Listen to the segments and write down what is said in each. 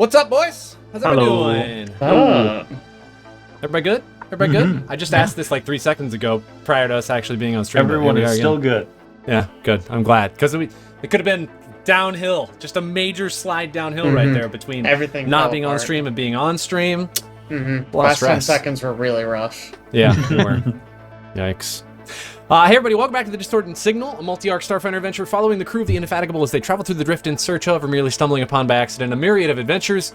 What's up, boys? How's everybody doing? Everybody good? Everybody good? I just asked this like 3 seconds ago prior to us actually being on stream. Everyone is still good. Yeah, good. I'm glad. Because it could have been downhill. Just a major slide downhill right there between everything not being on stream and being on stream. Last 10 seconds were really rough. Yeah, they were. Yikes. Hey everybody, welcome back to the Distorted Signal, a multi-arc Starfinder adventure following the crew of the Indefatigable as they travel through the drift in search of, or merely stumbling upon by accident, a myriad of adventures.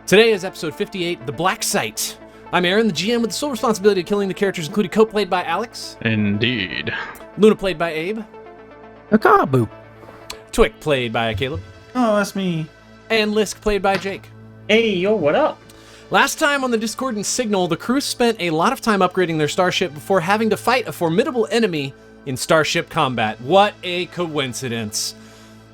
Today is episode 58, The Blacksite. I'm Aaron, the GM with the sole responsibility of killing the characters, including Cope, played by Alex. Indeed. Luna, played by Abe. Akabu. Twick, played by Caleb. Oh, that's me. And Lisk, played by Jake. Hey, yo, what up? Last time on the Discordant Signal, the crew spent a lot of time upgrading their starship before having to fight a formidable enemy in starship combat. What a coincidence.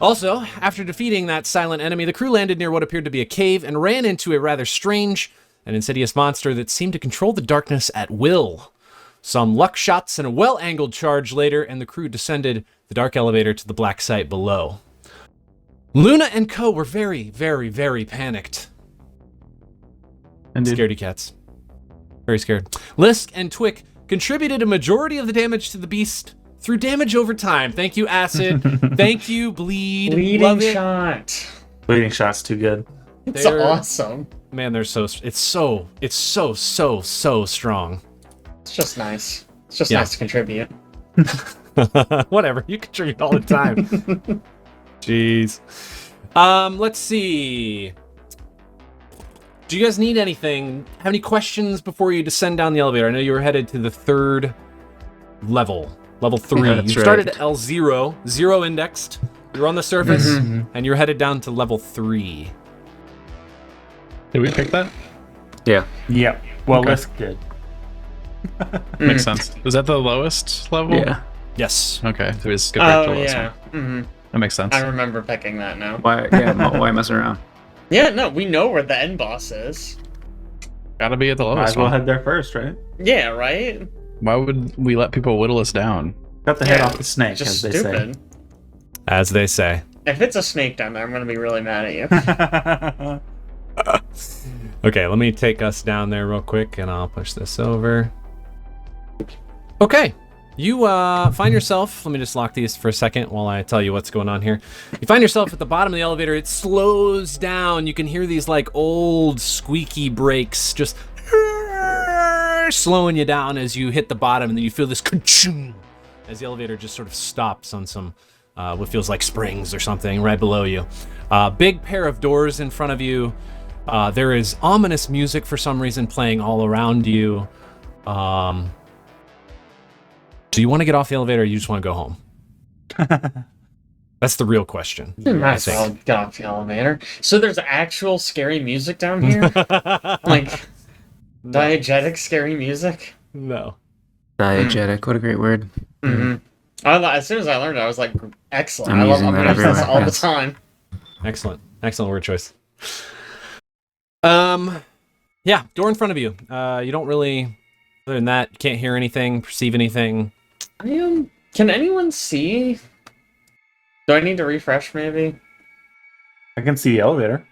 Also, after defeating that silent enemy, the crew landed near what appeared to be a cave and ran into a rather strange and insidious monster that seemed to control the darkness at will. Some luck shots and a well-angled charge later, and the crew descended the dark elevator to the black site below. Luna and Co were very, very, very panicked. Indeed. Scaredy cats. Very scared. Lisk and Twick contributed a majority of the damage to the beast through damage over time. Thank you, Acid. Thank you, Bleed. Bleeding Love it. shot. Bleeding shot's too good. It's awesome. Man, it's so strong. It's just nice. It's just nice to contribute. Whatever. You contribute all the time. Jeez. Let's see. Do you guys need anything? Have any questions before you descend down the elevator? I know you were headed to the third level 3. Yeah, You that's started right. at L0, 0 indexed. You were on the surface, and you're headed down to level 3. Did we pick that? Yeah. Yep. Well, Okay. Lisk did. Makes sense. Was that the lowest level? Yeah. Yes. Okay, so we just skip right to Oh, the lowest yeah. one. That makes sense. I remember picking that now. Why? Yeah. Why mess around? Yeah, no, we know where the end boss is. Gotta be at the Might lowest as well one. head there first, right? Yeah, right? Why would we let people whittle us down? Got the head Yeah, off the snake, Just as they stupid. As they say. If it's a snake down there, I'm gonna be really mad at you. say. Okay, let me take us down there real quick, and I'll push this over. Okay, you find yourself, let me just lock these for a second while I tell you what's going on here. You find yourself at the bottom of the elevator. It slows down. You can hear these like old squeaky brakes just slowing you down as you hit the bottom, and then you feel this ka-choom as the elevator just sort of stops on some what feels like springs or something right below you. Big pair of doors in front of you. There is ominous music for some reason playing all around you. Do you want to get off the elevator, or you just want to go home? That's the real question. Might as well get off the elevator. So there's actual scary music down here? Like, diegetic scary music? No. Diegetic. What a great word. As soon as I learned it, I was like, excellent. I'm I'm using gonna that use this everywhere, all the yes. time. Excellent word choice. Yeah, door in front of you. You don't really, other than that, you can't hear anything, perceive anything. Can anyone see? Do I need to refresh, maybe? I can see the elevator.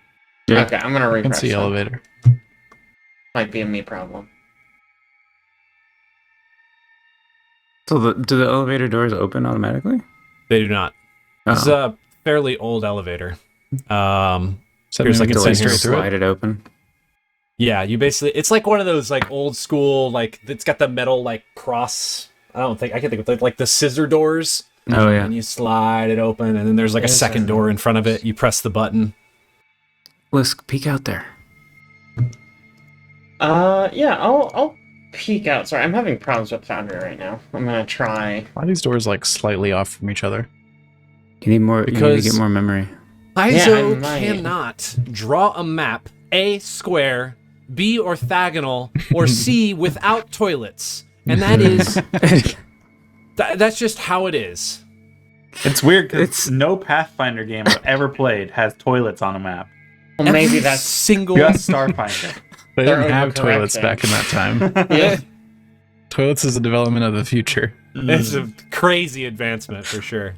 Yeah. Okay, I'm gonna I refresh. can see then. elevator. Might be a me problem. So do the elevator doors open automatically? They do not. This is Oh. a fairly old elevator. So Here's maybe like we a can sensor see straight through slide it. it open. Yeah, you basically, it's like one of those like old school, like it's got the metal like cross. I can't think of like the scissor doors. Oh yeah. And you slide it open, and then there's like a second door in front of it. You press the button. Lisk, peek out there. Yeah, I'll peek out. Sorry, I'm having problems with Foundry right now. I'm gonna try. Why are these doors like slightly off from each other? You need more. You need Because- to get more memory. Paizo I might. cannot draw a map, A, square, B, orthogonal, or C, without toilets. And that is, that's just how it is. It's weird because It's- no Pathfinder game I've ever played has toilets on a map. Well, maybe Every that's single. Just Starfinder. They They're didn't have toilets overcorrecting. back in that time. yeah. Toilets is a development of the future. It's a crazy advancement for sure.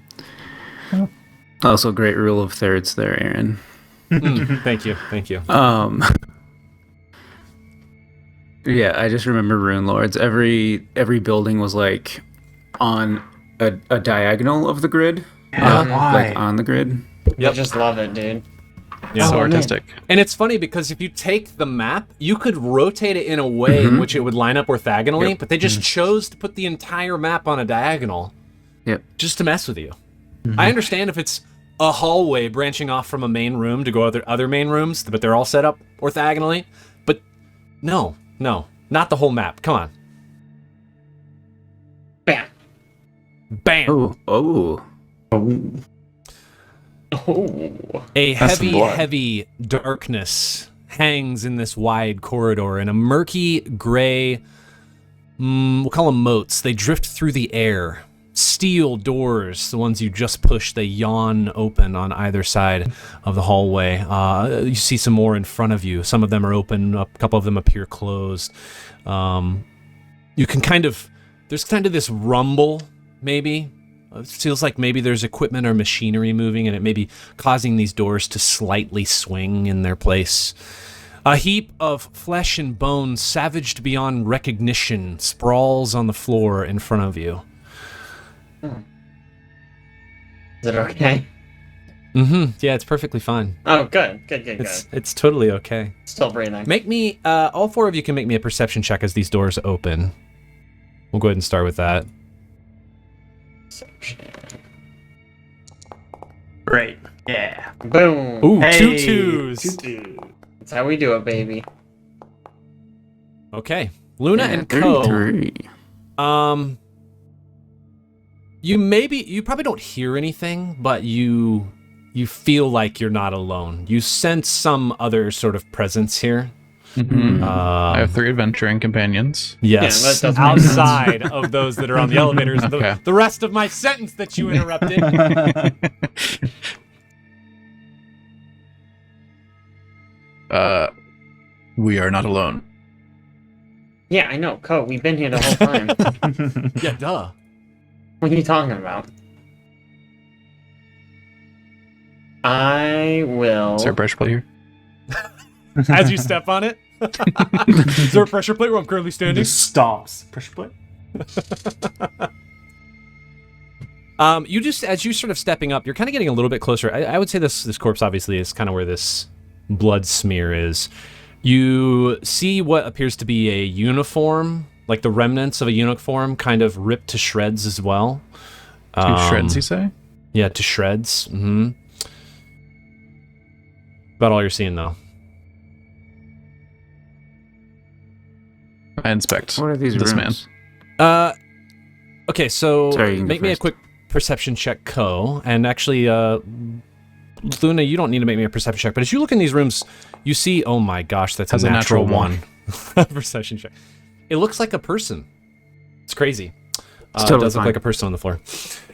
Also, great rule of thirds there, Aaron. Thank you. Yeah, I just remember Rune Lords. Every building was like on a diagonal of the grid. Yeah, Like on the grid. I just love it, dude. Yeah. So Oh, man. artistic. And it's funny because if you take the map, you could rotate it in a way in which it would line up orthogonally, but they just chose to put the entire map on a diagonal. Yep. Just to mess with you. I understand if it's a hallway branching off from a main room to go other main rooms, but they're all set up orthogonally. But no, not the whole map. Come on. Bam. Bam. Oh. Oh. A That's some blood. heavy darkness hangs in this wide corridor, and a murky gray, we'll call them motes. They drift through the air. Steel doors, the ones you just pushed, they yawn open on either side of the hallway. You see some more in front of you. Some of them are open, a couple of them appear closed. You can there's kind of this rumble, maybe. It feels like maybe there's equipment or machinery moving, and it may be causing these doors to slightly swing in their place. A heap of flesh and bone, savaged beyond recognition, sprawls on the floor in front of you. Is it okay? Yeah, it's perfectly fine. Oh, good. It's totally okay. Still breathing. Make me, all four of you can make me a perception check as these doors open. We'll go ahead and start with that. Great. Yeah. Boom. Ooh, Hey. 2 twos. That's how we do it, baby. Okay. Luna and Co. 33. You probably don't hear anything, but you feel like you're not alone. You sense some other sort of presence here. I have 3 adventuring companions. Yes, Yeah, that does make sense. outside of those that are on the elevators. Okay. The rest of my sentence that you interrupted. We are not alone. Yeah, I know. Co, we've been here the whole time. Yeah, duh. What are you talking about? I will... Is there a pressure plate here? As you step on it. Is there a pressure plate where I'm currently standing? Just stomps. Pressure plate. You just, as you sort of stepping up, you're kind of getting a little bit closer. I would say this corpse obviously is kind of where this blood smear is. You see what appears to be a uniform, like the remnants of a uniform, kind of ripped to shreds as well. To shreds, you say? Yeah, to shreds. Mm-hmm. About all you're seeing, though. I inspect What are these this rooms? man. Okay, so Sorry, you can go make me a first. quick perception check, Co. And actually, Luna, you don't need to make me a perception check, but as you look in these rooms, you see, oh my gosh, that's Has a a natural natural one. Perception check. It looks like a person. It's crazy. It totally does look fine. like a person on the floor.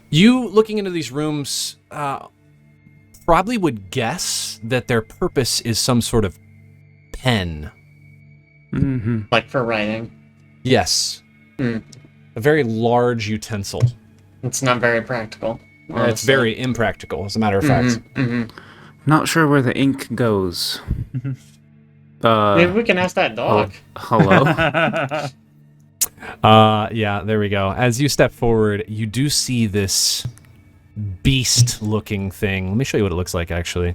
You, looking into these rooms, probably would guess that their purpose is some sort of pen. Mm-hmm. Like for writing. Yes. Hmm. A very large utensil. It's not very practical. It's honestly. very impractical, as a matter of fact. Not sure where the ink goes. Maybe we can ask that dog. Hello? Yeah, there we go. As you step forward, you do see this beast-looking thing. Let me show you what it looks like, actually.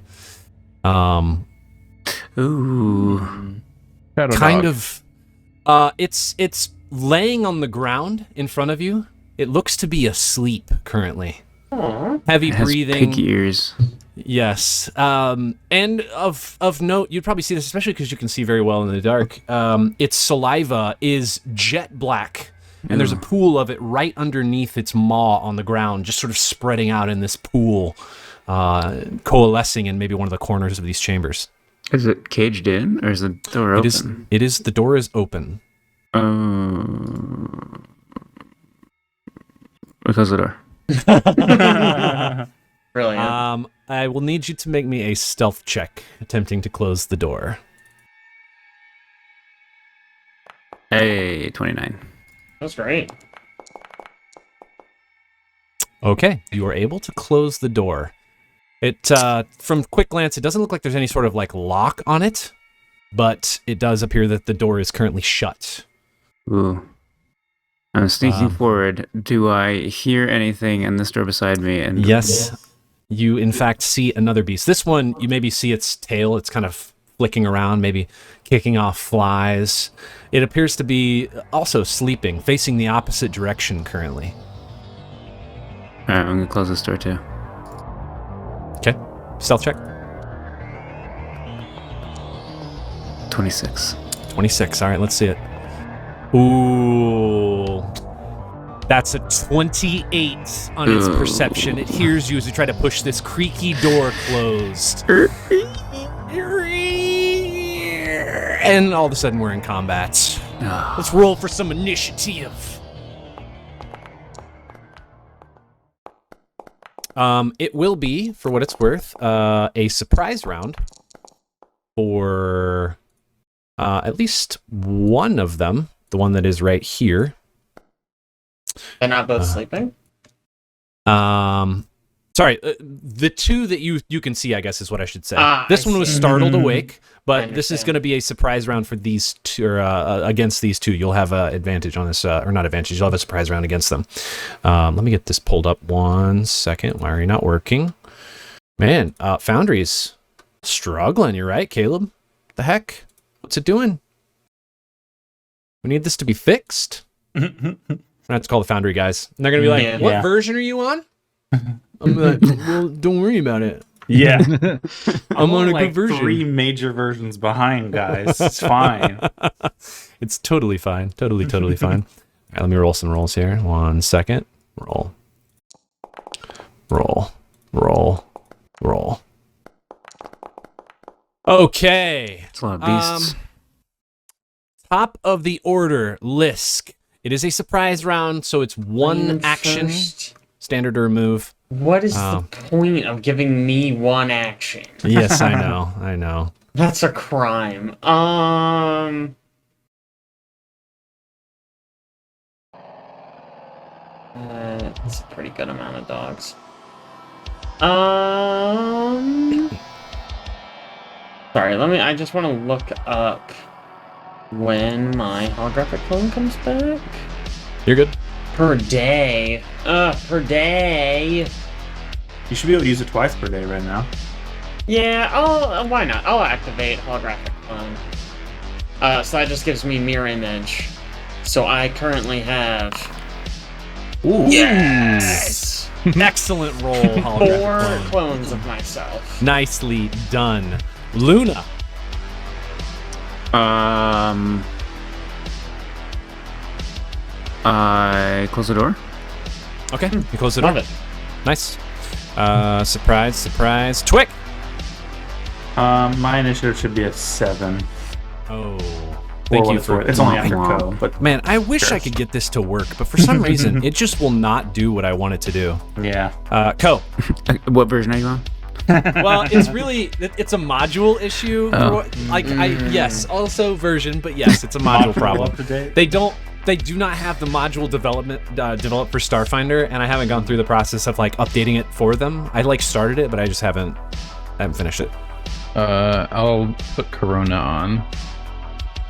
Ooh. Shadow Kind dog. of. It's laying on the ground in front of you. It looks to be asleep currently. Aw. Heavy It has breathing. pig ears. Yes. And of note, you'd probably see this, especially because you can see very well in the dark. Its saliva is jet black, and there's a pool of it right underneath its maw on the ground, just sort of spreading out in this pool, coalescing in maybe one of the corners of these chambers. Is it caged in, or is the door open? It is. The door is open. Close the door. Brilliant. I will need you to make me a stealth check, attempting to close the door. Hey, 29. That's great. Okay, you are able to close the door. It from quick glance, it doesn't look like there's any sort of like lock on it, but it does appear that the door is currently shut. Ooh. I'm sneaking forward. Do I hear anything in this door beside me? And Yes, you in fact see another beast. This one, you maybe see its tail. It's kind of flicking around, maybe kicking off flies. It appears to be also sleeping, facing the opposite direction currently. All right, I'm gonna close this door too. Okay, stealth check. 26. 26. All right, let's see it. Ooh. That's a 28 on its perception. It hears you as you try to push this creaky door closed. And all of a sudden, we're in combat. Let's roll for some initiative. It will be, for what it's worth, a surprise round for at least one of them. The one that is right here. They're not both sleeping? Sorry, the two that you can see, I guess, is what I should say. This I one was see. startled awake, I but this is understand. going to be a surprise round for these two, or against these two. You'll have an advantage on this, or not advantage, you'll have a surprise round against them. Let me get this pulled up 1 second. Why are you not working? Man, Foundry's struggling, you're right, Caleb? The heck? What's it doing? We need this to be fixed. I have to call the Foundry guys. And they're going to be like, Yeah. what Yeah. version are you on? I'm like, well, don't worry about it. Yeah. I'm on a like good version. 3 major versions behind, guys. It's fine. It's totally fine. Totally fine. All right, let me roll some rolls here. 1 second. Roll. Okay. It's a lot of beasts. Top of the order, Lisk. It is a surprise round, so it's one action, First, standard or move. what is the point of giving me one action? Yes, I know. That's a crime. That's a pretty good amount of dogs. Sorry, I just want to look up when my holographic clone comes back. You're good. Per day. Per day. You should be able to use it twice per day right now. Yeah, why not? I'll activate holographic clone. So that just gives me mirror image. So I currently have... Ooh. Yes! Excellent roll, holographic 4 clone. clones of myself. Nicely done. Luna. I close the door. Okay, you close the door. Love it. Nice. Surprise. Twick. My initiative should be a 7. Oh, Or thank what you it's for... worth. It's only after Co, but Man, I wish I could get this to work, but for some reason, it just will not do what I want it to do. yeah. Co. What version are you on? Well, it's really, it's a module issue. Oh. Yes, also version, but yes, it's a module problem. Up to date. They do not have the module development developed for Starfinder, and I haven't gone through the process of like updating it for them. I started it, but I just haven't finished it. I'll put Corona on.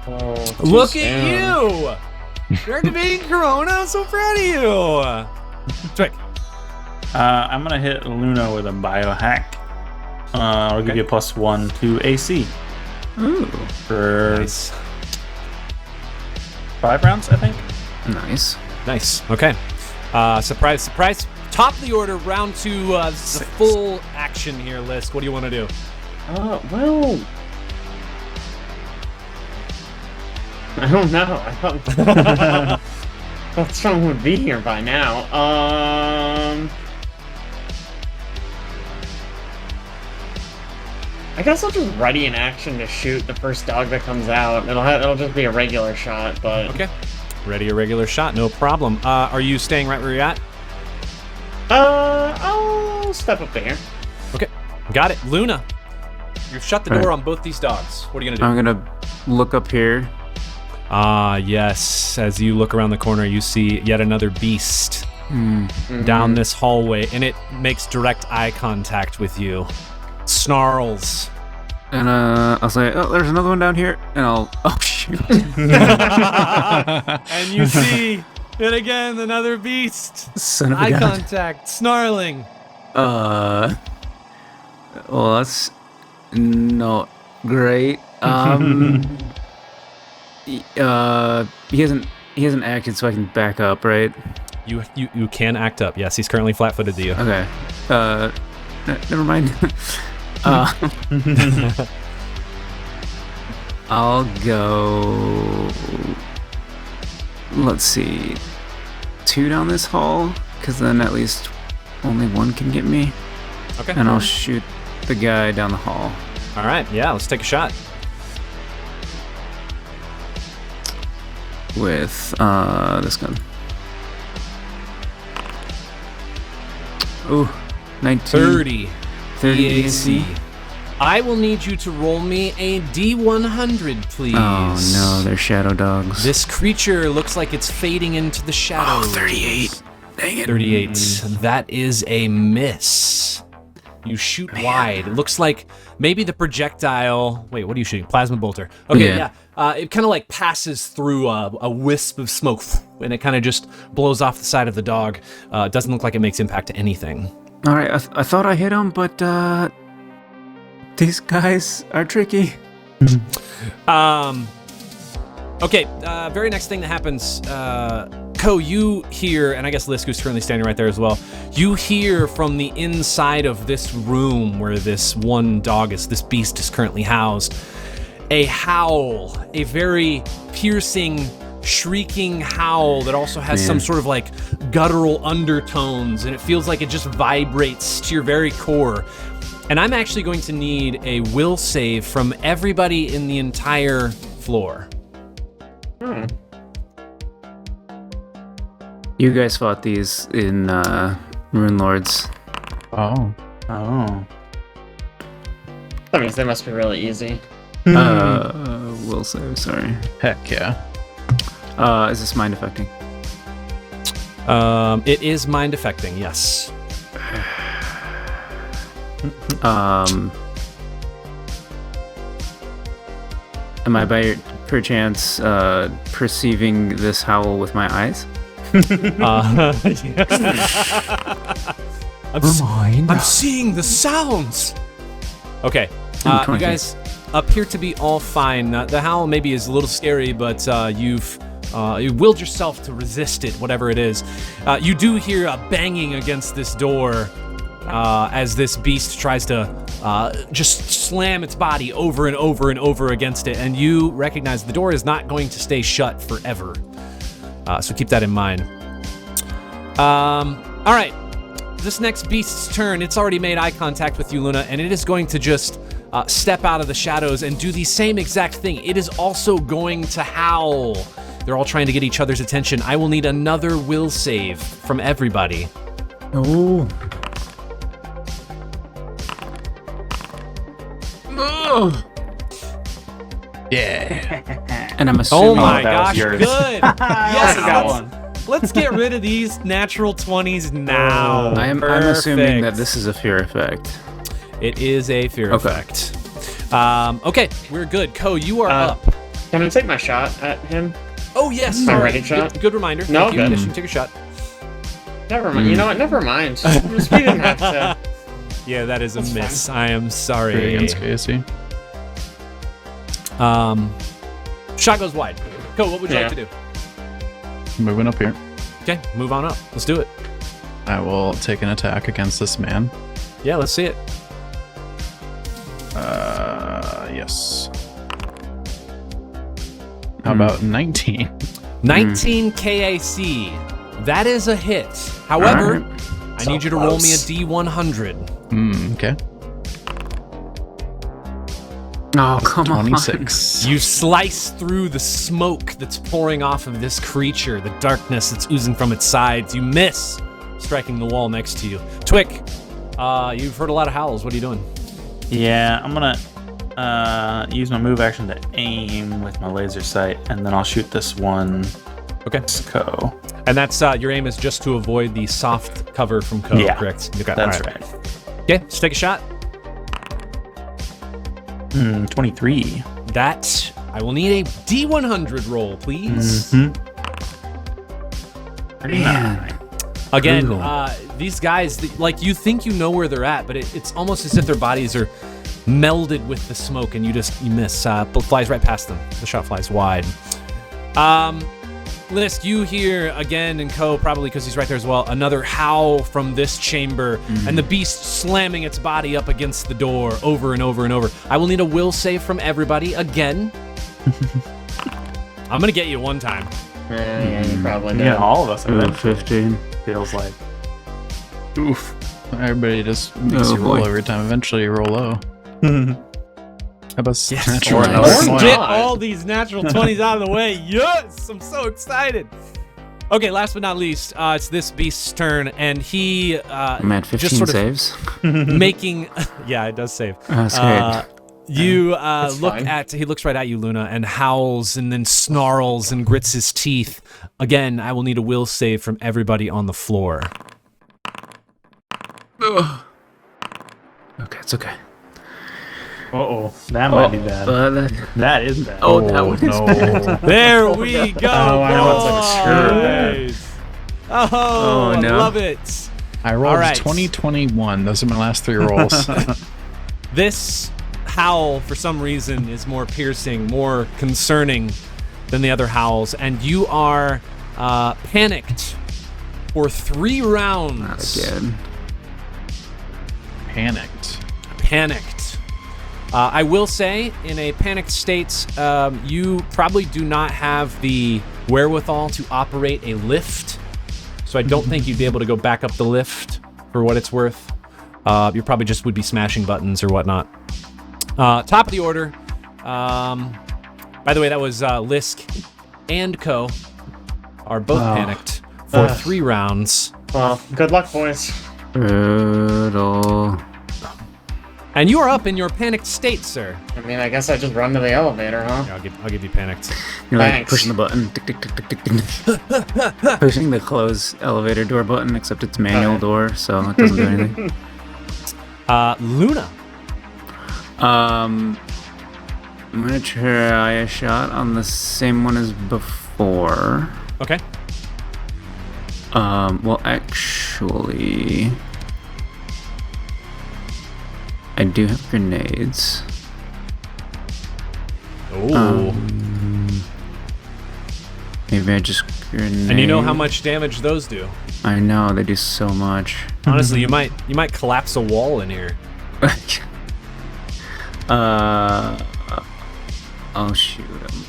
Oh, too Look soon. at you! You're activating Corona. I'm so proud of you. Twick. I'm going to hit Luna with a biohack. I'll give you a +1 to AC. Ooh, For Nice. 5 rounds, I think. nice. Okay. Surprise. Top of the order, round 2. This is a full action here, Lisk. What do you want to do? Well... I don't know. I thought someone would be here by now. I guess I'll just ready an action to shoot the first dog that comes out. It'll just be a regular shot, but... Okay. Ready a regular shot, no problem. Are you staying right where you're at? I'll step up to here. Okay. Got it. Luna. You've shut the door on both these dogs. What are you going to do? I'm gonna look up here. Yes. As you look around the corner, you see yet another beast down this hallway, and it makes direct eye contact with you. Snarls. And I'll say, oh, there's another one down here, and I'll, oh shoot. And you see, and again, another beast. Son of a Eye gun. contact, snarling. Well, that's not great. He hasn't acted, so I can back up, right? You can act up. Yes, he's currently flat-footed to you. Okay. Never mind. I'll go. Let's see, 2 down this hall, because then at least only one can get me. Okay. And I'll shoot the guy down the hall. All right. Yeah, let's take a shot. With this gun. Ooh, 19. 30. 30 AC. I will need you to roll me a D100, please. Oh no, they're shadow dogs. This creature looks like it's fading into the shadows. 38. Dang it. 38. That is a miss. You shoot wide. It looks like maybe the projectile... Wait, what are you shooting? Plasma bolter. Okay, yeah. It kind of like passes through a wisp of smoke, and it kind of just blows off the side of the dog. It doesn't look like it makes impact to anything. All right, I thought I hit him, but these guys are tricky. Okay, very next thing that happens, Ko, you hear, and I guess Lisku's currently standing right there as well, you hear from the inside of this room where this one dog this beast is currently housed, a howl, a very piercing, shrieking howl that also has some sort of like guttural undertones, and it feels like it just vibrates to your very core. And I'm actually going to need a will save from everybody in the entire floor. You guys fought these in Rune Lords. Oh. That means they must be really easy. Will save, sorry. Heck yeah. Is this mind affecting? It is mind affecting, yes. Am I by perchance perceiving this howl with my eyes? I'm seeing the sounds. Okay, you guys appear to be all fine. The howl maybe is a little scary, but you've willed yourself to resist it, whatever it is. You do hear a banging against this door as this beast tries to just slam its body over and over and over against it, and you recognize the door is not going to stay shut forever. So keep that in mind. All right. This next beast's turn, it's already made eye contact with you, Luna, and it is going to just step out of the shadows and do the same exact thing. It is also going to howl. They're all trying to get each other's attention. I will need another will save from everybody. Oh. Yeah. And I'm assuming Oh my that was gosh, yours. good. Yes, got one. let's get rid of these natural 20s now. I'm assuming that this is a fear effect. It is a fear effect. Okay, we're good. Ko, you are up. Can I take my shot at him? Oh, yes. My sorry. ready shot? Good reminder. No, Thank you. good. Yes, you can take a shot. Never mind. You know what? Never mind. We didn't have to. Yeah, that is a That's miss. fine. I am sorry. Three against KSC. Shot goes wide. Ko, what would you like to do? Moving up here. Okay, move on up. Let's do it. I will take an attack against this man. Yeah, let's see it. Yes. How about 19? 19 KAC. That is a hit. However, I need you to roll me a D100. Okay. Oh, come on. 26. You slice through the smoke that's pouring off of this creature, the darkness that's oozing from its sides. You miss, striking the wall next to you. Twick, you've heard a lot of howls. What are you doing? Yeah, I'm gonna use my move action to aim with my laser sight, and then I'll shoot this one. Okay. Co. And that's your aim is just to avoid the soft cover from Ko, Yeah, correct? Okay, that's all right. Okay, let's take a shot. 23. That, I will need a D100 roll, please. Mm-hmm. Man. Again, Brutal. these guys, like, you think you know where they're at, but it's almost as if their bodies are melded with the smoke, and you miss. Flies right past them. The shot flies wide. Lisk, you hear again, and Ko, probably because he's right there as well, another howl from this chamber, and the beast slamming its body up against the door over and over and over. I will need a will save from everybody again. I'm going to get you one time. Yeah, you probably do. Yeah, all of us Ooh, eventually. 15. Feels like. Oof. Everybody just makes you roll boy. every time. Eventually you roll low. How about Yes. natural Or numbers? not. Get all these natural 20s out of the way. Yes! I'm so excited. Okay, last but not least, it's this beast's turn, and he Man, 15 just sort of saves. making... Yeah, it does save. That's great. You That's look fine. at... He looks right at you, Luna, and howls and then snarls and grits his teeth. Again, I will need a will save from everybody on the floor. Okay, it's okay. Uh-oh. That might be bad. That is bad. Oh, that one is no. bad. There we go, Oh, wow, boys! Oh, I no. love it. I rolled All right. 20, 21. Those are my last 3 rolls. This howl, for some reason, is more piercing, more concerning than the other howls, and you are panicked for 3 rounds. Not again. Panicked. I will say, in a panicked state, you probably do not have the wherewithal to operate a lift, so I don't think you'd be able to go back up the lift for what it's worth. You probably just would be smashing buttons or whatnot. Top of the order. By the way, that was Lisk and Ko are both panicked for 3 rounds. Well, good luck, boys. Brutal. And you are up in your panicked state, sir. I mean, I guess I just run to the elevator, huh? Yeah, I'll give you panicked. You're like Thanks. pushing the button. Tick, tick, tick, tick, tick, tick. Pushing the close elevator door button, except it's manual Alright. door, so it doesn't do anything. Luna. I'm gonna try a shot on the same one as before. Okay. Well, actually, I do have grenades. Oh. Maybe I just grenade. And you know how much damage those do. I know they do so much. Honestly, you might collapse a wall in here. I'll shoot him.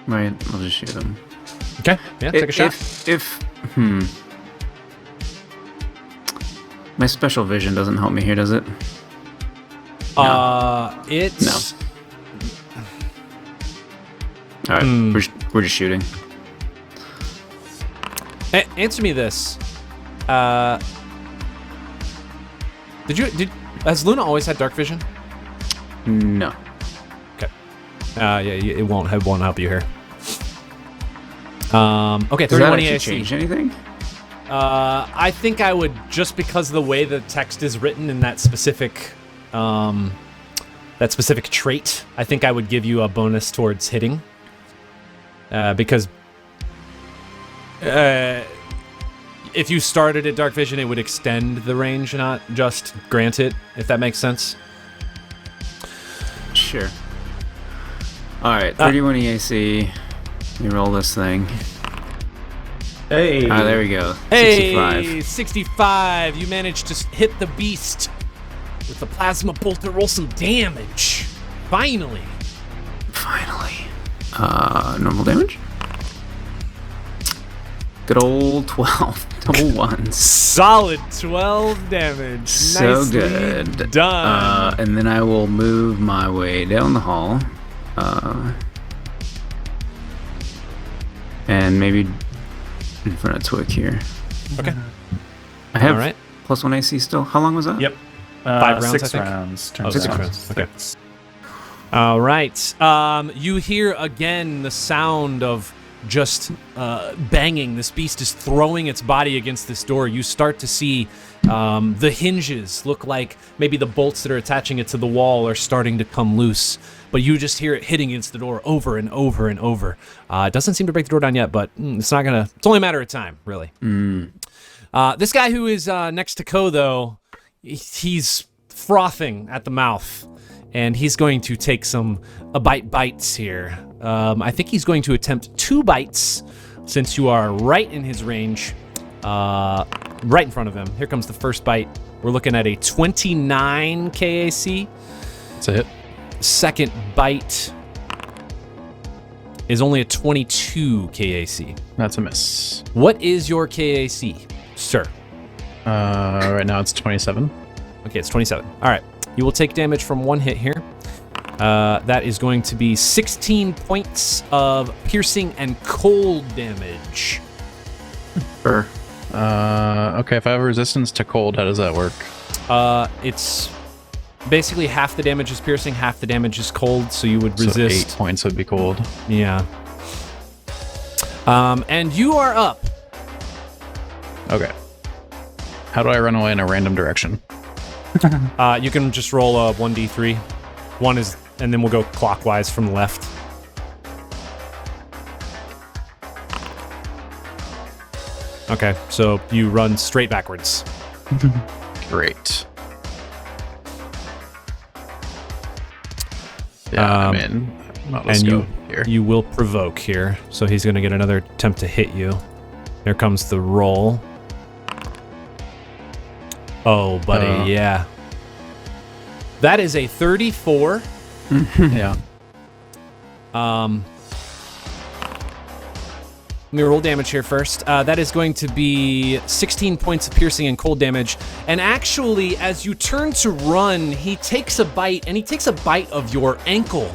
Right, I'll just shoot him. Okay. Yeah, take a shot. My special vision doesn't help me here, does it? It's All right, we're just shooting. Answer me this. Has Luna always had dark vision? No. Okay. Yeah, it won't help you here. Okay, Does that 31 actually EAC. change anything? I think I would, just because of the way the text is written in that specific trait, I think I would give you a bonus towards hitting. Because if you started at dark vision, it would extend the range, not just grant it, if that makes sense. Sure. All right, 31 EAC. You roll this thing. Hey. Ah, there we go. Hey, 65. 65. You managed to hit the beast with the plasma bolt to roll some damage. Finally. Finally. Normal damage? Good old 12. Double ones. Solid 12 damage. So Nicely good. done. And then I will move my way down the hall. And maybe in front of Twick here. Okay. I have All right. +1 AC still. How long was that? Yep. 5 rounds, 6 I think? rounds. Oh, 6 rounds. Okay. All right. You hear again the sound of just banging. This beast is throwing its body against this door. You start to see the hinges look like maybe the bolts that are attaching it to the wall are starting to come loose. But you just hear it hitting against the door over and over and over. It doesn't seem to break the door down yet, but it's not gonna. It's only a matter of time, really. This guy who is next to Ko, though, he's frothing at the mouth, and he's going to take some bites here. I think he's going to attempt 2 bites, since you are right in his range, right in front of him. Here comes the first bite. We're looking at a 29 KAC. That's a hit. Second bite is only a 22 KAC. That's a miss. What is your KAC, sir? Right now it's 27. Okay, it's 27. All right. You will take damage from 1 hit here. That is going to be 16 points of piercing and cold damage. Sure. Okay, if I have resistance to cold, how does that work? It's basically half the damage is piercing, half the damage is cold, so you would resist. 8 points would be cold. Yeah. And you are up. Okay. How do I run away in a random direction? You can just roll a 1d3. One is, and then we'll go clockwise from the left. Okay, so you run straight backwards. Great. Yeah, I'm in. Well, let's and go here. you will provoke here, so he's going to get another attempt to hit you. There comes the roll. Oh, buddy, yeah. That is a 34. Yeah. Let me roll damage here first. That is going to be 16 points of piercing and cold damage. And actually, as you turn to run, he takes a bite, and he takes a bite of your ankle.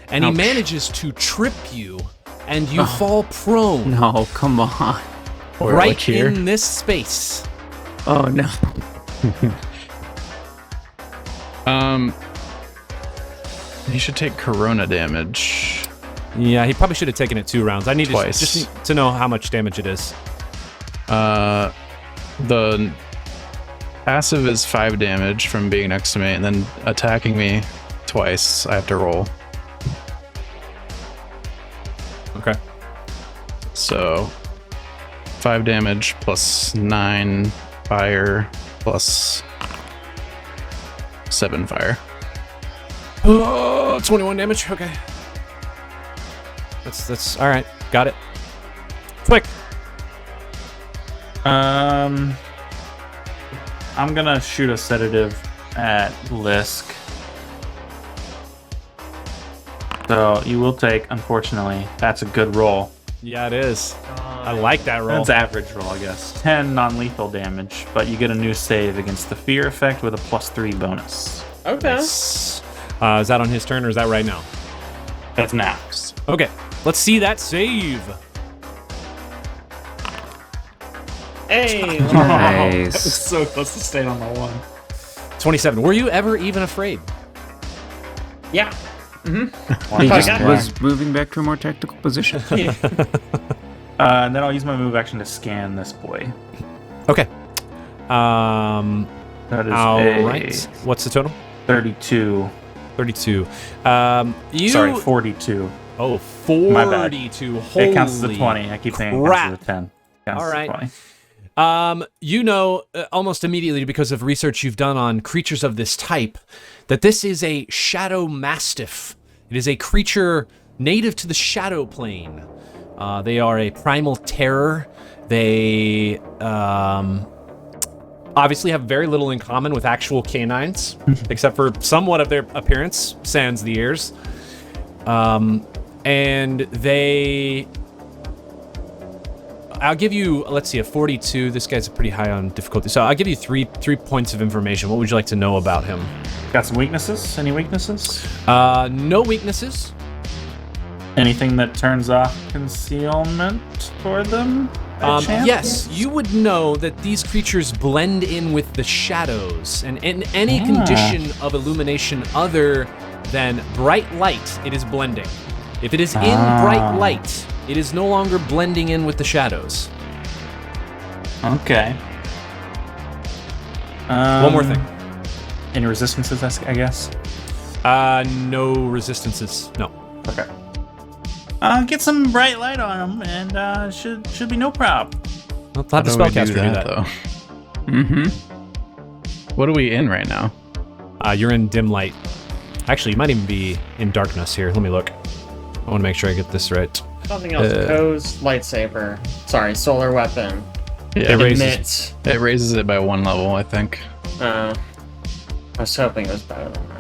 And he manages to trip you, and you fall prone. No, come on. Right in this space. Oh, no. He should take Corona damage. Yeah, he probably should have taken it 2 rounds. I need Twice. just to know how much damage it is. The passive is 5 damage from being next to me, and then attacking me twice, I have to roll. Okay. So 5 damage plus 9 fire plus 7 fire. Oh, 21 damage. Okay. That's all right. Got it. Quick. I'm gonna shoot a sedative at Lisk. So you will take, unfortunately, that's a good roll. Yeah, it is. I like that roll. That's average roll, I guess. 10 non-lethal damage, but you get a new save against the fear effect with a +3 bonus. Okay. Is that on his turn, or is that right now? That's now. Okay. Let's see that save. Hey. Nice. So close to staying on the 1. 27. Were you ever even afraid? Yeah. He I just got was moving back to a more tactical position. And then I'll use my move action to scan this boy. Okay. That is All a right. What's the total? 32. 32. Sorry, 42. Oh, My bad. 42. Holy It counts as a 20. I keep saying it counts as a 10. Counts All as a right. 20. You know almost immediately, because of research you've done on creatures of this type, that this is a shadow mastiff. It is a creature native to the shadow plane. They are a primal terror. They obviously have very little in common with actual canines, except for somewhat of their appearance, sans the ears. And they... I'll give you, let's see, a 42. This guy's pretty high on difficulty. So I'll give you three points of information. What would you like to know about him? Got some weaknesses? Any weaknesses? No weaknesses. Anything that turns off concealment for them? Yes, you would know that these creatures blend in with the shadows, and in any condition of illumination other than bright light, it is blending. If it is in bright light, it is no longer blending in with the shadows. Okay. One more thing. Any resistances, I guess? No resistances. No. Okay. Get some bright light on them, and should be no problem. I'll have the spellcaster do that. though? Mm-hmm. What are we in right now? You're in dim light. Actually, you might even be in darkness here. Let me look. I want to make sure I get this right. Something else. Ko's lightsaber. Sorry, solar weapon. Yeah, Emits. it raises it by 1 level, I think. I was hoping it was better than that.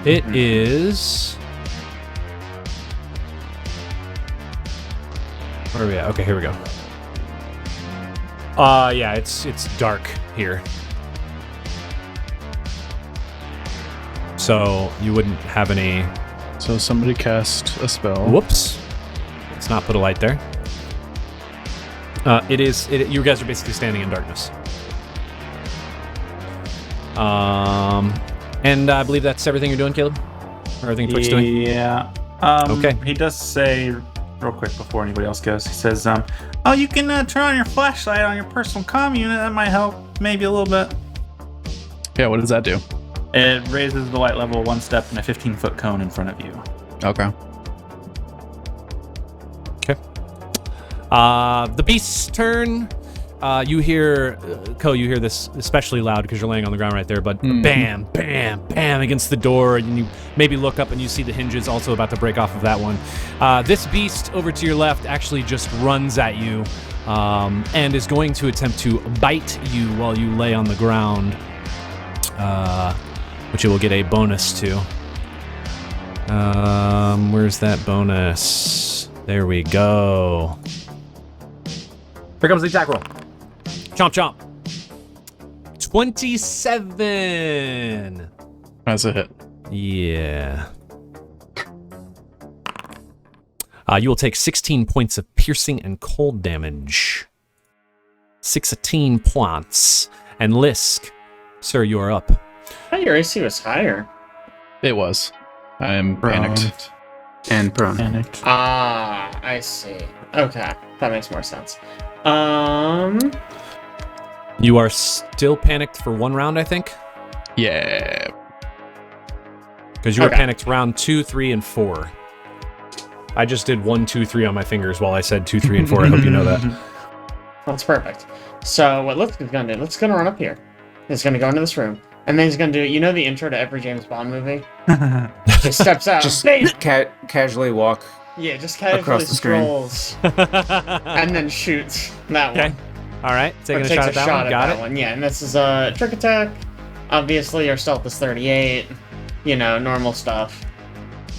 It is. Where are we at? Okay, here we go. Yeah, it's dark here. So you wouldn't have any. So somebody cast a spell. Whoops. Let's not put a light there. You guys are basically standing in darkness. And I believe that's everything you're doing, Caleb? Or everything Twix doing? Yeah. Okay. He does say, real quick before anybody else goes, he says, oh, you can turn on your flashlight on your personal comm unit. That might help maybe a little bit. Yeah, what does that do? It raises the light level 1 step in a 15-foot cone in front of you. Okay. The beast's turn. You hear, Ko, you hear this especially loud because you're laying on the ground right there, but bam, bam, bam against the door, and you maybe look up and you see the hinges also about to break off of that one. This beast over to your left actually just runs at you and is going to attempt to bite you while you lay on the ground, which it will get a bonus to. Where's that bonus? There we go. Here comes the attack roll. Chomp, chomp. 27. That's a hit. Yeah. You will take 16 points of piercing and cold damage. 16 points. And Lisk, sir, you are up. I thought your AC was higher. It was. I'm panicked. And prone. Panicked. I see. Okay, that makes more sense. You are still panicked for 1 round, I think? Yeah. Because you were panicked round 2, 3, and 4. I just did 1, 2, 3 on my fingers while I said 2, 3, and 4. I hope you know that. That's perfect. So what Lisk is gonna do? Lisk's gonna run up here. He's gonna go into this room, and then he's gonna do. You know the intro to every James Bond movie? He steps out. Just casually walk. Yeah, just casually across the screen. scrolls, and then shoots that one. All right, taking a Takes shot at that one. Got it. one. Yeah, and this is a trick attack. Obviously, your stealth is 38. You know, normal stuff.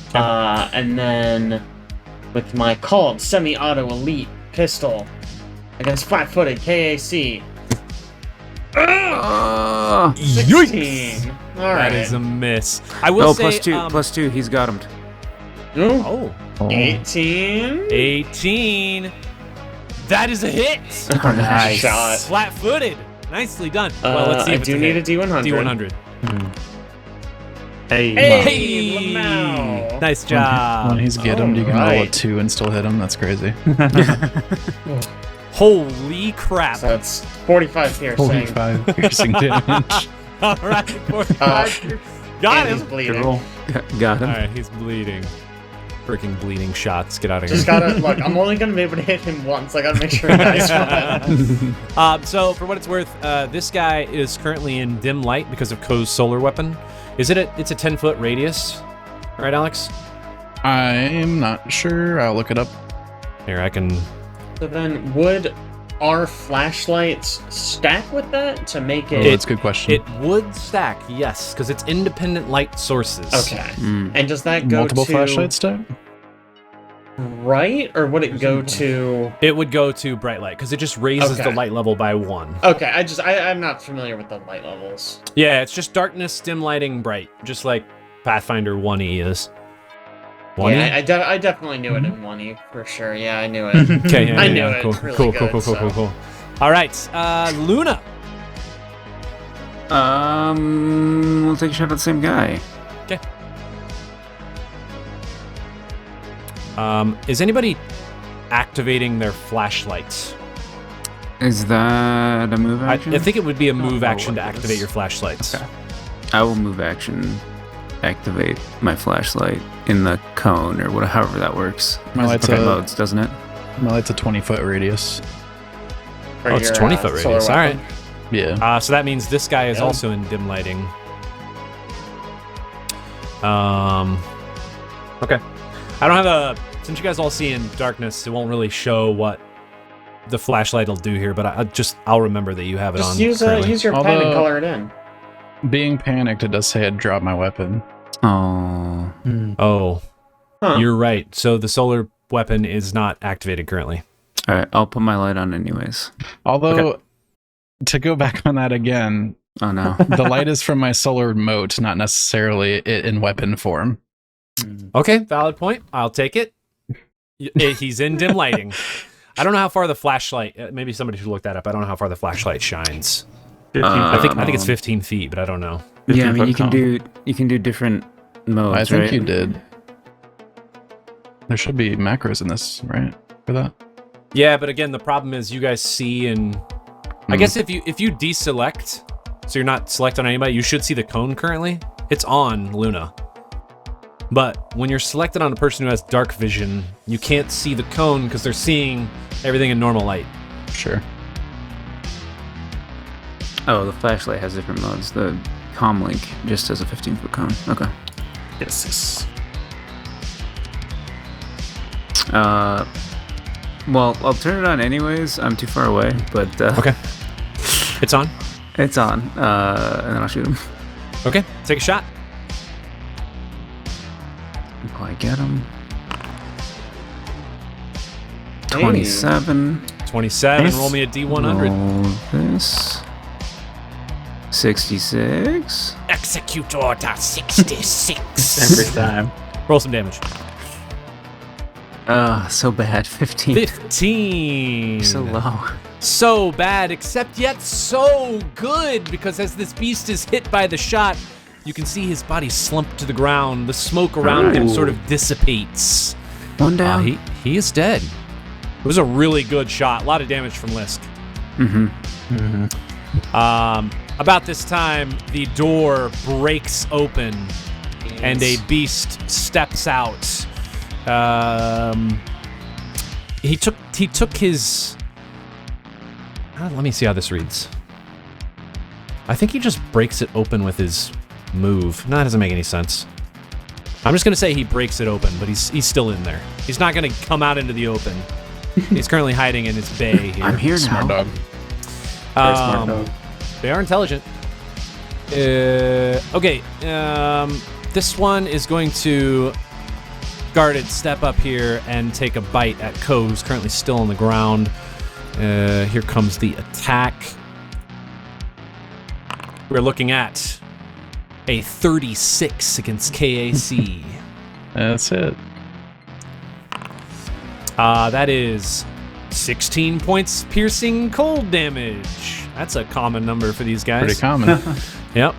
Okay. And then with my called semi-auto elite pistol against flat-footed KAC. 16. All right. That is a miss. I will say plus two. He's got him. Oh. 18. 18. That is a hit. Nice shot. Flat-footed. Nicely done. Well, let's see if I do need a D100. D100. Hey, Hey, Lamau. Nice job. When he's get him, you can roll a Alright. 2 and still hit him. That's crazy. Holy crap. So that's 45 piercing. 45 piercing damage. All right. 45. Got and him. he's bleeding. Got him. All right, he's bleeding. Freaking bleeding shots. Get out of here. Just gotta, look, I'm only gonna be able to hit him once. I gotta make sure he dies from it. So, for what it's worth, this guy is currently in dim light because of Ko's solar weapon. It's a 10-foot radius, right, Alex? I'm not sure. I'll look it up. Here, I can. So then, would our flashlights stack with that to make it? That's a good question. It would stack, yes, because it's independent light sources. Okay. And does that go Multiple to flashlights stack? right, or would it go to? It would go to bright light because it just raises Okay. the light level by 1. Okay, I'm not familiar with the light levels. Yeah, it's just darkness, dim lighting, bright, just like Pathfinder 1E is. One Yeah, I definitely knew it in 1E for sure. Yeah, I knew it. Okay, yeah, I yeah, knew yeah. it. Cool, It's really cool, good, cool. so. All right, Luna. We'll take a shot at the same guy. Okay. Is anybody activating their flashlights? Is that a move action? I think it would be a move know action to what it activate is. your flashlights. Okay. I will move action activate my flashlight in the cone or whatever, however that works. My light's Okay, a- modes, doesn't it? No, it's a 20-foot radius. For Oh, it's your, 20-foot solar radius. All right. weapon. Yeah. So that means this guy is Yeah. also in dim lighting. Okay. I don't have a... Since you guys all see in darkness, it won't really show what the flashlight will do here, but I'll remember that you have it on. Just currently. use your pen and Although- color it in. Being panicked, it does say I'd drop my weapon. Oh. Oh, Huh. you're right. So the solar weapon is not activated currently. All right, I'll put my light on anyways. Although, to go back on that again, Oh no. the light is from my solar moat, not necessarily it in weapon form. Okay, valid point. I'll take it. He's in dim lighting. I don't know how far the flashlight. Maybe somebody should look that up. I don't know how far the flashlight shines. 15 I think it's Um, 15 feet, but I don't know. Yeah, I mean 15-foot you can do different modes. I think right? you did. There should be macros in this, right? For that. Yeah, but again, the problem is you guys see, and I guess if you deselect, so you're not selecting on anybody, you should see the cone currently. It's on Luna. But when you're selected on a person who has dark vision, you can't see the cone because they're seeing everything in normal light. Sure. Oh, the flashlight has different modes. The comlink just has a 15-foot cone. Okay. Yes. Well, I'll turn it on anyways. I'm too far away, but Okay. It's on. it's on. And then I'll shoot him. Okay, take a shot. Will I get him? Hey. 27. 27. Nice. Roll me a D100. Roll this. 66. Execute order 66. Every time. Roll some damage. So bad. 15. 15. So low. So bad, except yet so good, because as this beast is hit by the shot, you can see his body slump to the ground. The smoke around him Ooh. sort of dissipates. One down. He is dead. It was a really good shot. A lot of damage from Lisk. About this time, the door breaks open, and a beast steps out. He took his. Let me see how this reads. I think he just breaks it open with his move. No, that doesn't make any sense. I'm just gonna say he breaks it open, but he's still in there. He's not gonna come out into the open. He's currently hiding in his bay here. I'm here now. Smart dog. Very smart dog. They are intelligent. Okay. This one is going to guarded step up here and take a bite at Ko, who's currently still on the ground. Here comes the attack. We're looking at a 36 against KAC. That's it. That is 16 points piercing cold damage. That's a common number for these guys. Pretty common. Yep.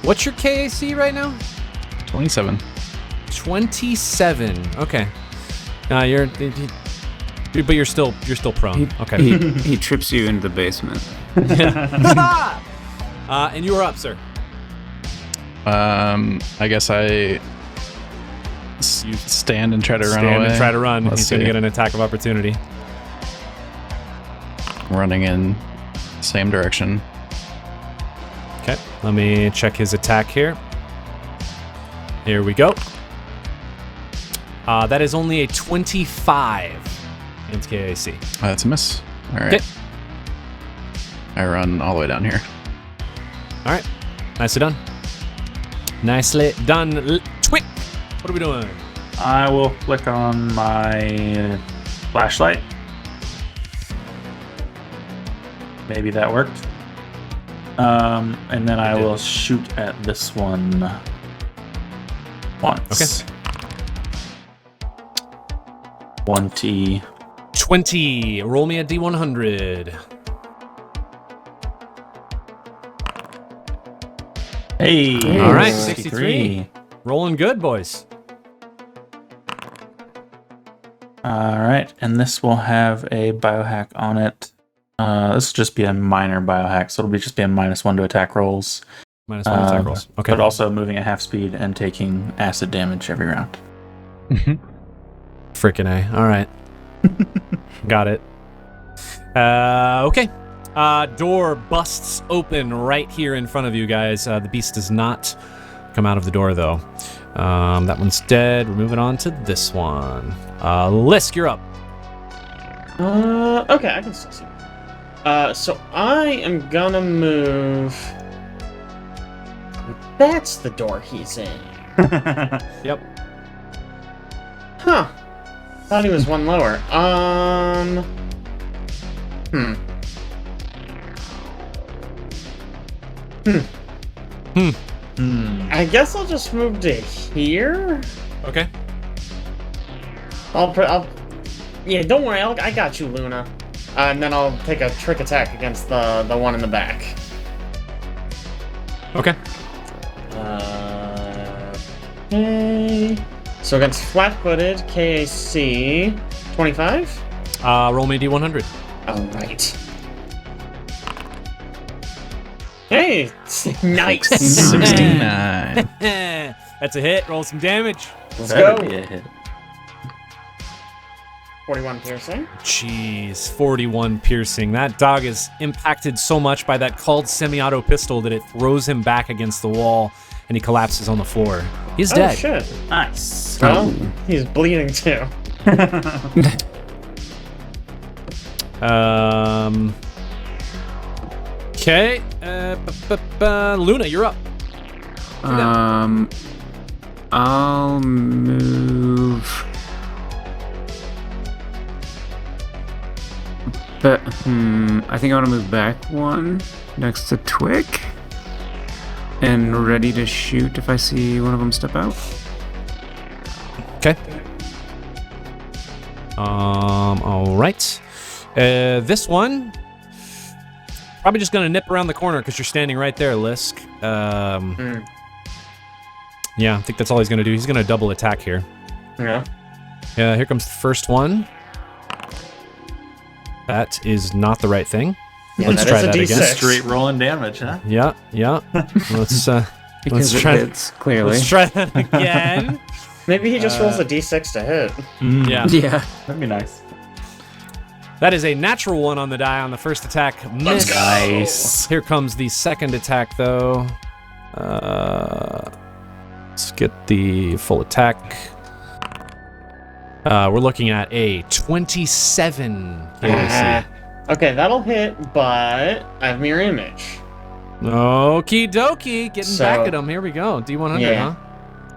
What's your KAC right now? 27. 27. Okay. But you're still prone. Okay. He trips you into the basement. And you are up, sir. I guess I stand and try to run Stand away. and try to run. Let's He's going to see. get an attack of opportunity. Running in same direction. Okay. Let me check his attack here. Here we go. That is only a 25 against KAC. That's a miss. All right. Okay. I run all the way down here. All right. Nicely done. Nicely done. Twick. What are we doing? I will flick on my flashlight. Maybe that worked. And then I will shoot at this one. Once. Okay. 20. 20. Roll me a D100. Hey. All right, 63. Rolling good, boys. All right, and this will have a biohack on it. This will just be a minor biohack, so it'll be just be a -1 to attack rolls. -1 attack rolls. Okay. But also moving at half speed and taking acid damage every round. Frickin' A. All right. Got it. Okay. Door busts open right here in front of you guys. The beast does not come out of the door, though. That one's dead. We're moving on to this one. Lisk, you're up. Okay, I can still see. So I am gonna move. That's the door he's in. Yep. Huh. Thought he was one lower. I guess I'll just move to here. Okay. Yeah, don't worry. I got you, Luna. And then I'll take a trick attack against the one in the back. Okay. Okay. So against flat-footed, KAC 25. Roll me a D100. All right. Hey, nice. 69. That's a hit. Roll some damage. Let's That'd go. be a hit. 41 piercing. Jeez, 41 piercing. That dog is impacted so much by that called semi-auto pistol that it throws him back against the wall, and he collapses on the floor. He's Oh dead. shit. Nice. Well, he's bleeding too. Okay. Luna, you're up. I'll move. But I think I want to move back one next to Twig, and ready to shoot if I see one of them step out. Okay. All right. This one, probably just gonna nip around the corner because you're standing right there, Lisk. Yeah, I think that's all he's gonna do. He's gonna double attack here. Yeah. Yeah, here comes the first one. That is not the right thing. Yeah, Let's that try is a that again. D6. Straight rolling damage, huh? Yeah. Let's Because it try. hits, clearly. Let's try that again. Maybe he just rolls a D6 to hit. Yeah. Yeah. That'd be nice. That is a natural one on the die on the first attack. Miss. Nice. Here comes the second attack, though. Let's get the full attack. We're looking at a 27 KAC. Okay, that'll hit, but I have mirror image. Okie dokie, getting So- back at him. Here we go. D100, Yeah. huh?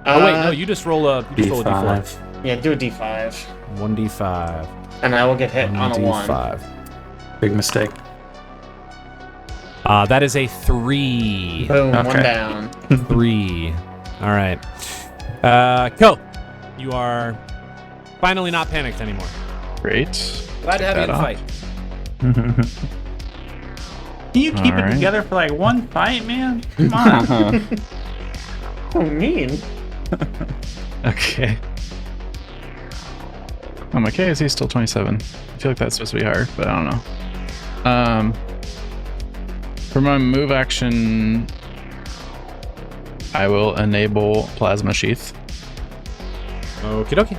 Oh wait, no, you just roll a D4. Yeah, do a D5. 1D5. And I will get hit on a 1. 1D5. Big mistake. That is a 3. Boom, Okay. 1 down. 3. All right. Ko, you are finally not panicked anymore. Great. Glad to have you in the that fight. Can you keep it Alright. together for like one fight, man? Come on. So mean. Okay. Oh, my KSC is still 27. I feel like that's supposed to be higher, but I don't know. For my move action, I will enable Plasma Sheath. Okie dokie.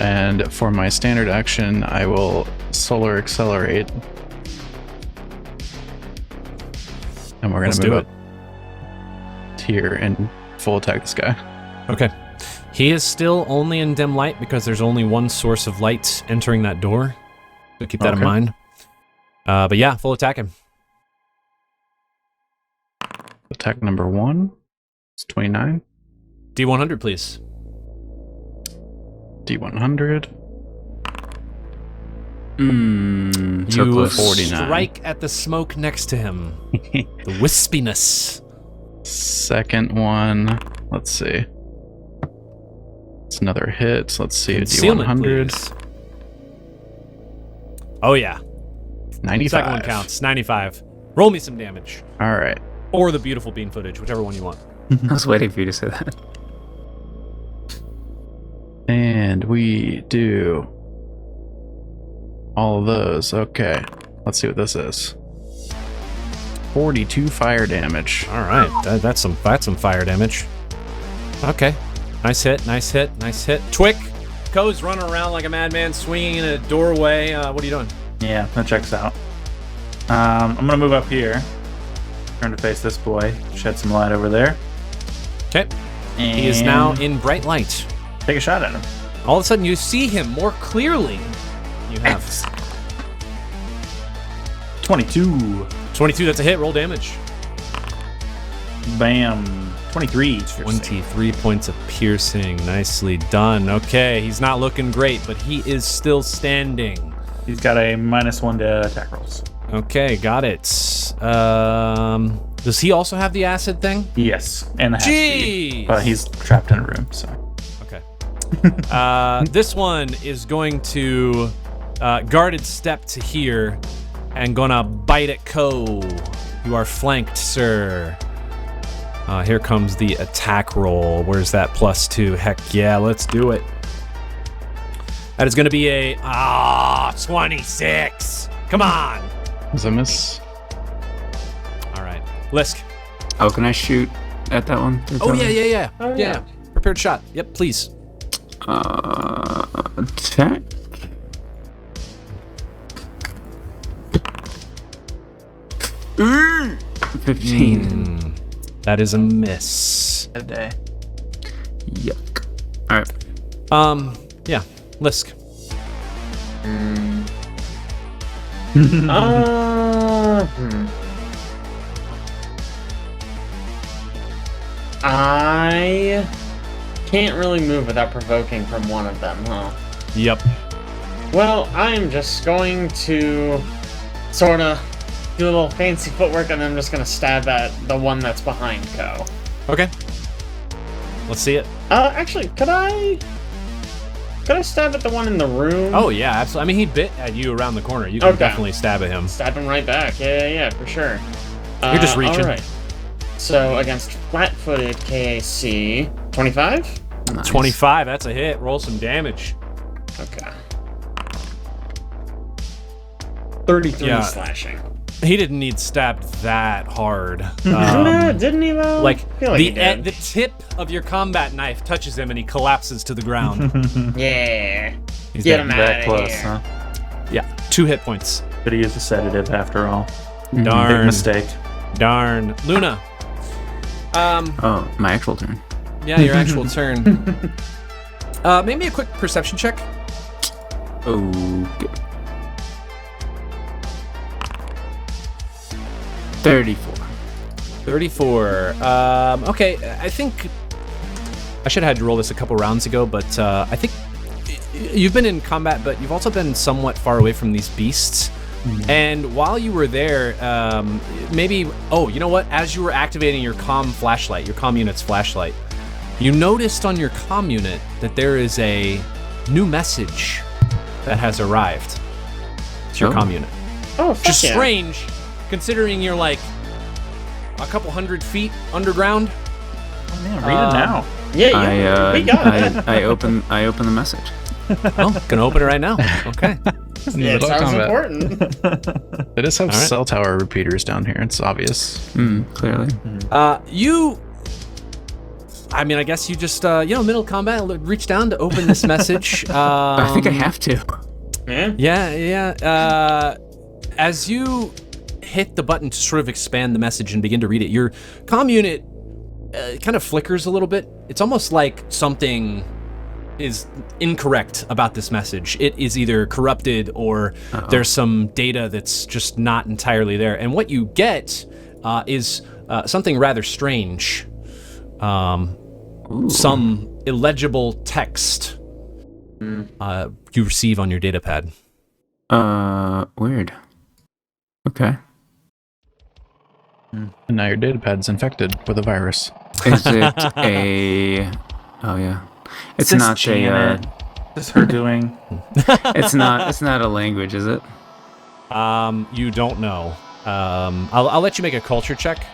And for my standard action, I will Solar Accelerate. And we're going Let's to do move it. up here and full attack this guy. Okay. He is still only in dim light because there's only one source of light entering that door. So keep that in Okay. mind. But yeah, full attack him. Attack number 1 is 29. D100, please. D100. So You close. 49. strike at the smoke next to him. The wispiness. Second one, let's see. That's another hit. So let's see. Concealment, D100. please. Oh, yeah. 95. Second one counts. 95. Roll me some damage. All right. Or the beautiful bean footage, whichever one you want. I was waiting for you to say that. And we do all of those. Okay. Let's see what this is. 42 fire damage. All right. That's some fire damage. Okay. Nice hit. Nice hit. Nice hit. Twick. Ko's running around like a madman, swinging in a doorway. What are you doing? Yeah, that checks out. I'm gonna move up here. Turn to face this boy. Shed some light over there. Okay. He is now in bright light. Take a shot at him. All of a sudden, you see him more clearly. You have 22. 22. That's a hit. Roll damage. Bam. 23. 23 points of piercing. Nicely done. Okay, he's not looking great, but he is still standing. He's got a -1 to attack rolls. Okay, got it. Does he also have the acid thing? Yes, and the half speed. Jeez. But he's trapped in a room, so. Okay. This one is going to guarded step to here and gonna bite at Ko. You are flanked, sir. Here comes the attack roll. Where's that +2? Heck yeah, let's do it. That is going to be a 26. Come on. Does that miss? All right. Lisk. Oh, can I shoot at that one? Oh, yeah. Oh, Yeah. Prepared shot. Yep, please. Attack. Mm. 15. That is a miss. A day. Yuck. All right. Yeah. Lisk. I can't really move without provoking from one of them, huh? Yep. Well, I'm just going to sort of do a little fancy footwork, and then I'm just going to stab at the one that's behind Ko. Okay. Let's see it. Actually, could I stab at the one in the room? Oh, yeah, absolutely. I mean, he bit at you around the corner. You can definitely stab at him. Stab him right back. Yeah, for sure. You're just reaching. All right. So, against flat-footed KAC, 25? Nice. 25, that's a hit. Roll some damage. Okay. 33 Yeah. slashing. He didn't need stabbed that hard. Didn't he, though? Like, I feel like he did. the tip of your combat knife touches him and he collapses to the ground. Yeah. He's Get dead. him out That of close, here. huh? Yeah, 2 hit points. Could have used a sedative after all. Big Darn. mistake. Darn. Luna. Oh, my actual turn. Yeah, your actual turn. Maybe a quick perception check. Okay. 34. 34. Okay, I think I should have had to roll this a couple rounds ago, but I think you've been in combat, but you've also been somewhat far away from these beasts. And while you were there, maybe, you know what? As you were activating your comm flashlight, your comm unit's flashlight, you noticed on your comm unit that there is a new message that has arrived to your comm unit. Oh, Which is fuck yeah. strange, considering you're like a couple hundred feet underground. Oh, man, read it now. Yeah, we got it. I open the message. Oh, gonna open it right now. Okay. Yeah, it Middle sounds combat. important. They just have All right. cell tower repeaters down here. It's obvious. Clearly. I mean, I guess you just, middle combat, reach down to open this message. I think I have to. Yeah. Yeah. As you hit the button to sort of expand the message and begin to read it, your comm unit kind of flickers a little bit. It's almost like something is incorrect about this message. It is either corrupted or there's some data that's just not entirely there. And what you get is something rather strange. Some illegible text you receive on your data pad. Weird. Okay. And now your datapad's infected with a virus. Is it a... Oh, yeah. It's Just not Janet. Just her doing. It's not a language, is it? You don't know. I'll let you make a culture check.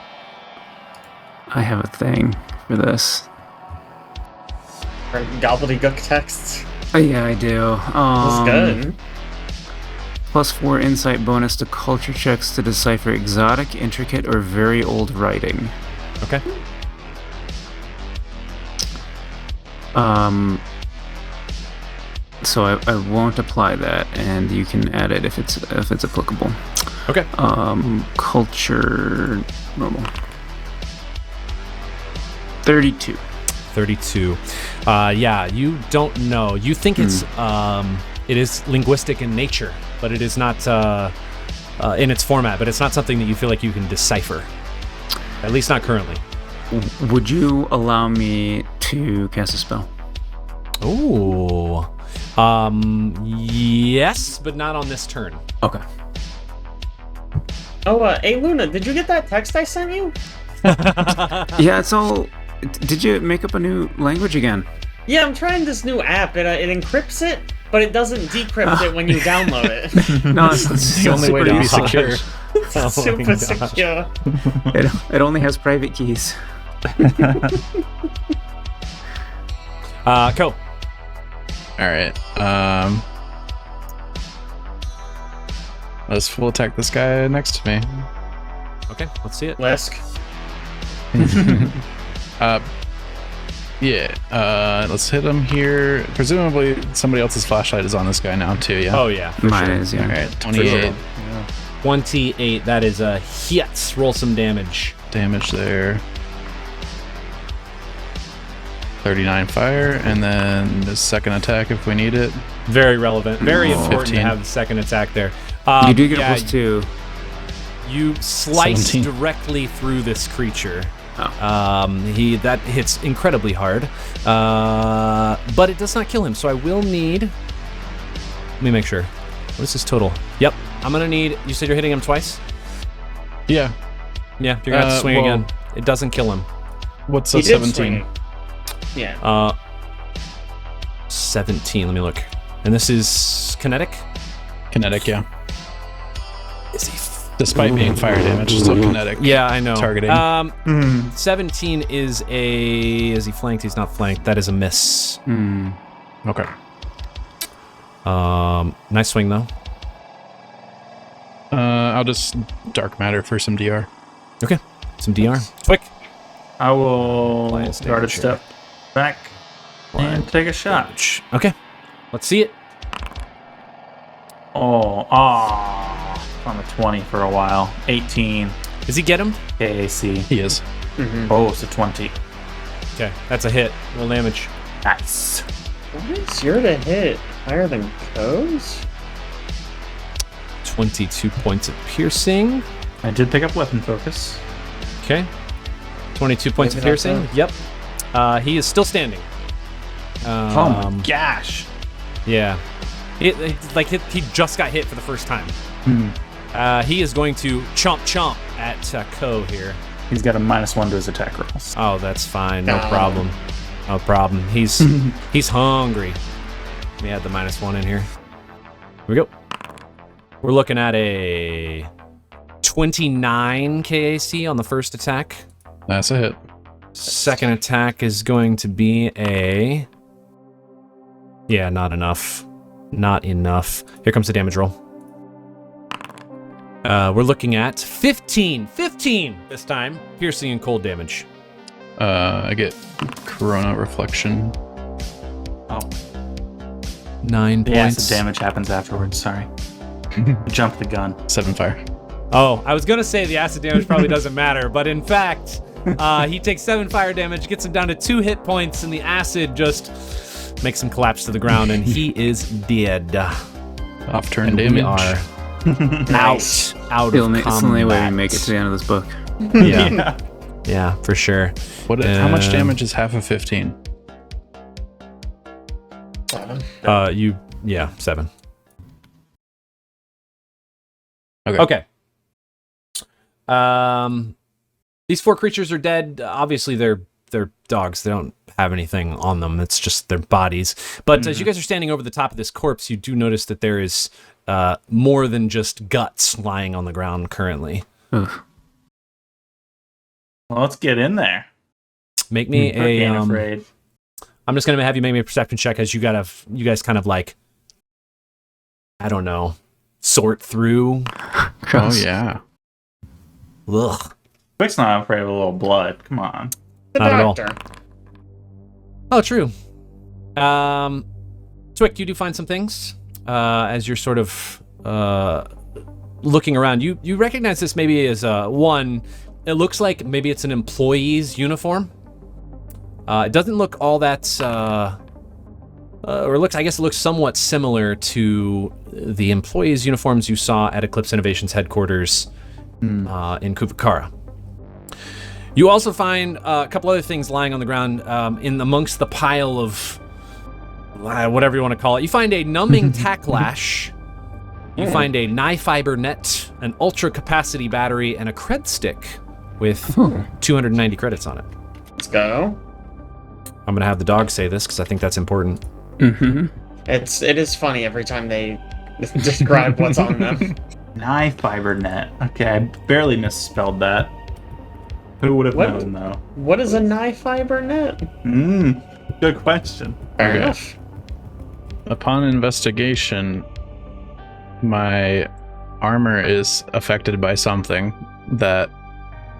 I have a thing for this. Or gobbledygook texts. Oh, yeah, I do. That's good. +4 insight bonus to culture checks to decipher exotic, intricate, or very old writing. Okay. So I won't apply that, and you can add it if it's applicable. Okay. Culture normal. 32. 32. Yeah, you don't know. You think it is linguistic in nature, but it is not in its format. But it's not something that you feel like you can decipher. At least not currently. Would you allow me to cast a spell? Ooh. Yes, but not on this turn. Okay. Oh, hey Luna, did you get that text I sent you? Yeah, it's all. Did you make up a new language again? Yeah, I'm trying this new app. It encrypts it, but it doesn't decrypt it when you download it. No, it's The only way to be secure. Oh Super my gosh. secure. It only has private keys. Ko. All right. Let's full attack this guy next to me. Okay, let's see it. Lisk. Let's hit him here. Presumably somebody else's flashlight is on this guy now too, yeah? Oh yeah. For Mine sure. is, yeah. All right, 28 28. That is a hit. Roll some damage. damage there. 39 fire, and then the second attack if we need it. Very relevant. Very important 15. to have the second attack there. You do get yeah, a +2. You slice 17. directly through this creature. Oh. That hits incredibly hard, but it does not kill him. So I will need. Let me make sure. What is his total? Yep, I'm gonna need. You said you're hitting him twice. Yeah. Yeah, you're gonna have to swing well- again. It doesn't kill him. What's He a did 17? swing it. Yeah. 17. Let me look. And this is kinetic. Kinetic, yeah. Is he? Despite being fire damage, still kinetic. Yeah, I know. Targeting. 17 is a. Is he flanked? He's not flanked. That is a miss. Okay. Nice swing though. I'll just dark matter for some DR. Okay. Some DR. Quick. I will Blind start a damage step back and take a shot. Okay. Let's see it. On the 20 for a while. 18 Does he get him? KAC. He is. Oh, it's a 20. Okay, that's a hit. Roll damage. Nice. What is your to hit higher than Ko's? 22 points of piercing. I did pick up weapon focus. Okay. 22 points Maybe of piercing. that's Yep. He is still standing. Oh my gosh. Yeah. He just got hit for the first time. He is going to chomp at Ko here. He's got a -1 to his attack rolls. Oh, that's fine. No Got him. problem. No problem. He's hungry. Let me add the -1 in here. Here we go. We're looking at a 29 KAC on the first attack. That's a hit. Second attack is going to be a... Yeah, not enough. Not enough. Here comes the damage roll. We're looking at 15 this time. Piercing and cold damage. I get Corona Reflection. Oh. 9 The points. acid damage happens afterwards. Sorry. Jumped the gun. 7 fire. Oh, I was going to say the acid damage probably doesn't matter, but in fact, he takes 7 fire damage, gets him down to 2 hit points, and the acid just makes him collapse to the ground, and he is dead. Off turn And damage. we are Nice. out It's of the only way we combat. make it to the end of this book. Yeah. Yeah, for sure. How much damage is half of 15? 7. 7. Okay. Okay. These 4 creatures are dead. Obviously, they're they're dogs. They don't have anything on them. It's just their bodies. But as you guys are standing over the top of this corpse, you do notice that there is more than just guts lying on the ground currently. Ugh. Well, let's get in there. Make me Afraid. I'm just gonna have you make me a perception check as you guys kind of like, I don't know, sort through. Oh yeah. Ugh. Quick's not afraid of a little blood. Come on. The Not at all. doctor. Oh, true. Twick, you do find some things as you're sort of looking around. You recognize this maybe as one. It looks like maybe it's an employee's uniform. It doesn't look all that, or I guess it looks somewhat similar to the employees' uniforms you saw at Eclipse Innovations headquarters in Kuvakara. You also find a couple other things lying on the ground in amongst the pile of whatever you want to call it. You find a numbing tack lash. You find a knife fiber net, an ultra capacity battery, and a cred stick with 290 credits on it. Let's go. I'm gonna have the dog say this because I think that's important. Mm-hmm. It is funny every time they describe what's on them. Knife fiber net. Okay, I barely misspelled that. Who would have known, though? What is a knife fiber net? Good question. Fair Okay. enough. Upon investigation, my armor is affected by something that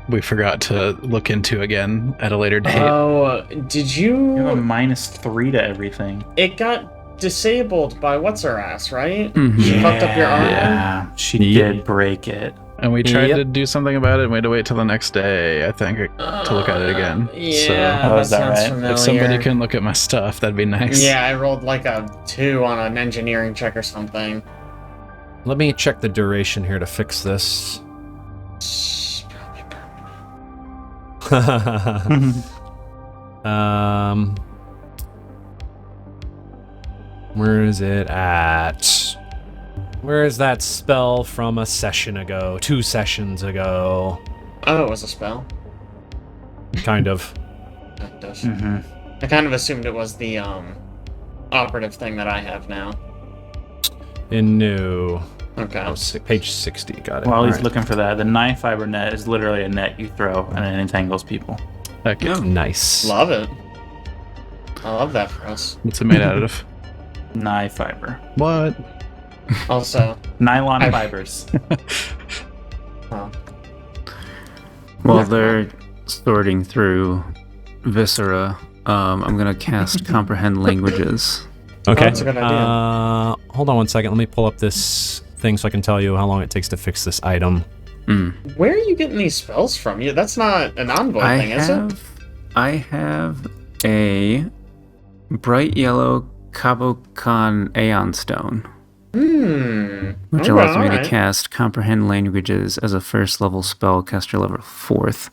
we forgot to look into again at a later date. Oh, did You have a you? -3 to everything. It got disabled by what's her ass, right? Mhm. She fucked up your armor? Yeah, she Yep. did break it. And we tried Yep. to do something about it and we had to wait till the next day, I think, to look at it again. Yeah, Oh, that is that sounds right? familiar. If somebody can look at my stuff, that'd be nice. Yeah, I rolled like a 2 on an engineering check or something. Let me check the duration here to fix this. Where is it at? Where is that spell from a session ago? 2 sessions ago. Oh, it was a spell. Kind of. Kind of. Mm-hmm. I kind of assumed it was the operative thing that I have now. In new. Okay. Oh, page 60. Got it. While he's Alright. looking for that, the knife fiber net is literally a net you throw and it entangles people. Heck yeah. Nice. Love it. I love that for us. What's it made out of? Knife fiber. What? Also, Nylon I- fibers. oh, While they're sorting through Viscera, I'm gonna cast Comprehend Languages. Okay. that's a good idea. Hold on one second. Let me pull up this thing so I can tell you how long it takes to fix this item. where are you getting these spells from? You That's not an envoy thing, is it? I have a bright yellow Cabocan Aeon Stone, which Okay, allows me alright. to cast Comprehend Languages as a first level spell, caster level 4th.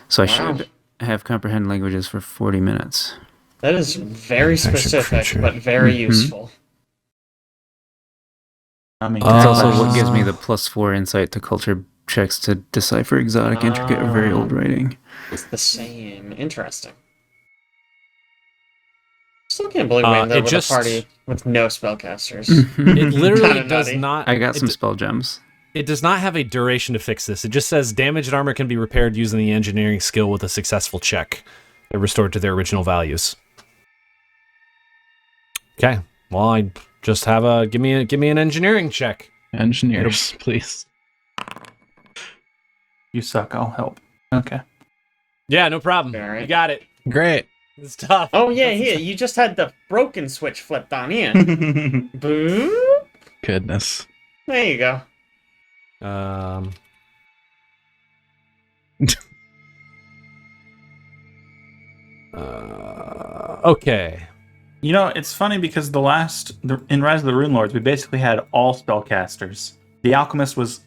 So I Wow. should have Comprehend Languages for 40 minutes. That is very Extra specific, creature. but very useful. I mean, It's also Uh, what gives me the +4 insight to culture checks to decipher exotic, intricate, or very old writing. It's the same. Interesting. Still can't believe we It ended up with just- a party with no spellcasters. It literally Kinda does nutty. not. I got it some d- spell gems. It does not have a duration to fix this. It just says damaged armor can be repaired using the engineering skill with a successful check. They're restored to their original values. Okay. Well, I just have a give me an engineering check. Engineers, please. you suck, I'll help. Okay. Yeah, no problem. All right. You got it. Great. It's tough. Oh yeah, here you just had the broken switch flipped on here. Boop. Goodness. There you go. Okay. You know, it's funny because in Rise of the Rune Lords, we basically had all spellcasters. The Alchemist was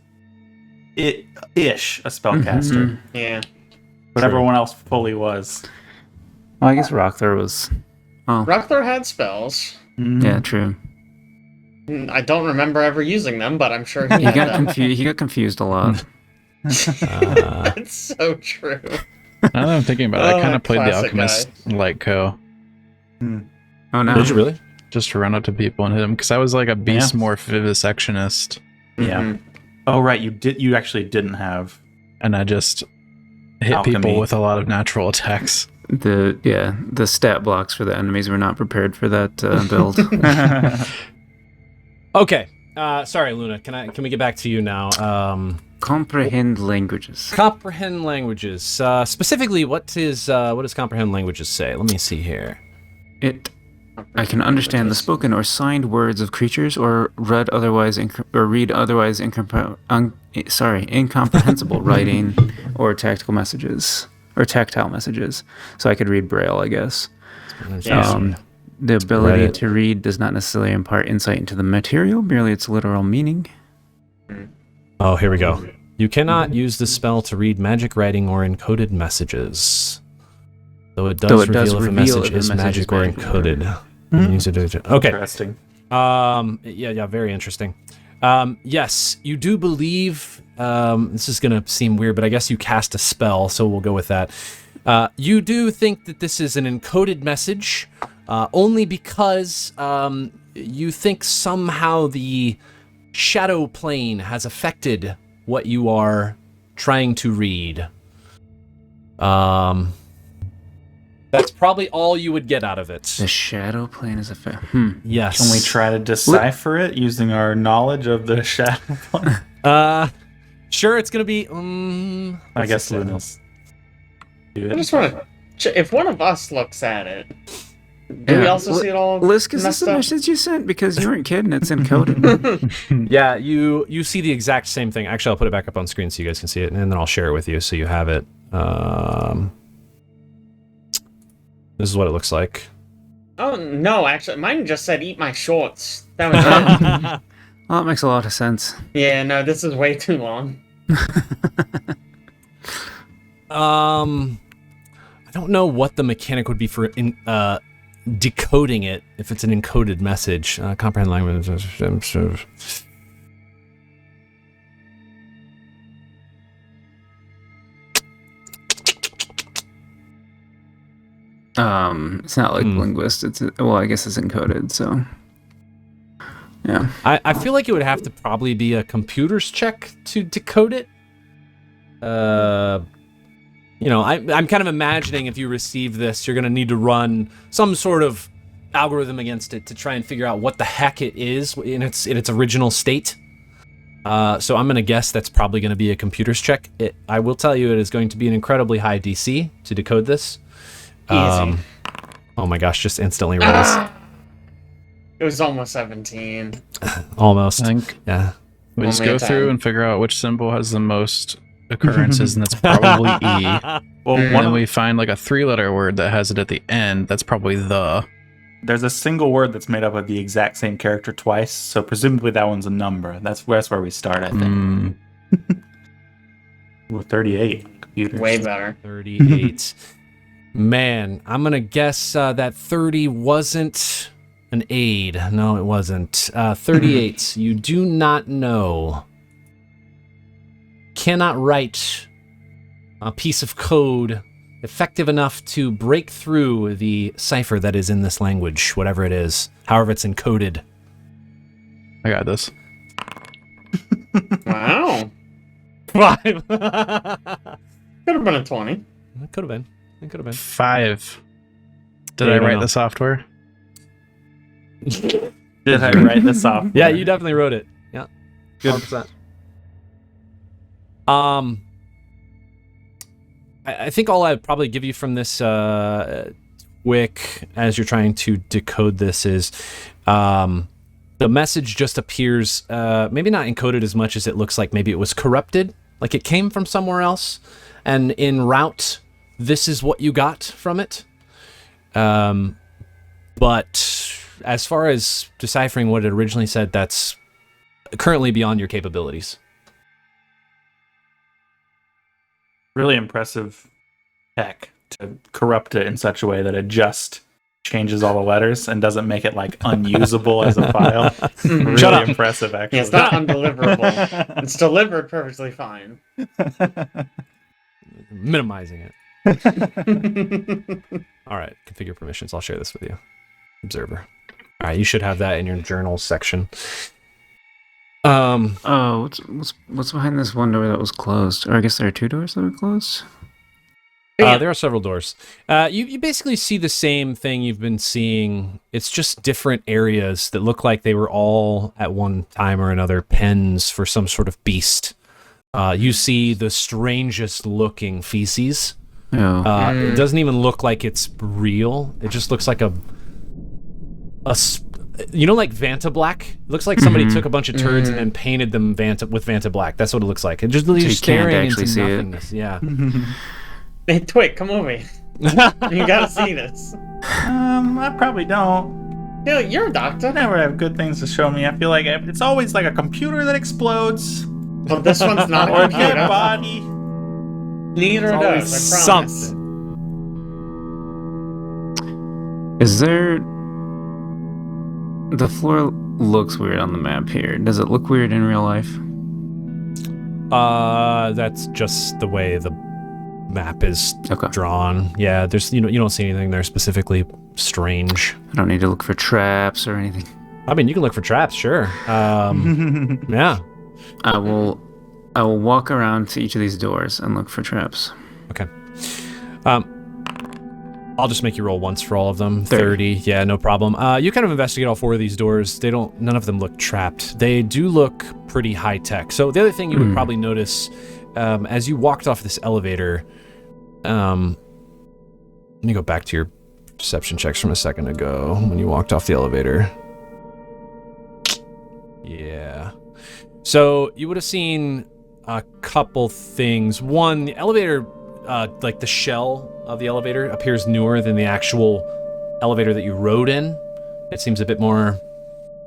ish a spellcaster, Yeah. but True. everyone else fully was. Well, I guess Rockthor was. Oh, Rockthor had spells. yeah, true. I don't remember ever using them, but I'm sure he He had got them. confused. He got confused a lot. Uh, That's so true. Now that I'm thinking about it, I kind of played the classic Alchemist like Co. Oh no. Did you really? Just to run up to people and hit them because I was like a beast morph vivisectionist, Yeah. Oh right, you actually didn't have. and I just hit Alchemy. people with a lot of natural attacks. The stat blocks for the enemies were not prepared for that build. Okay. Sorry, Luna. Can we get back to you now? Comprehend languages. Comprehend languages. Specifically, what does comprehend languages say? Let me see here. I can understand the spoken or signed words of creatures, or read otherwise incomprehensible writing, or tactile messages. So I could read Braille, I guess. The ability to read does not necessarily impart insight into the material, merely its literal meaning. Oh, here we go. You cannot use the spell to read magic writing or encoded messages. Though it does reveal if a message is magic or encoded. Okay. Interesting. Yeah, very interesting. Yes, you do believe, this is going to seem weird, but I guess you cast a spell, so we'll go with that. You do think that this is an encoded message, only because you think somehow the shadow plane has affected what you are trying to read. That's probably all you would get out of it. The shadow plane is Yes. Can we try to decipher it using our knowledge of the shadow plane? Sure, it's gonna be. I guess Luna's. I just want to. If one of us looks at it, do we also see it all? Lisk, is this messed a up? message you sent? Because you weren't kidding, it's encoded. Yeah, you see the exact same thing. Actually, I'll put it back up on screen so you guys can see it, and then I'll share it with you so you have it. This is what it looks like. Oh no, actually, mine just said "eat my shorts." That was it. Well, that makes a lot of sense. Yeah, no, this is way too long. I don't know what the mechanic would be for decoding it if it's an encoded message. Comprehend language. It's not like linguist. I guess it's encoded. So, yeah. I feel like it would have to probably be a computer's check to decode it. I'm kind of imagining if you receive this, you're going to need to run some sort of algorithm against it to try and figure out what the heck it is in its original state. So I'm going to guess that's probably going to be a computer's check. I will tell you it is going to be an incredibly high DC to decode this. Easy. Oh my gosh, just instantly rolls. It was almost 17. Almost. I think Yeah. we just Only go a through 10. and figure out which symbol has the most occurrences, and that's probably E. Well, And then we find like a 3-letter word that has it at the end. That's probably the. there's a single word that's made up of the exact same character twice, so presumably that one's a number. That's where we start, I think. With 38 computers. Way better. 38. Man, I'm going to guess that 30 wasn't an aid. No, it wasn't. 38. You do not know. Cannot write a piece of code effective enough to break through the cipher that is in this language, whatever it is, however it's encoded. I got this. Wow. 5. Could have been a 20. It could have been. 5. Did Yeah, I I don't write know. the software? Did I write this off? Yeah, you definitely wrote it. Yeah. Good. 100%. I think all I'd probably give you from this quick as you're trying to decode this is the message just appears maybe not encoded as much as it looks like maybe it was corrupted, like it came from somewhere else, and en route this is what you got from it. But as far as deciphering what it originally said, that's currently beyond your capabilities. Really impressive tech to corrupt it in such a way that it just changes all the letters and doesn't make it like unusable as a file. Really Shut up. impressive, actually. Yeah, it's not undeliverable. It's delivered perfectly fine. Minimizing it. All right, configure permissions. I'll share this with you. Observer. All right, you should have that in your journal section. Oh, what's behind this one door that was closed? Or I guess there are 2 doors that are closed. There are several doors. You basically see the same thing you've been seeing. It's just different areas that look like they were all at one time or another pens for some sort of beast. You see the strangest looking feces. Oh. It doesn't even look like it's real. It just looks like like Vanta Black? It looks like somebody took a bunch of turds and then painted them with Vanta Black. That's what it looks like. It just you're staring into nothingness. Yeah. Hey, Twig, come over here. You gotta see this. I probably don't. Dude, you're a doctor. I never have good things to show me. I feel like it's always like a computer that explodes. Well, this one's not Or a a dead computer. body. Neither of Always those, I promise. something. Is there... The floor looks weird on the map here. Does it look weird in real life? That's just the way the map is Okay. drawn. Yeah, there's you don't see anything there specifically strange. I don't need to look for traps or anything. I mean, you can look for traps, sure. Yeah. I will walk around to each of these doors and look for traps. Okay. I'll just make you roll once for all of them. 30. Yeah, no problem. You kind of investigate all 4 of these doors. None of them look trapped. They do look pretty high tech. So the other thing you would probably notice as you walked off this elevator, let me go back to your perception checks from a second ago when you walked off the elevator. Yeah. So you would have seen a couple things. One, the elevator, like the shell of the elevator appears newer than the actual elevator that you rode in. It seems a bit more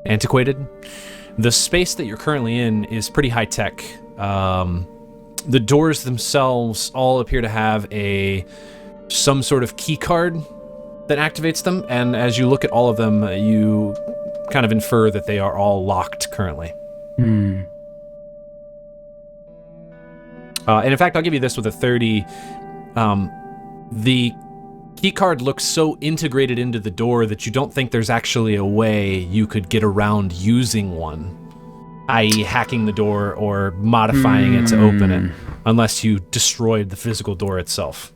antiquated. The space that you're currently in is pretty high tech. The doors themselves all appear to have some sort of key card that activates them, and as you look at all of them, you kind of infer that they are all locked currently. And in fact, I'll give you this with a 30. The keycard looks so integrated into the door that you don't think there's actually a way you could get around using one, i.e. hacking the door or modifying it to open it, unless you destroyed the physical door itself.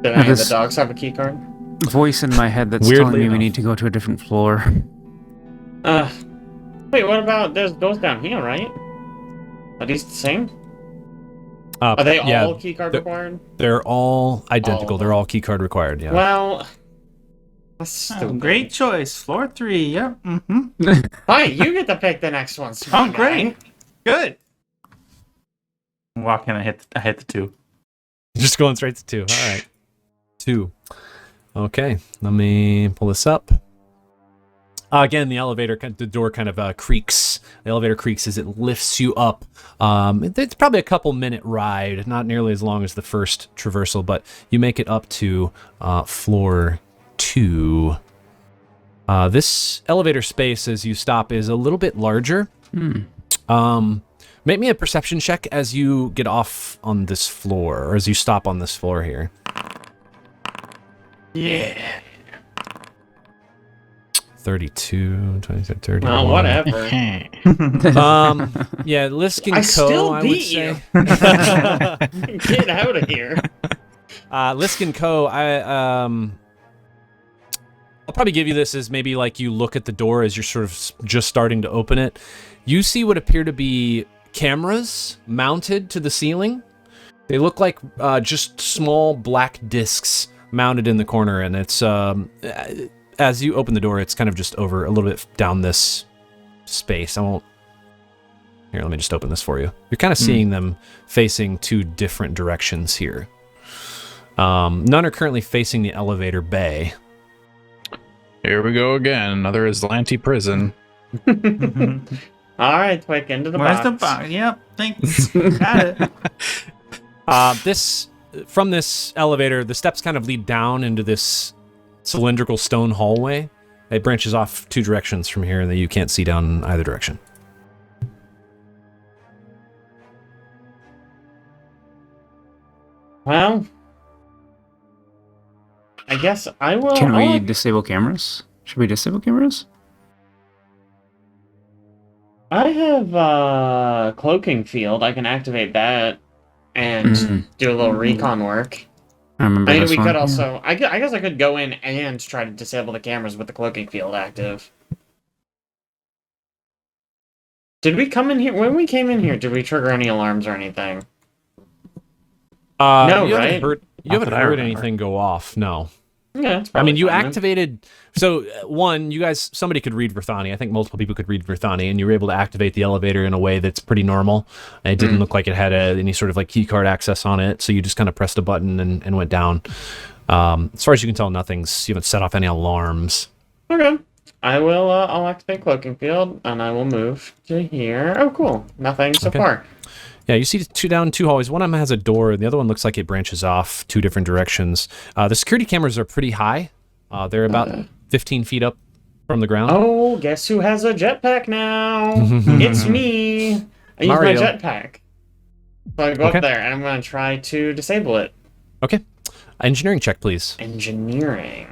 Did any of the dogs have a key card? Voice in my head that's Weirdly telling me enough. we need to go to a different floor. Wait, what about there's doors down here, right? Are these the same? Are they all keycard required? They're all identical. All. They're all keycard required, yeah. Well, that's Oh, stupid. great choice. Floor 3. Yep. Fine, you get to pick the next one. smart Oh, great. guy. Good. Walk in. I hit the 2. Just going straight to 2. All right. 2. Okay, let me pull this up. Again, the door kind of creaks. The elevator creaks as it lifts you up. It's probably a couple-minute ride, not nearly as long as the first traversal, but you make it up to floor 2. This elevator space, as you stop, is a little bit larger. Make me a perception check as you get off on this floor, or as you stop on this floor here. Yeah. 32, 23, 30. Well, whatever. Yeah, Lisk and I Co. still I would beat say. you. Get out of here. Lisk and Co. I'll probably give you this as maybe like you look at the door as you're sort of just starting to open it. You see what appear to be cameras mounted to the ceiling. They look like just small black discs mounted in the corner, and it's as you open the door, it's kind of just over a little bit down this space. Here, let me just open this for you. You're kind of seeing them facing 2 different directions here. None are currently facing the elevator bay. Here we go again. Another Aslanti prison. All right, Twig, into the Where's box. the box? Yep. Thanks. Got it. From this elevator, the steps kind of lead down into this cylindrical stone hallway. It branches off 2 directions from here, and that you can't see down either direction. Well, I guess I will. Can we disable cameras? Should we disable cameras? I have cloaking field. I can activate that and do a little recon work. I remember I mean, this we one. could also. I guess I could go in and try to disable the cameras with the cloaking field active. Did we come in here? When we came in here, did we trigger any alarms or anything? No, you right? haven't heard, you Not haven't that I heard remember. anything go off, no. Yeah, it's I mean, probably you fine then. activated... So, one, you guys... Somebody could read Verthani. I think multiple people could read Verthani, and you were able to activate the elevator in a way that's pretty normal. And it didn't look like it had any sort of like keycard access on it, so you just kind of pressed a button and went down. As far as you can tell, you haven't set off any alarms. Okay. I will, I'll activate cloaking field, and I will move to here. Oh, cool. Nothing so Okay. far. Yeah, you see two hallways. One of them has a door, and the other one looks like it branches off 2 different directions. The security cameras are pretty high. They're about 15 feet up from the ground. Oh, guess who has a jetpack now? It's me. I use Mario. my jetpack. So I go Okay. up there, and I'm going to try to disable it. Okay. Engineering check, please. Engineering.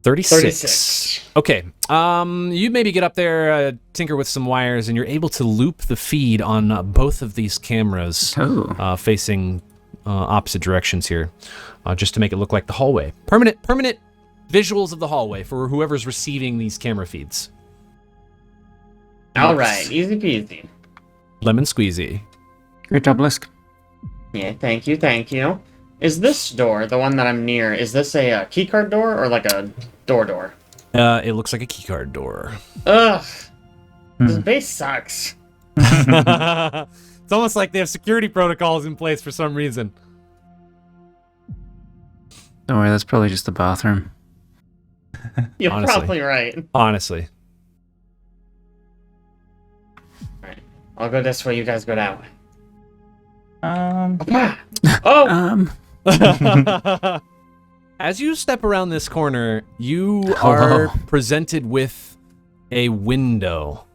36. Okay. You maybe get up there, tinker with some wires, and you're able to loop the feed on both of these cameras facing opposite directions here, just to make it look like the hallway. Permanent visuals of the hallway for whoever's receiving these camera feeds. All right, easy peasy. Lemon squeezy. Great job, Lisk. Yeah, thank you, thank you. Is this door, the one that I'm near, is this a keycard door or like a door? It looks like a keycard door. Ugh. This base sucks. It's almost like they have security protocols in place for some reason. Don't worry, that's probably just the bathroom. You're Honestly. probably right. Honestly. Alright. I'll go this way, you guys go that way. Um, Oh! As you step around this corner, you are Hello. presented with a window.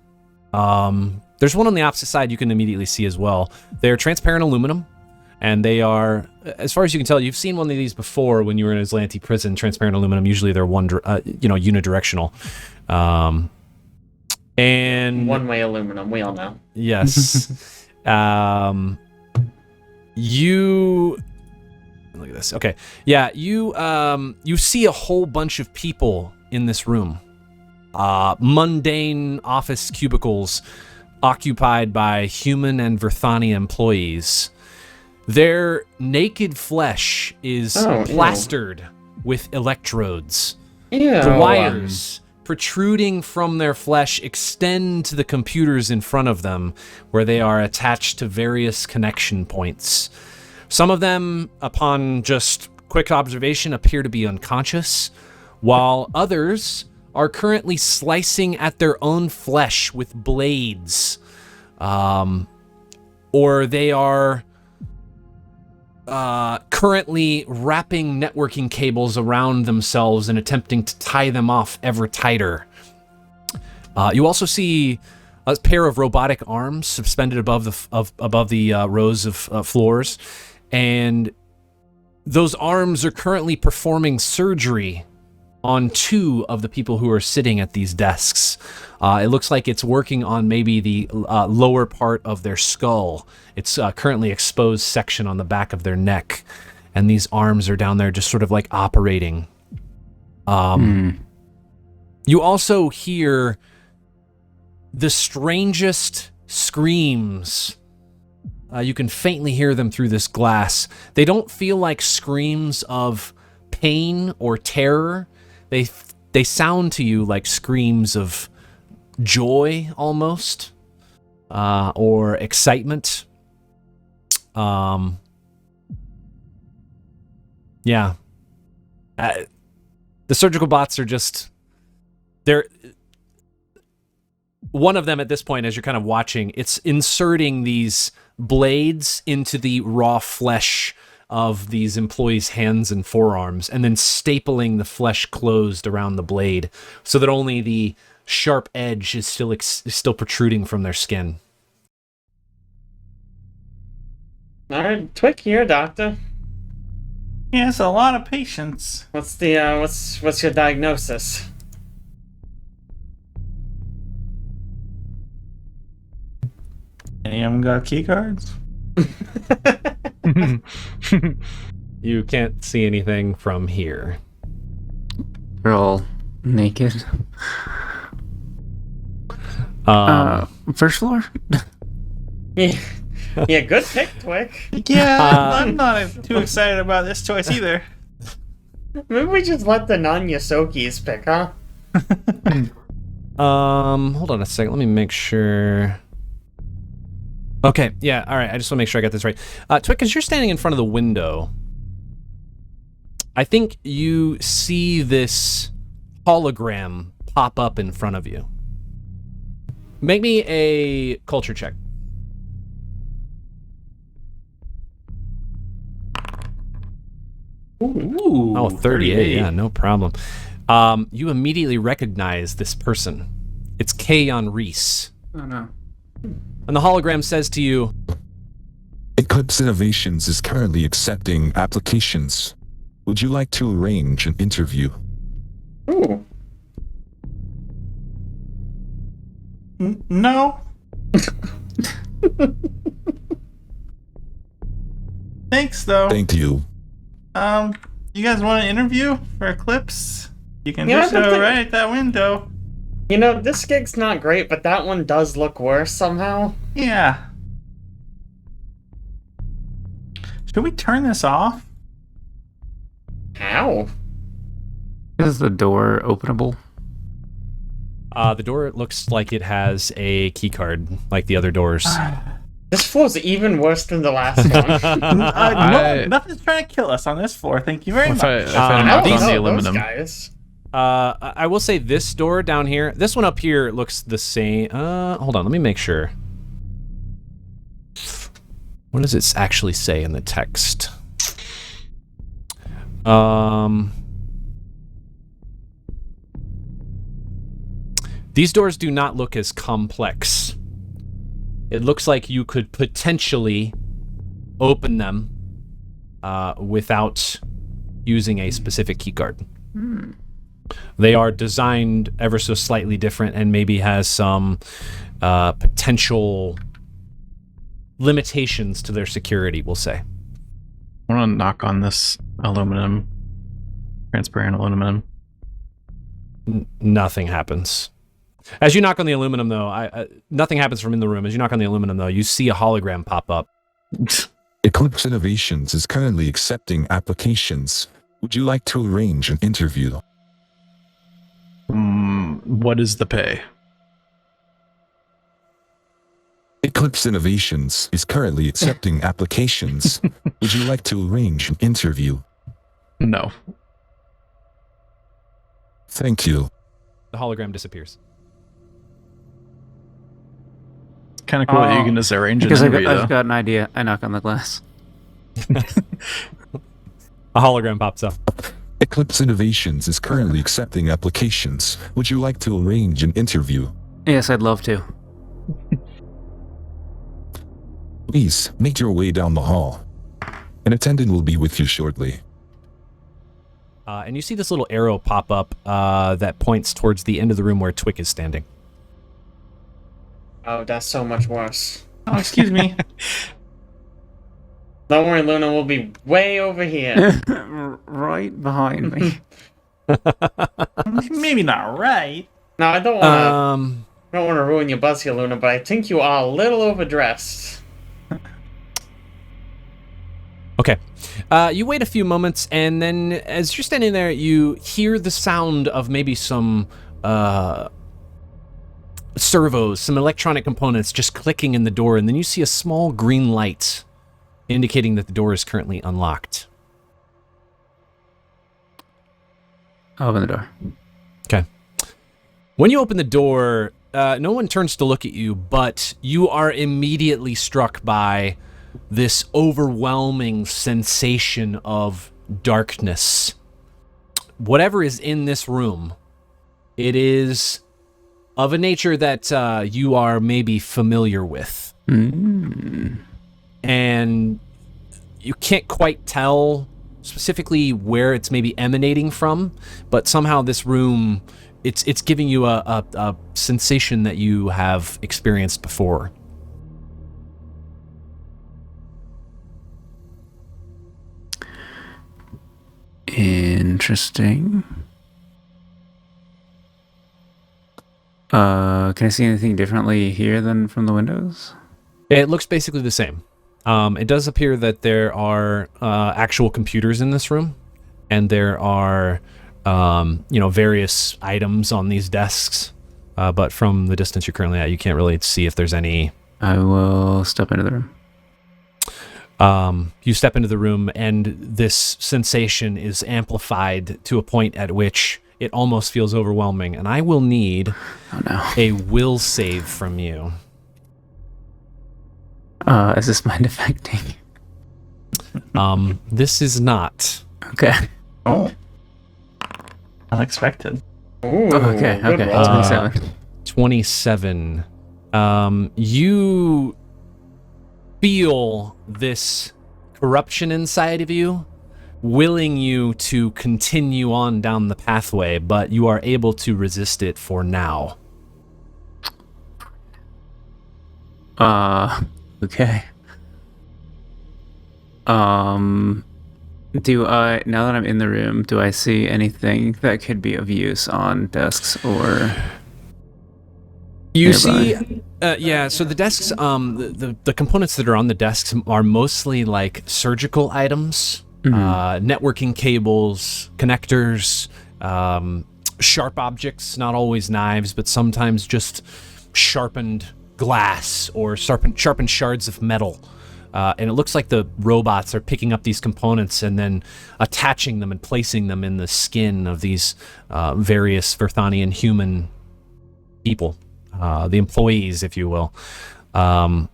There's one on the opposite side you can immediately see as well. They're transparent aluminum, and they are, as far as you can tell, you've seen one of these before when you were in Aslanti prison. Transparent aluminum. Usually they're unidirectional. And One-way aluminum, we all know. yes. You look at this. Okay. Yeah, you see a whole bunch of people in this room. Mundane office cubicles occupied by human and Verthani employees. Their naked flesh is Oh, ew. plastered with electrodes. Ew. The wires protruding from their flesh extend to the computers in front of them, where they are attached to various connection points. Some of them, upon just quick observation, appear to be unconscious, while others are currently slicing at their own flesh with blades. Or they are currently wrapping networking cables around themselves and attempting to tie them off ever tighter. You also see a pair of robotic arms suspended above the rows of floors, and those arms are currently performing surgery on 2 of the people who are sitting at these desks. It looks like it's working on maybe the lower part of their skull. It's currently exposed section on the back of their neck, and these arms are down there just sort of like operating. You also hear the strangest screams. You can faintly hear them through this glass. They don't feel like screams of pain or terror. They sound to you like screams of joy almost, or excitement. Yeah. The surgical bots are just... They're... One of them at this point, as you're kind of watching, it's inserting these blades into the raw flesh of these employees' hands and forearms, and then stapling the flesh closed around the blade so that only the sharp edge is still protruding from their skin. All right, Twick here, doctor. Yes, a lot of patience. What's the what's your diagnosis? Any of them got key cards? You can't see anything from here. They're all naked. First floor? Yeah, good pick, Twick. Yeah, I'm not too excited about this choice either. Maybe we just let the non-Yosokis pick, huh? Hold on a second. Let me make sure. Okay, yeah, all right. I just want to make sure I got this right. Twick, as you're standing in front of the window, I think you see this hologram pop up in front of you. Make me a culture check. Ooh, Oh, 38. Yeah, no problem. You immediately recognize this person. It's Kayon Reese. Oh no. And the hologram says to you, Eclipse Innovations is currently accepting applications. Would you like to arrange an interview? Ooh. No. Thanks, though. Thank you. You guys want an interview for Eclipse? You can Yeah, just I go think- right at that window. You know, this gig's not great, but that one does look worse somehow. Yeah. Should we turn this off? How? Is the door openable? the door looks like it has a key card, like the other doors. This floor's even worse than the last one. No, nothing's trying to kill us on this floor. Thank you very much. If I I knock don't on the know those aluminum. guys. I will say this door down here, this one up here looks the same. Hold on, let me make sure. What does it actually say in the text? These doors do not look as complex. It looks like you could potentially open them without using a specific keycard. They are designed ever so slightly different and maybe has some potential limitations to their security, we'll say. I want to knock on this aluminum, transparent aluminum. Nothing happens. As you knock on the aluminum, though, nothing happens from in the room. As you knock on the aluminum, though, you see a hologram pop up. Eclipse Innovations is currently accepting applications. Would you like to arrange an interview? What is the pay? Eclipse Innovations is currently accepting applications. Would you like to arrange an interview? No. Thank you. The hologram disappears. Kind of cool that you can just arrange an Because interview, though. I've got an idea. I knock on the glass. A hologram pops up. Eclipse Innovations is currently accepting applications. Would you like to arrange an interview? Yes, I'd love to. Please, make your way down the hall. An attendant will be with you shortly. And you see this little arrow pop up that points towards the end of the room where Twick is standing. Oh, that's so much worse. Oh, excuse me. Don't worry, Luna, we'll be way over here. Right behind me. Maybe not right. Now, I don't want to ruin your buzz here, Luna, but I think you are a little overdressed. Okay. You wait a few moments, and then as you're standing there, you hear the sound of maybe some servos, some electronic components just clicking in the door, and then you see a small green light indicating that the door is currently unlocked. Open the door. Okay. When you open the door, no one turns to look at you, but you are immediately struck by this overwhelming sensation of darkness. Whatever is in this room, it is of a nature that you are maybe familiar with. And you can't quite tell specifically where it's maybe emanating from, but somehow this room, it's giving you a sensation that you have experienced before. Interesting. Can I see anything differently here than from the windows? It looks basically the same. It does appear that there are actual computers in this room, and there are various items on these desks. But from the distance you're currently at, you can't really see if there's any. I will step into the room. You step into the room, and this sensation is amplified to a point at which it almost feels overwhelming. And I will need a will save from you. Is this mind affecting? This is not. Okay. Oh. Unexpected. Ooh, Okay. good roll. 27. 27. You feel this corruption inside of you, willing you to continue on down the pathway, but you are able to resist it for now. Okay. Do I, now that I'm in the room, do I see anything that could be of use on desks or You nearby? see, so the desks, the components that are on the desks are mostly like surgical items, networking cables, connectors, sharp objects, not always knives, but sometimes just sharpened glass or sharpened shards of metal. And it looks like the robots are picking up these components and then attaching them and placing them in the skin of these various Verthanian human people, the employees, if you will. None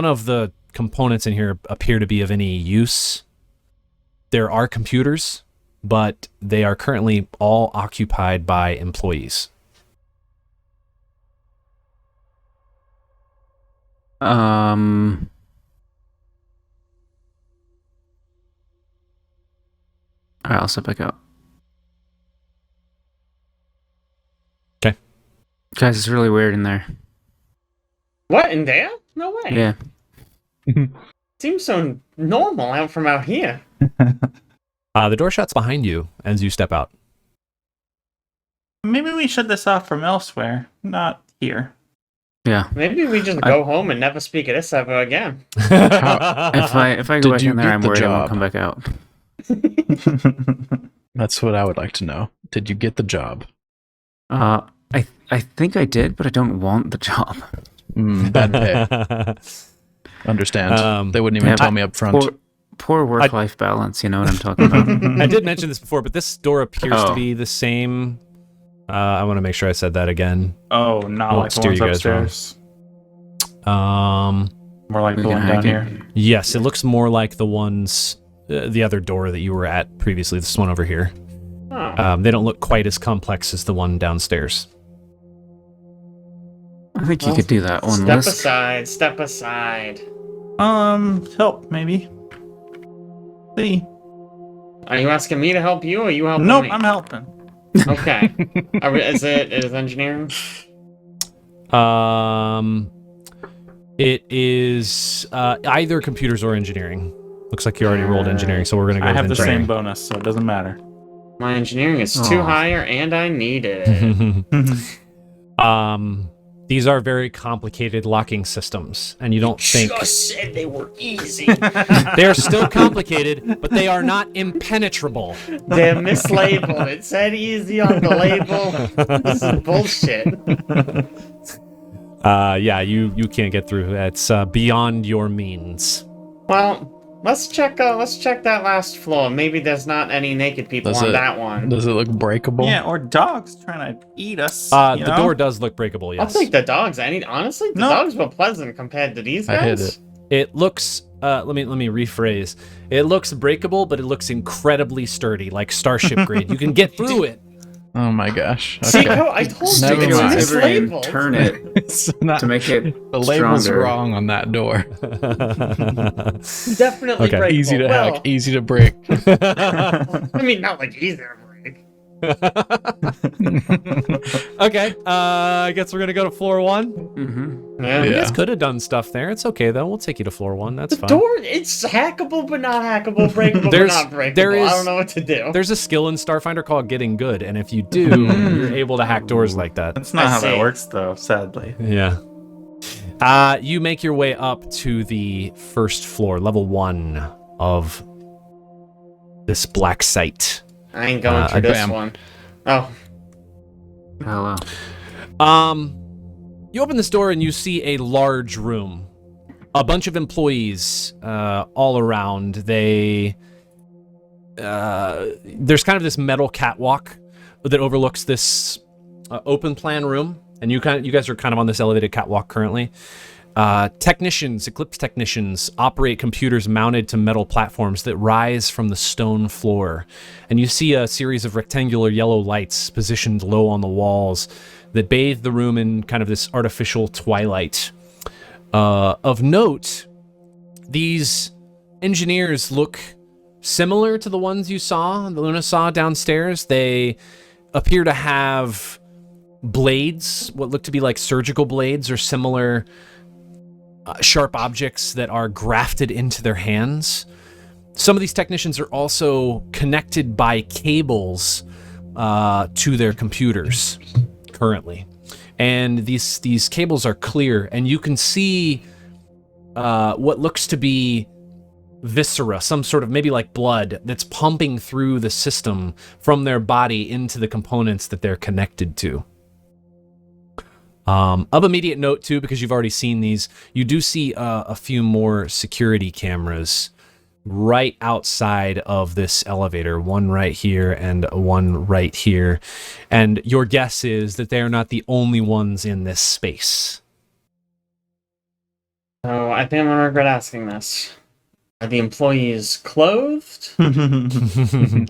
of the components in here appear to be of any use. There are computers, but they are currently all occupied by employees. All right, I'll step back out. Okay. Guys, it's really weird in there. What, in there? No way. Yeah. Seems so normal out from out here. The door shuts behind you as you step out. Maybe we shut this off from elsewhere, not here. Yeah. Maybe we just go home and never speak of this ever again. If I go Did back you in there, get I'm the worried I won't job? come back out. That's what I would like to know. Did you get the job? I think I did, but I don't want the job. Bad pay. Understand. They wouldn't even Yeah, tell me up front. Poor work-life balance, you know what I'm talking about. I did mention this before, but this door appears to Oh. be the same. I want to make sure I said that again. Oh, not Won't like the steer ones you guys wrong. upstairs. More like We the can one hack down it. here. Yes, it looks more like the ones, the other door that you were at previously. This one over here. Oh. They don't look quite as complex as the one downstairs. I think you could do that one, Step Lisk. aside, step aside. Help, maybe. See. Are you asking me to help you, or are you helping Nope, me? I'm helping. Okay. Is it engineering? It is either computers or engineering. Looks like you already rolled engineering, so we're gonna go I with have the engineering. same bonus, so it doesn't matter. My engineering is too Aw. higher, and I need it. These are very complicated locking systems, and you don't think Just said they were easy. they are still complicated, but they are not impenetrable. They're mislabeled. It said easy on the label. This is bullshit. Yeah, you can't get through. It's beyond your means. Well, let's check that last floor. Maybe there's not any naked people Does on it- that one. Does it look breakable? Yeah, or dogs trying to eat us. The door does look breakable. I'll Yes, take the dogs. Honestly, the No. dogs were pleasant compared to these I hit guys. it. it looks. Let me rephrase. It looks breakable, but it looks incredibly sturdy, like starship grade. You can get through it, Oh my gosh. See, Okay. I told you, Never it's mind. mislabeled. Turn it It's not, to make it the label's stronger. wrong on that door. Definitely Okay. breakable. Easy to well, hack, easy to break. I mean, not like easy to break. Okay, I guess we're gonna go to floor 1. Mm-hmm. Yeah. You Yeah. guys could have done stuff there. It's okay though. We'll take you to floor 1. That's The fine. door, it's hackable but not hackable, breakable There's- but not breakable. there is- I don't know what to do. There's a skill in Starfinder called Getting Good, and if you do, you're able to hack doors like that. That's not I how see. that works, though. Sadly. Yeah. You make your way up to the first floor, level 1 of this Blacksite. I ain't going through this bam. one. Oh, Hello. You open this door and you see a large room. A bunch of employees all around. There's kind of this metal catwalk that overlooks this open plan room, and you guys are kind of on this elevated catwalk currently. Eclipse technicians operate computers mounted to metal platforms that rise from the stone floor. And you see a series of rectangular yellow lights positioned low on the walls that bathe the room in kind of this artificial twilight. Of note, these engineers look similar to the ones you saw, the Luna saw downstairs. They appear to have blades, what look to be like surgical blades or similar sharp objects that are grafted into their hands. Some of these technicians are also connected by cables to their computers currently. And these cables are clear, and you can see what looks to be viscera, some sort of maybe like blood that's pumping through the system from their body into the components that they're connected to. Of immediate note, too, because you've already seen these, you do see a few more security cameras right outside of this elevator, one right here and one right here. And your guess is that they are not the only ones in this space. so I think I'm gonna regret asking this. Are the employees clothed,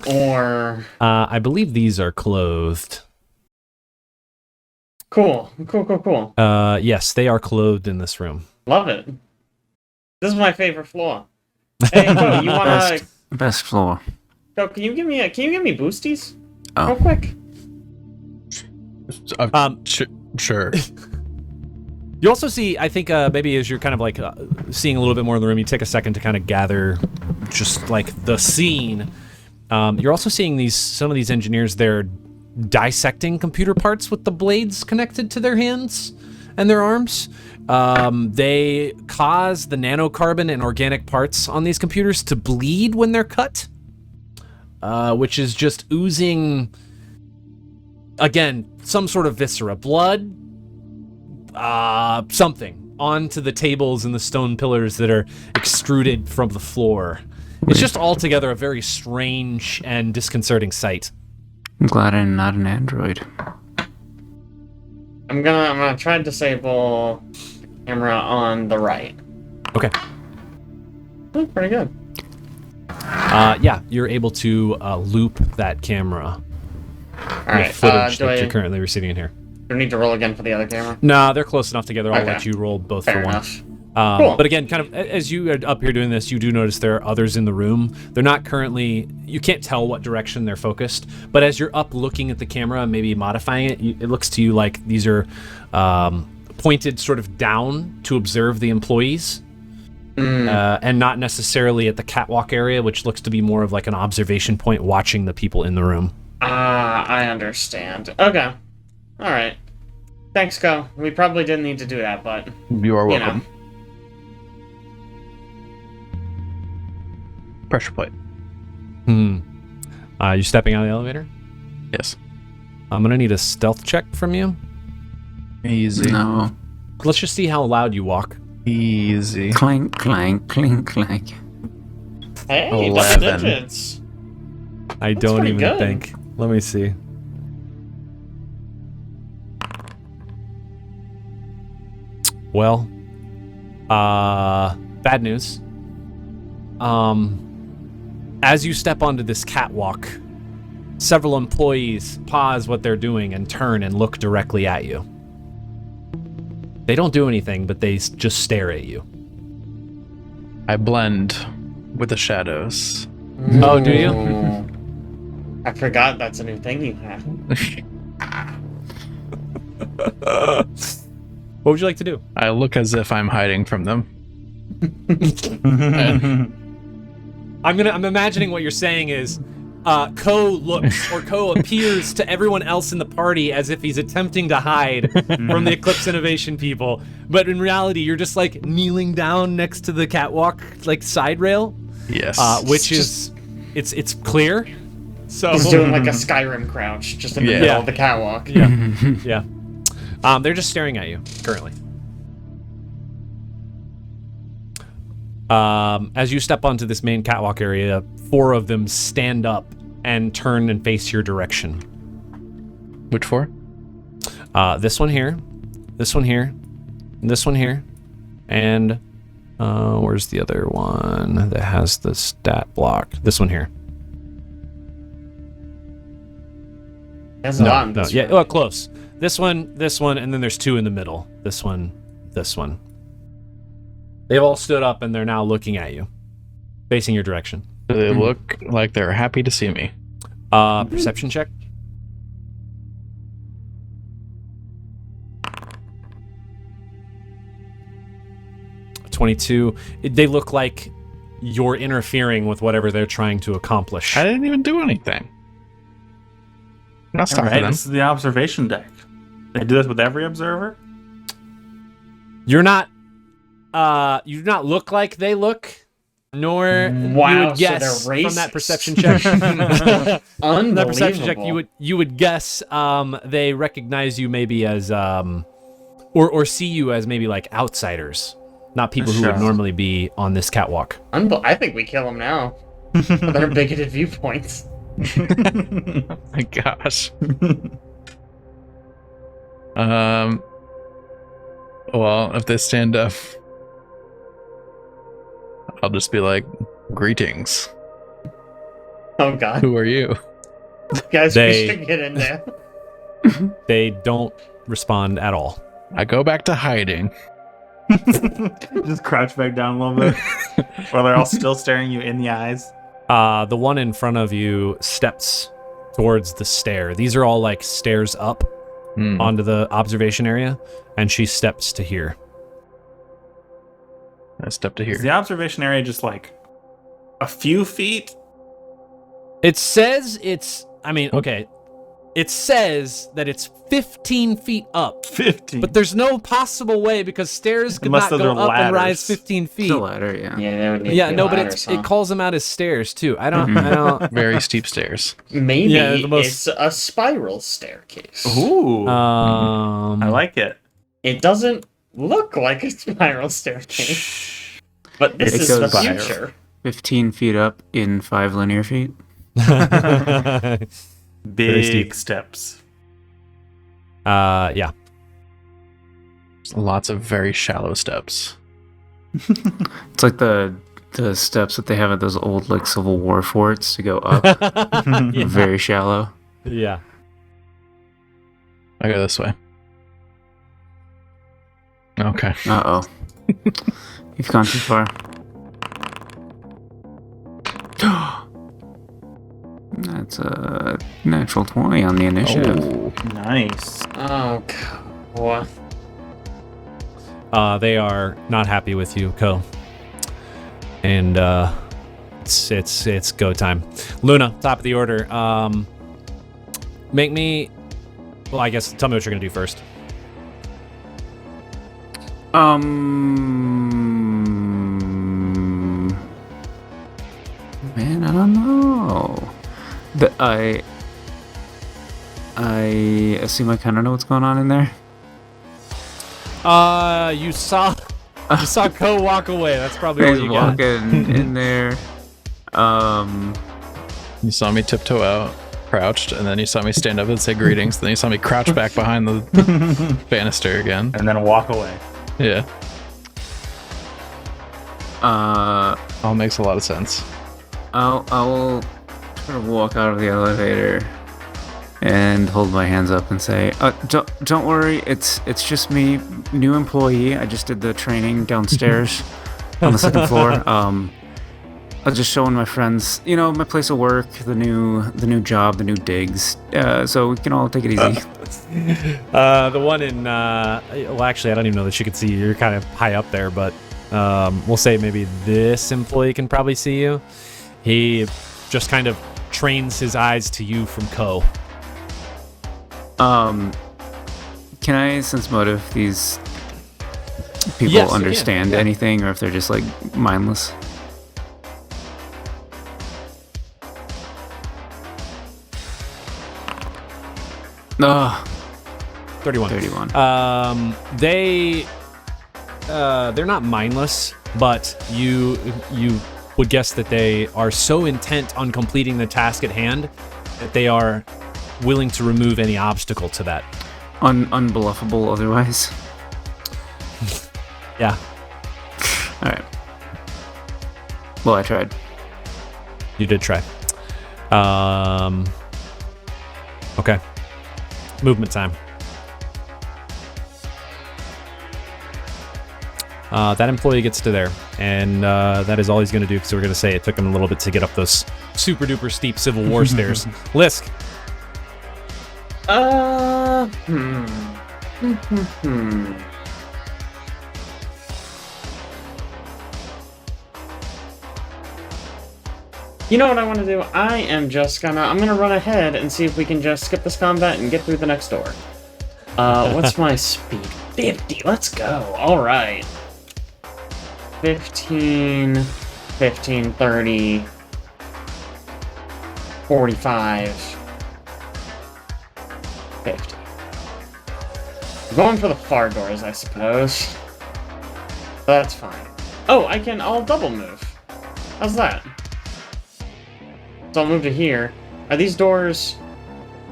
or I believe these are clothed. cool? Yes, they are clothed in this room. Love it. This is my favorite floor. Hey, Go, you wanna? Best floor. Go, can you give me boosties? Oh. Real quick. Sure. You also see, I think, maybe as you're kind of like seeing a little bit more in the room, you take a second to kind of gather just like the scene. You're also seeing some of these engineers, they're dissecting computer parts with the blades connected to their hands and their arms. They cause the nanocarbon and organic parts on these computers to bleed when they're cut, which is just oozing, again, some sort of viscera, blood, something onto the tables and the stone pillars that are extruded from the floor. It's just altogether a very strange and disconcerting sight. I'm glad I'm not an android. I'm gonna try to disable camera on the right. Okay. Oh, pretty good. Yeah, you're able to loop that camera All right. with footage Do that I you're currently receiving in here. need to roll again for the other camera? Nah, they're close enough together. I'll Okay. let you roll both Fair for one. enough. Cool. But again, kind of as you are up here doing this, you do notice there are others in the room. They're not currently, you can't tell what direction they're focused, but as you're up looking at the camera and maybe modifying it, it looks to you like these are pointed sort of down to observe the employees. And not necessarily at the catwalk area, which looks to be more of like an observation point watching the people in the room. I understand. Okay. All right. Thanks, Go. We probably didn't need to do that, but You are you welcome. know. Pressure plate. You stepping out of the elevator? Yes. I'm gonna need a stealth check from you. Easy. No. Let's just see how loud you walk. Easy. Clank, clank, clink, clank. Hey, double 11. digits. I That's don't pretty even good. think. Let me see. Well, bad news. As you step onto this catwalk, several employees pause what they're doing and turn and look directly at you. They don't do anything, but they just stare at you. I blend with the shadows. Oh, do you? I forgot that's a new thing you have. What would you like to do? I look as if I'm hiding from them. I'm imagining what you're saying is Ko looks or Ko appears to everyone else in the party as if he's attempting to hide from the Eclipse Innovation people, but in reality you're just like kneeling down next to the catwalk like side rail. Yes. Which is it's clear. So He's doing like a Skyrim crouch just in the middle of the catwalk. Yeah. They're just staring at you currently. As you step onto this main catwalk area, 4 of them stand up and turn and face your direction. Which 4? This one here, this one here, this one here, and where's the other one that has the stat block? This one here. That's a lot in No, this yeah, room. oh, close. This one, and then there's 2 in the middle. This one, this one. They've all stood up and they're now looking at you, facing your direction. Do they look like they're happy to see me? Perception check. .22. They look like you're interfering with whatever they're trying to accomplish. I didn't even do anything. I'll stop for Right, them. this is the observation deck. They do this with every observer? You're not. You do not look like they look, nor you Wow, would guess so they're from that racist. perception check. Unbelievable. That perception check, you would guess they recognize you maybe as or see you as maybe like outsiders, not people who would Sure. normally be on this catwalk. I think we kill them now. For their bigoted viewpoints. Oh my gosh. Well, if they stand up, I'll just be like, greetings. Oh god. Who are you? Guys, They- we should get in there. They don't respond at all. I go back to hiding. Just crouch back down a little bit. While they're all still staring you in the eyes. The one in front of you steps towards the stair. These are all like stairs up onto the observation area, and she steps to here. I step to Is the here. observation area just like a few feet? It says it's. I mean, okay. It says that it's 15 feet up, 15. but there's no possible way because stairs could Unless not those go are up and rise ladders. 15 feet. The ladder, yeah. Yeah, they would need Yeah, to be no, but ladders, it calls them out as stairs too. I don't. Very steep stairs. Maybe Yeah, the most- it's a spiral staircase. Ooh. I I like it. It doesn't look like a spiral staircase. But this It is the goes by- future. 15 feet up in 5 linear feet. Big steep. steps. Yeah. Lots of very shallow steps. It's like the steps that they have at those old like Civil War forts to go up. Yeah. Very shallow. Yeah. I go this way. Okay. Uh-oh. You've gone too far. That's a natural 20 on the initiative. Nice. Oh, God. They are not happy with you, Ko. And it's go time. Luna, top of the order. Make me. Well, I guess tell me what you're gonna do first. Man, I don't know. I assume I kind of know what's going on in there. You saw Ko walk away. That's probably all He's you got. walking in there. You saw me tiptoe out, crouched, and then you saw me stand up and say greetings. Then you saw me crouch back behind the banister again. And then walk away. Yeah, all makes a lot of sense. I will sort of walk out of the elevator and hold my hands up and say, don't worry, it's just me, new employee. I just did the training downstairs on the second floor. I'm just showing my friends, my place of work, the new job, the new digs, so we can all take it easy. The one in, well, actually, I don't even know that she could see you. You're kind of high up there, but we'll say maybe this employee can probably see you. He just kind of trains his eyes to you from Ko. Can I sense motive these people Yes, understand yeah. anything, or if they're just like mindless? No. 31. 31. They're not mindless, but you would guess that they are so intent on completing the task at hand that they are willing to remove any obstacle to that. Unbluffable otherwise. Yeah. All right. Well, I tried. You did try. Okay. Movement time. That employee gets to there, and that is all he's going to do, because we're going to say it took him a little bit to get up those super duper steep Civil War stairs. Lisk. You know what I want to do? I'm gonna run ahead and see if we can just skip this combat and get through the next door. What's my speed? 50, let's go. Alright. 15, 30, 45, 50. I'm going for the far doors, I suppose. That's fine. Oh, I'll double move. How's that? So I'll move to here. Are these doors...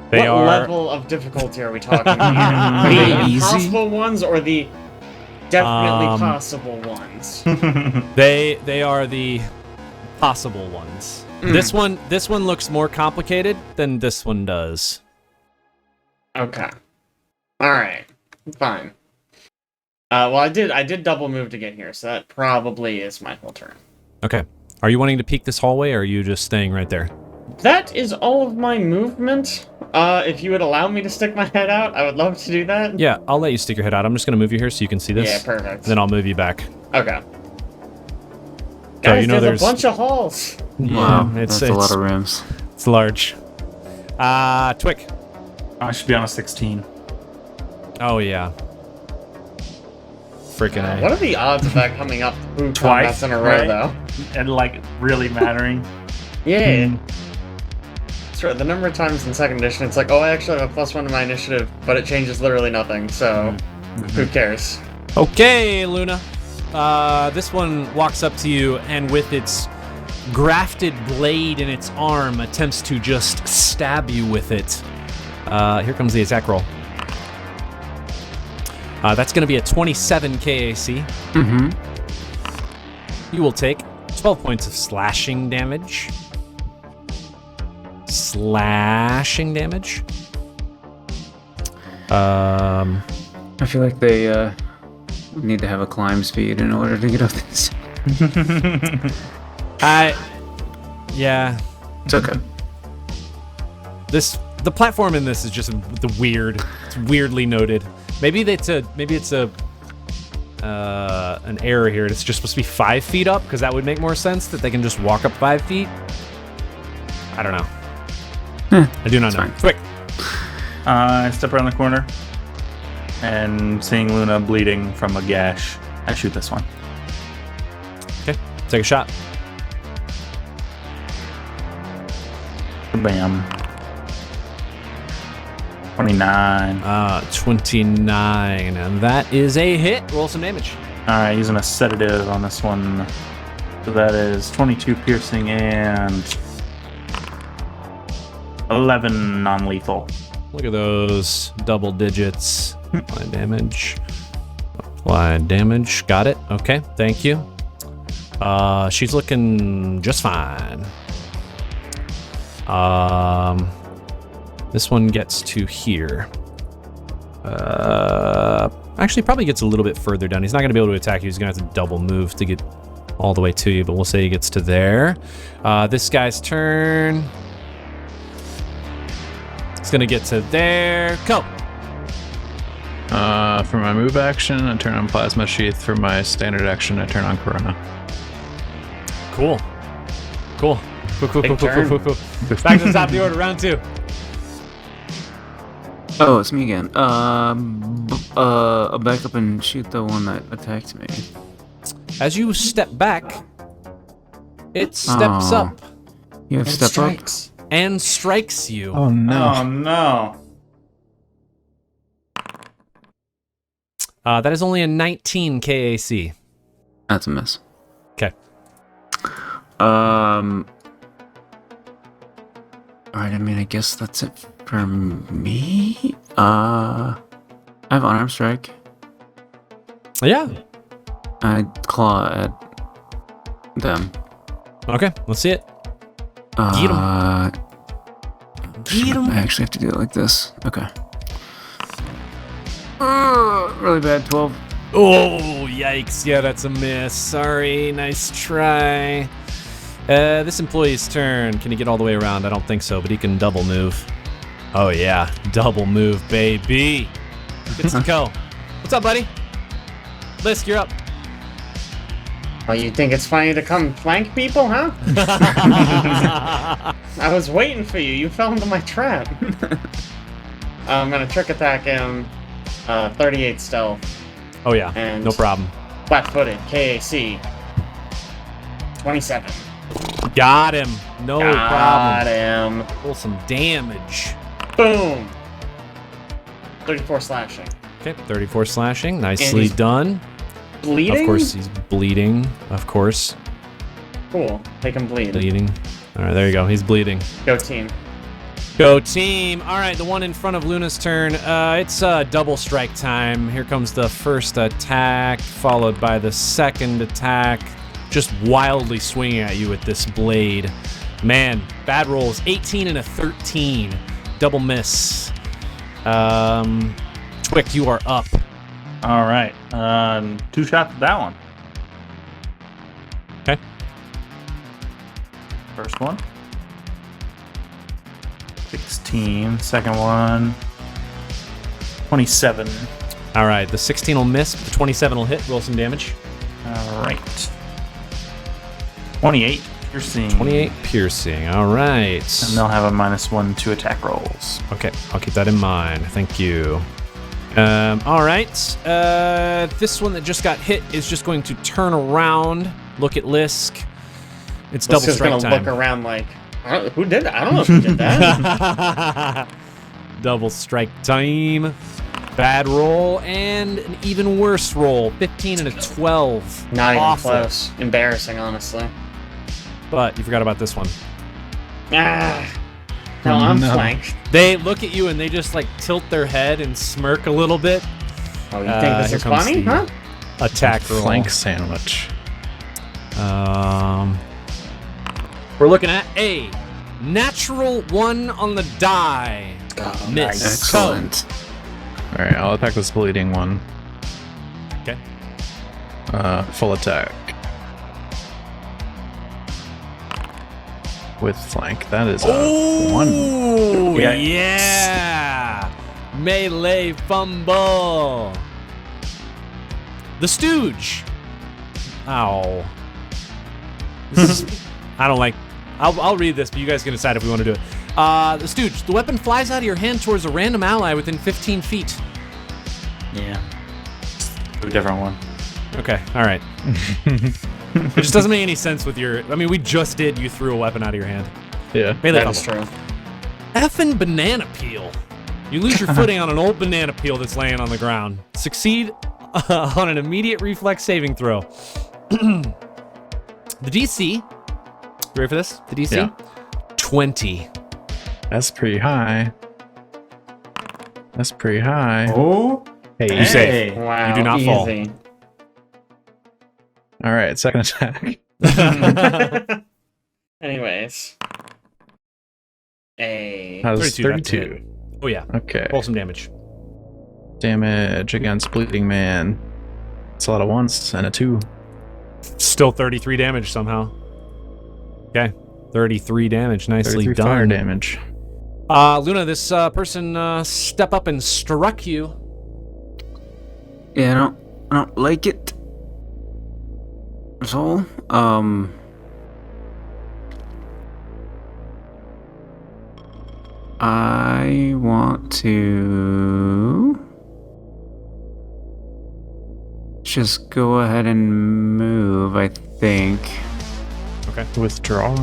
What level of difficulty are we talking here? The impossible ones or the definitely possible ones? They are the possible ones. This one looks more complicated than this one does. Okay. Alright. Fine. Well, I did double move to get here, so that probably is my whole turn. Okay. Are you wanting to peek this hallway, or are you just staying right there? That is all of my movement. If you would allow me to stick my head out, I would love to do that. Yeah, I'll let you stick your head out. I'm just going to move you here so you can see this. Yeah, perfect. Then I'll move you back. Okay. So, Guys, there's a bunch of halls. Wow, it's that's a lot of rooms. It's large. Twick. I should be on a 16. Oh, yeah. Freaking A. What are the odds of that coming up two Twice combats in a row, right? though? And like really mattering. Yeah. That's right. The number of times in second edition, it's like, oh, I actually have a +1 to my initiative, but it changes literally nothing. So, who cares? Okay, Luna. This one walks up to you and with its grafted blade in its arm attempts to just stab you with it. Here comes the attack roll. That's going to be a 27 KAC. You will take 12 points of slashing damage. I feel like they need to have a climb speed in order to get up this. Yeah. It's okay. The platform in this is just it's weirdly noted. Maybe it's an error here. It's just supposed to be 5 feet up, because that would make more sense that they can just walk up 5 feet. I don't know. I do not know. Fine. Quick. I step around the corner and seeing Luna bleeding from a gash, I shoot this one. Okay. Take a shot. Bam. 29. 29. And that is a hit. Roll some damage. Alright, using a sedative on this one. So that is 22 piercing and 11 non-lethal. Look at those double digits. Apply damage. Apply damage. Got it. Okay. Thank you. She's looking just fine. This one gets to here. Actually, probably gets a little bit further down. He's not going to be able to attack you. He's going to have to double move to get all the way to you, but we'll say he gets to there. This guy's turn. He's going to get to there. Go. For my move action, I turn on Plasma Sheath. For my standard action, I turn on Corona. Cool. Cool. Cool. Back to the top of the order, round 2. Oh, it's me again. I'll back up and shoot the one that attacked me. As you step back, it steps up You have step strikes. and strikes you. Oh no. Oh no. That is only a 19 KAC. up. That's a miss. Okay. Alright, I mean, I guess that's it for me. I have unarmed strike. Yeah. I claw at them. Okay, let's see it. Get 'em. Get 'em. I actually have to do it like this. Okay. Really bad. 12. Oh, yikes. Yeah, that's a miss. Sorry. Nice try. This employee's turn. Can he get all the way around? I don't think so, but he can double move. Oh, yeah. Double move, baby. Gets to go. What's up, buddy? Lisk, you're up. Oh, you think it's funny to come flank people, huh? I was waiting for you. You fell into my trap. I'm gonna trick attack him. 38 stealth. Oh, yeah. And No problem. Flat-footed. KAC. 27. Got him. No Got problem. him. Pull some damage. Boom. 34 slashing. Okay, 34 slashing. Nicely he's done. Bleeding? Of course, he's bleeding. Of course. Cool. They can bleed. Bleeding. All right, there you go. He's bleeding. Go team. Go team. All right, the one in front of Luna's turn. It's double strike time. Here comes the first attack, followed by the second attack. Just wildly swinging at you with this blade. Man, bad rolls. 18 and a 13. Double miss. Twick, you are up. All right. 2 shots at that one. Okay. First one. 16. Second one. 27. All right, the 16 will miss, but the 27 will hit. Roll some damage. All right. 28. Piercing. 28 piercing. All right. And they'll have a -1 to attack rolls. Okay, I'll keep that in mind. Thank you. All right. This one that just got hit is just going to turn around, look at Lisk. It's double Just strike gonna time. look around like, who did that? I don't know who did that. Double strike time. Bad roll and an even worse roll. 15 and a 12. Not even Awful. close. Embarrassing, honestly. But you forgot about this one. Ah. No, I'm No. flanked. They look at you and they just like tilt their head and smirk a little bit. Oh, you think this here is comes funny, the huh? Attack roll. Flank sandwich. We're looking at a natural 1 on the die. Oh, Miss. Excellent. All right, I'll attack this bleeding one. Okay. Full attack. With flank. That is a 1. Ooh, Yeah. yeah. Melee fumble. The Stooge. Ow. This is, I don't like. I'll read this, but you guys can decide if we want to do it. The Stooge. The weapon flies out of your hand towards a random ally within 15 feet. Yeah. A different one. Okay. All right. It just doesn't make any sense with your. I mean, we just did. You threw a weapon out of your hand. Yeah. Melee That is fumble. true. Effing banana peel. You lose your footing on an old banana peel that's laying on the ground. Succeed on an immediate reflex saving throw. The DC. You ready for this? The DC? Yeah. 20. That's pretty high. That's pretty high. Oh. Hey, You save. Wow. You do not fall. easy. All right, second attack. Anyways. a... Has 32, that's 32. Oh yeah. Okay. Roll some damage. Damage against Bleeding Man. It's a lot of ones and a 2. Still 33 damage somehow. Okay. 33 damage. Nicely 33 done. fire damage. Luna, this person step up and struck you. Yeah, I don't like it. That's all. I want to just go ahead and move, I think. Okay. Withdraw.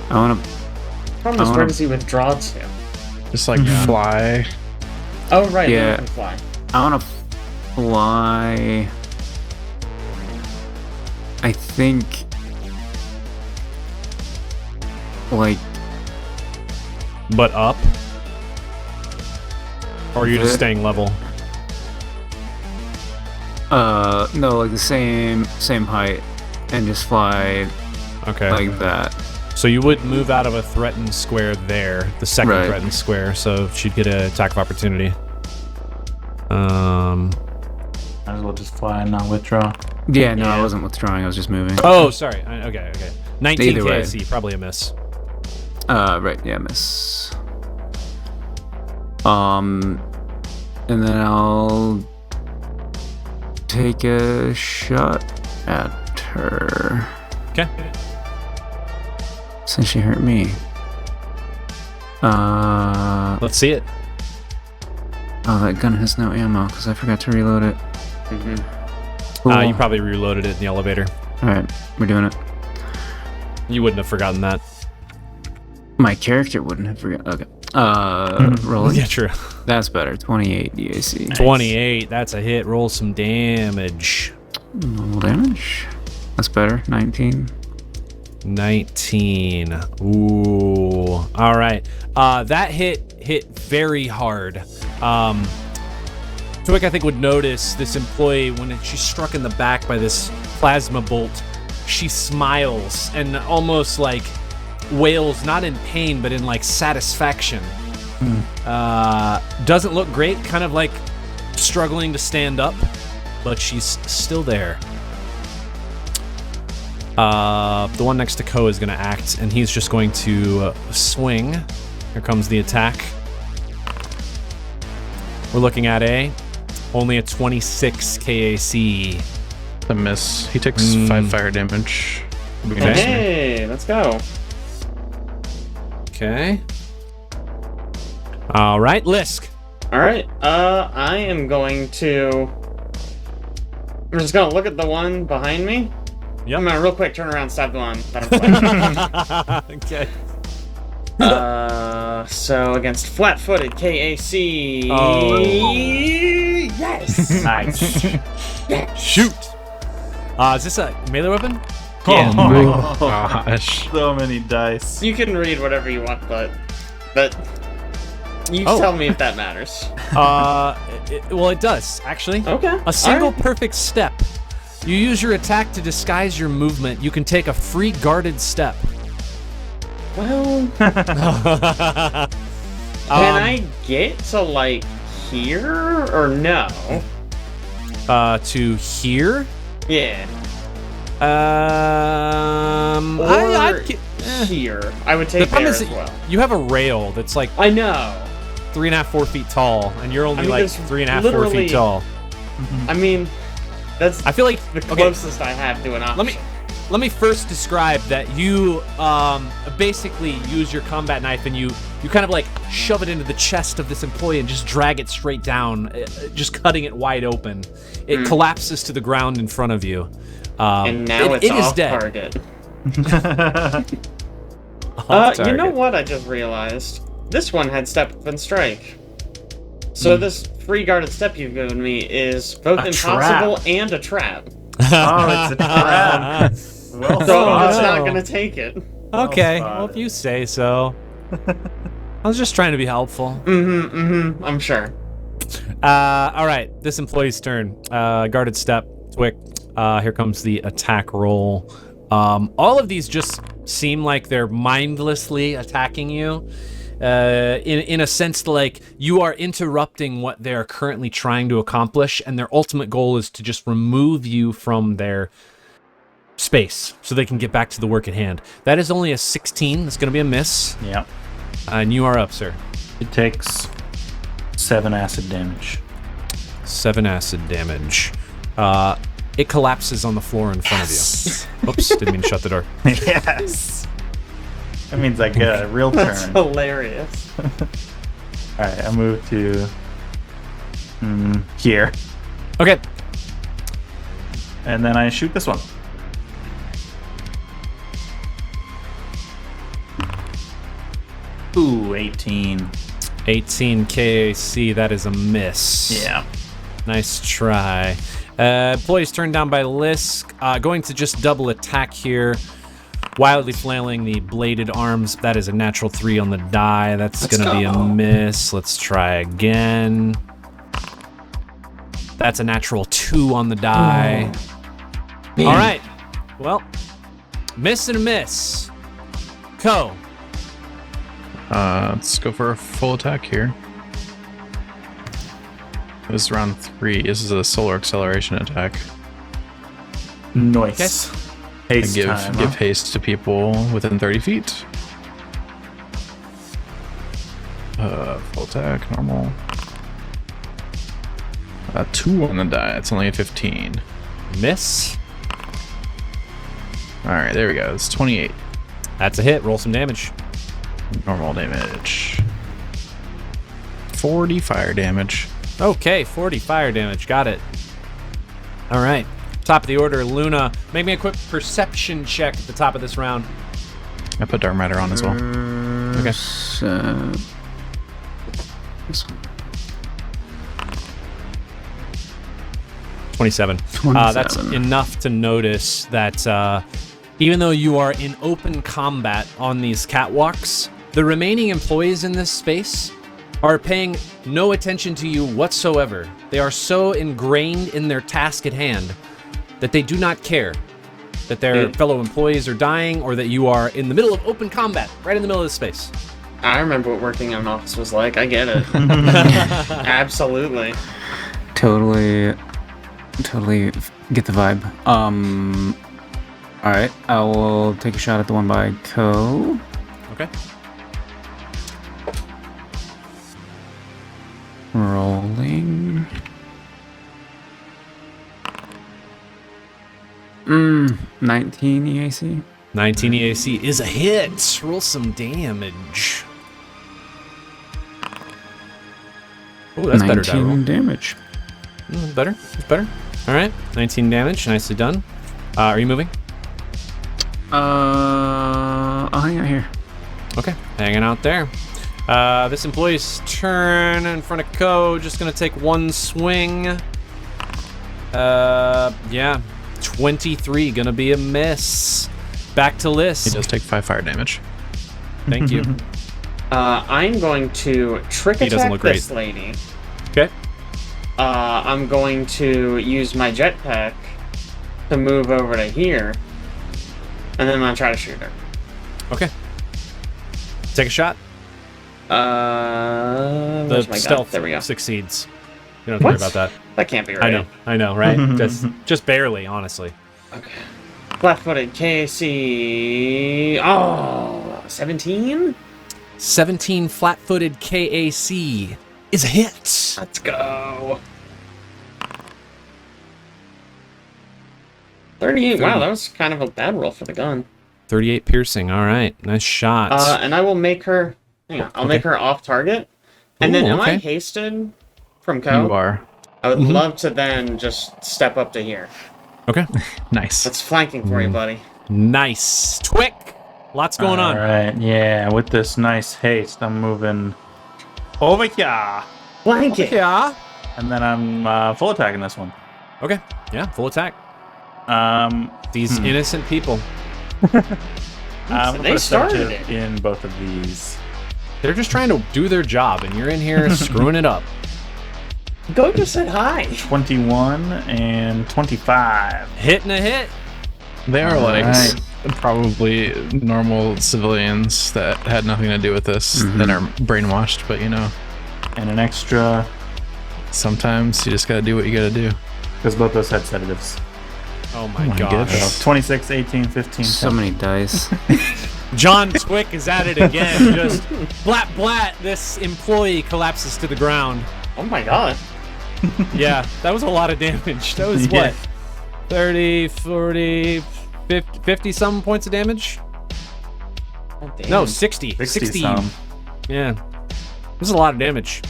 I want to... Problem is, where does he withdraw to? Just like fly. Oh, right, Yeah. then he can fly. I want to fly. I think, like, But up? Or are you just staying level? no, like the same height, and just fly Okay. like that. So you would move out of a threatened square there, the second Right. threatened square, so she'd get an attack of opportunity. Might as well just fly and not withdraw. Yeah, no, Yeah. I wasn't withdrawing. I was just moving. Oh, sorry. Okay. 19 Either way. KSC, probably a miss. Right, yeah, miss. And then I'll take a shot at her Okay. since she hurt me. Let's see it. Oh, that gun has no ammo because I forgot to reload it. Mm-hmm. Cool. You probably reloaded it in the elevator. All right, we're doing it. You wouldn't have forgotten that. My character wouldn't have forgotten. Okay. Rolling. Yeah, true. That's better. 28 DAC. 28, that's a hit. Roll some damage. Normal damage. That's better. 19. 19. Ooh. All right. That hit very hard. Twick, I think, would notice this employee when she's struck in the back by this plasma bolt. She smiles and almost like wails, not in pain, but in like satisfaction. Doesn't look great, kind of like struggling to stand up, but she's still there. The one next to Ko is going to act, and he's just going to swing. Here comes the attack. We're looking at only a 26 KAC. A miss. He takes 5 fire damage. Okay. Hey, let's go. Okay. All right, Lisk. Alright, I am going to... I'm just gonna look at the one behind me. Yep. I'm gonna real quick turn around, stab the one that I'm playing. Okay. So against flat-footed KAC... Oh. Yes! Nice. Shoot. Is this a melee weapon? Yeah. Oh my gosh. So many dice. You can read whatever you want, but you Oh. tell me if that matters. Well, it does, actually. Okay. A single alright. perfect step. You use your attack to disguise your movement. You can take a free guarded step. Well, can I get to, like, here, or no? To here? Yeah. Or Or eh. here. I would The take problem there is as that well. you have a rail that's like I know. 3.5, 4 feet tall, and you're only I mean, like there's 3.5, 4 literally- feet tall. I mean, that's I feel like the okay, closest I have to an option. let me first describe that you basically use your combat knife and you kind of like shove it into the chest of this employee and just drag it straight down, just cutting it wide open. It collapses to the ground in front of you. And now it's it is off dead. target. Off You know target. what I just realized? This one had step up and strike. So this free guarded step you've given me is both A impossible and a trap. Oh, it's a trap. Well So I'm just no. not gonna take it. Okay, Well well, if you say so. I was just trying to be helpful. I'm sure. All right, this employee's turn. Guarded step, Twick. Here comes the attack roll. All of these just seem like they're mindlessly attacking you. In a sense, like you are interrupting what they're currently trying to accomplish, and their ultimate goal is to just remove you from their space so they can get back to the work at hand. That is only a 16. That's going to be a miss. Yeah. And you are up, sir. It takes 7 acid damage. 7 acid damage. It collapses on the floor in front of you. Oops, didn't mean to shut the door. Yes. That means I get a real turn. That's hilarious. Alright, I'll move to here. Okay. And then I shoot this one. Ooh, 18. 18 KAC, that is a miss. Yeah. Nice try. Employees turned down by Lisk. Going to just double attack here. Wildly flailing the bladed arms. That is a natural 3 on the die. That's going to be a miss. Let's try again. That's a natural 2 on the die. All right. Well, miss and a miss. Co. Let's go for a full attack here. This is round 3. This is a solar acceleration attack. Nice. Okay. Haste Give time, give huh? haste to people within 30 feet. Full attack, normal. 2 on the die. It's only a 15. Miss. All right, there we go. It's 28. That's a hit. Roll some damage. Normal damage. 40 fire damage. Okay, 40 fire damage. Got it. All right. Top of the order, Luna. Make me a quick perception check at the top of this round. I put Dark Matter on as well. Okay. This one. 27. 27. That's enough to notice that even though you are in open combat on these catwalks, the remaining employees in this space are paying no attention to you whatsoever. They are so ingrained in their task at hand that they do not care that their fellow employees are dying or that you are in the middle of open combat, right in the middle of the space. I remember what working in an office was like. I get it. Absolutely. Totally get the vibe. All right, I will take a shot at the one by Co. Okay. Rolling. 19 EAC. 19 EAC is a hit. Roll some damage. Oh, that's better, die roll. 19 damage. Better. It's better. All right. 19 damage. Nicely done. Are you moving? I'll hang out here. Okay. Hanging out there. This employee's turn in front of Co. Just gonna take one swing. Yeah. 23. Gonna be a miss. Back to He Liz. does take 5 fire damage. Thank you. I'm going to trick He doesn't attack look great. this lady. Okay. I'm going to use my jetpack to move over to here, and then I'm gonna try to shoot her. Okay. Take a shot. Where's my gun? Stealth There we go. succeeds. You don't have to worry What? about that. That can't be right. I know, right? just barely, honestly. Okay. Flat-footed KC. Oh, 17? 17 flat-footed KAC is a hit. Let's go. 38. Wow, that was kind of a bad roll for the gun. 38 piercing. All right, nice shot. And I will make her. Hang on, I'll make her off target. And then, Ooh, am I okay. hasted from Co? You are. I would love to then just step up to here. Okay, Nice. That's flanking for you, buddy. nice. Twick. Lots going on. All right, yeah. With this nice haste, I'm moving over here, Flanking. Yeah. and then I'm full attacking this one. Okay. Yeah. Full attack. These Hmm. innocent people. I'm So gonna they put a started subject it. in both of these. They're just trying to do their job, and you're in here screwing it up. Go just said hi. 21 and 25. Hitting a hit. They are All legs. right. probably normal civilians that had nothing to do with this that are brainwashed, but And an extra, sometimes you just gotta do what you gotta do. because both those had sedatives. Oh my my gosh. goodness. 26, 18, 15. So 10. many dice. John Twick is at it again. Just blat blat. This employee collapses to the ground. Oh my god. Yeah, that was a lot of damage. That was Yeah. what? 30, 40, 50 some points of damage? God damn. No, 60. 60 some. Yeah. This is a lot of damage.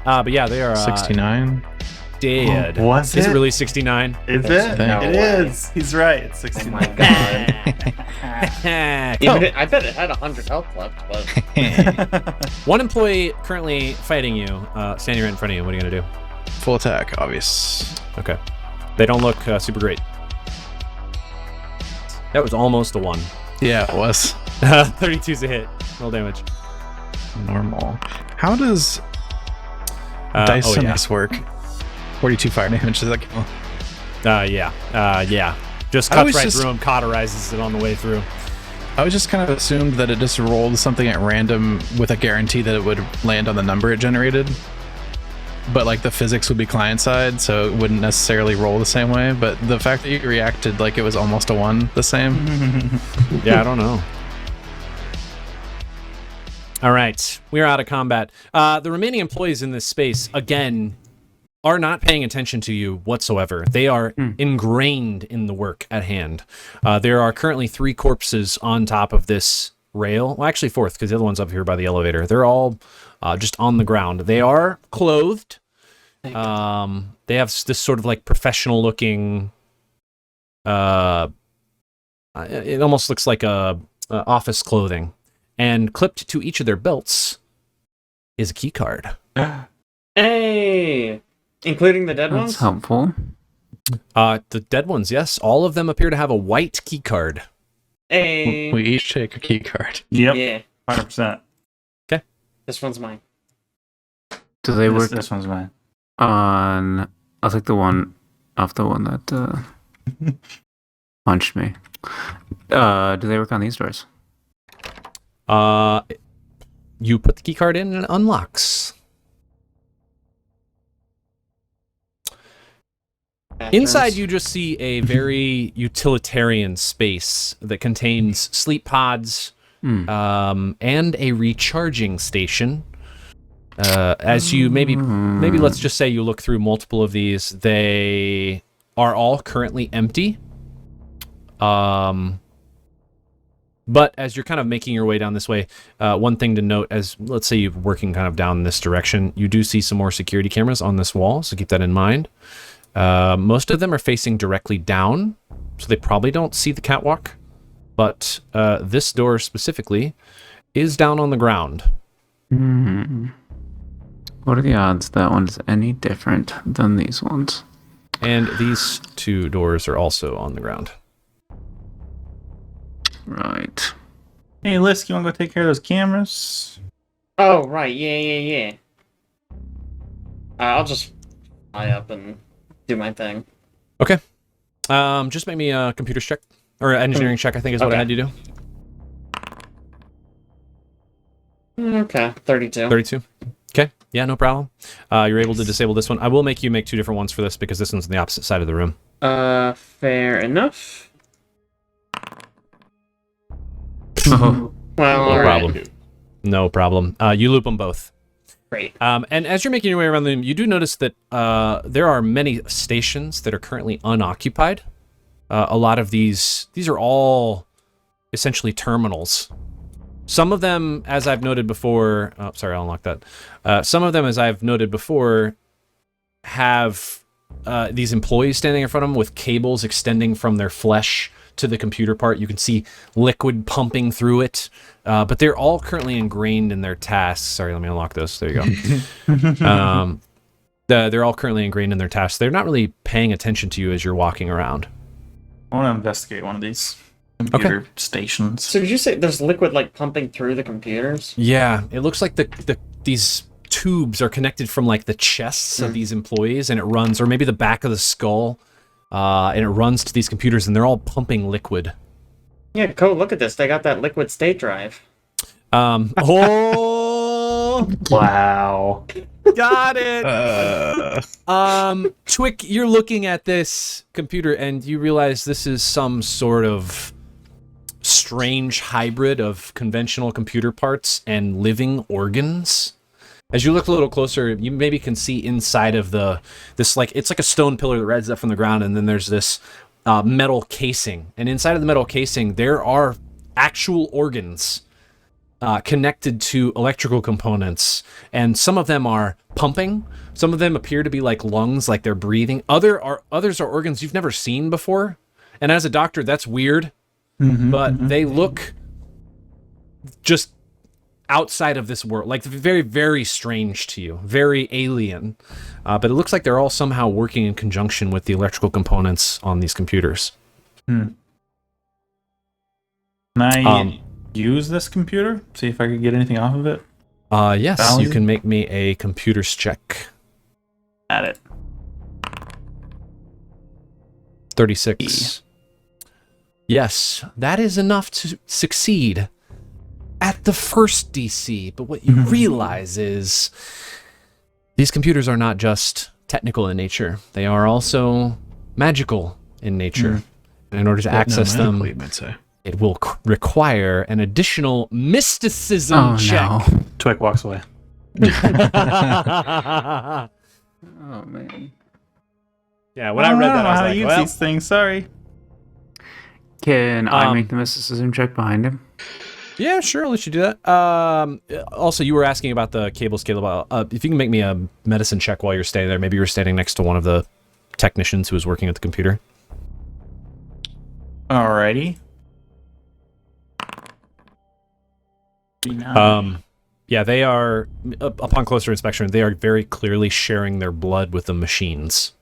But yeah, they are 69. dead. Oh, was Is it it? really 69? Is That's it? the thing. It No way. is. He's right. It's Oh 69. my god. Cool. I bet it had 100 health left, but One employee currently fighting you, standing right in front of you. What are you going to do? Full attack, obvious. Okay. They don't look super great. That was almost a 1. Yeah, it was 32's a hit. Roll damage. normal. How does dice oh, on yeah. this work? 42 fire damage. Is that kill? Yeah. Just I cuts was right just- through him, cauterizes it on the way through. I was just kind of assumed that it just rolled something at random with a guarantee that it would land on the number it generated. But like the physics would be client side, so it wouldn't necessarily roll the same way. But the fact that you reacted like it was almost a 1 the same. Yeah, I don't know. All right, we're out of combat. The remaining employees in this space, again, are not paying attention to you whatsoever. They are ingrained in the work at hand. There are currently 3 corpses on top of this rail. Well, actually 4th, because the other one's up here by the elevator. They're all just on the ground. They are clothed. They have this sort of like professional looking... it almost looks like a office clothing. And clipped to each of their belts is a key card. hey, including the dead That's ones. helpful. The dead ones, yes. All of them appear to have a white key card. Hey, We each take a key card. Yep. yeah, 100%. this one's mine. Do they work This one's mine. on? I'll take the one off the one that punched me. Do they work on these doors? You put the key card in and it unlocks. Inside, you just see a very utilitarian space that contains sleep pods and a recharging station. As you maybe let's just say you look through multiple of these, they are all currently empty. But as you're kind of making your way down this way, one thing to note, as let's say you're working kind of down this direction, you do see some more security cameras on this wall, so keep that in mind. Most of them are facing directly down, so they probably don't see the catwalk. But this door specifically is down on the ground. What are the odds that one's any different than these ones? And these 2 doors are also on the ground. Right. Hey, Lisk, you want to go take care of those cameras? Oh right, yeah. I'll just fly up and do my thing. Okay. Just make me a computer check. Or engineering check, I think is what I Okay. had you do. Okay, 32. 32. Okay. Yeah, no problem. You're able to disable this one. I will make you make 2 different ones for this because this one's on the opposite side of the room. Fair enough. Oh, Well, No alright. problem. No problem. You loop them both. Great. And as you're making your way around them, you do notice that there are many stations that are currently unoccupied. A lot of these are all essentially terminals. Some of them, as I've noted before, sorry, I'll unlock that. Some of them, as I've noted before, have these employees standing in front of them with cables extending from their flesh to the computer part. You can see liquid pumping through it, but they're all currently ingrained in their tasks. Sorry, let me unlock this. There you go. They're all currently ingrained in their tasks. They're not really paying attention to you as you're walking around. I want to investigate one of these computer stations. So did you say there's liquid like pumping through the computers? Yeah, it looks like these tubes are connected from like the chests of these employees, and it runs, or maybe the back of the skull, and it runs to these computers, and they're all pumping liquid. Yeah, Cole, look at this. They got that liquid state drive. Oh, Wow. got it. Twick, you're looking at this computer and you realize this is some sort of strange hybrid of conventional computer parts and living organs. As you look a little closer, you maybe can see inside of it's like a stone pillar that rises up from the ground, and then there's this metal casing. And inside of the metal casing, there are actual organs connected to electrical components, and some of them are pumping. Some of them appear to be like lungs, like they're breathing. Others are organs you've never seen before. And as a doctor, that's weird. But they look just outside of this world, like very, very strange to you, very alien. But it looks like they're all somehow working in conjunction with the electrical components on these computers. Can I use this computer? See if I could get anything off of it? Yes, Value? you can make me a computers check. At it. 36. Yes, that is enough to succeed at the first DC, but what you realize is these computers are not just technical in nature. They are also magical in nature. And in order to access them, you might say. it will require an additional mysticism check. No. Twick walks away. Oh man. Yeah, when I read that, I was how like, to use well, these things. Sorry. Can I make the mysticism check behind him? yeah, sure, I'll let you do that. Also, you were asking about the cable scale. If you can make me a medicine check while you're standing there, maybe you were standing next to one of the technicians who was working at the computer. Alrighty. Yeah, they are, upon closer inspection, they are very clearly sharing their blood with the machines.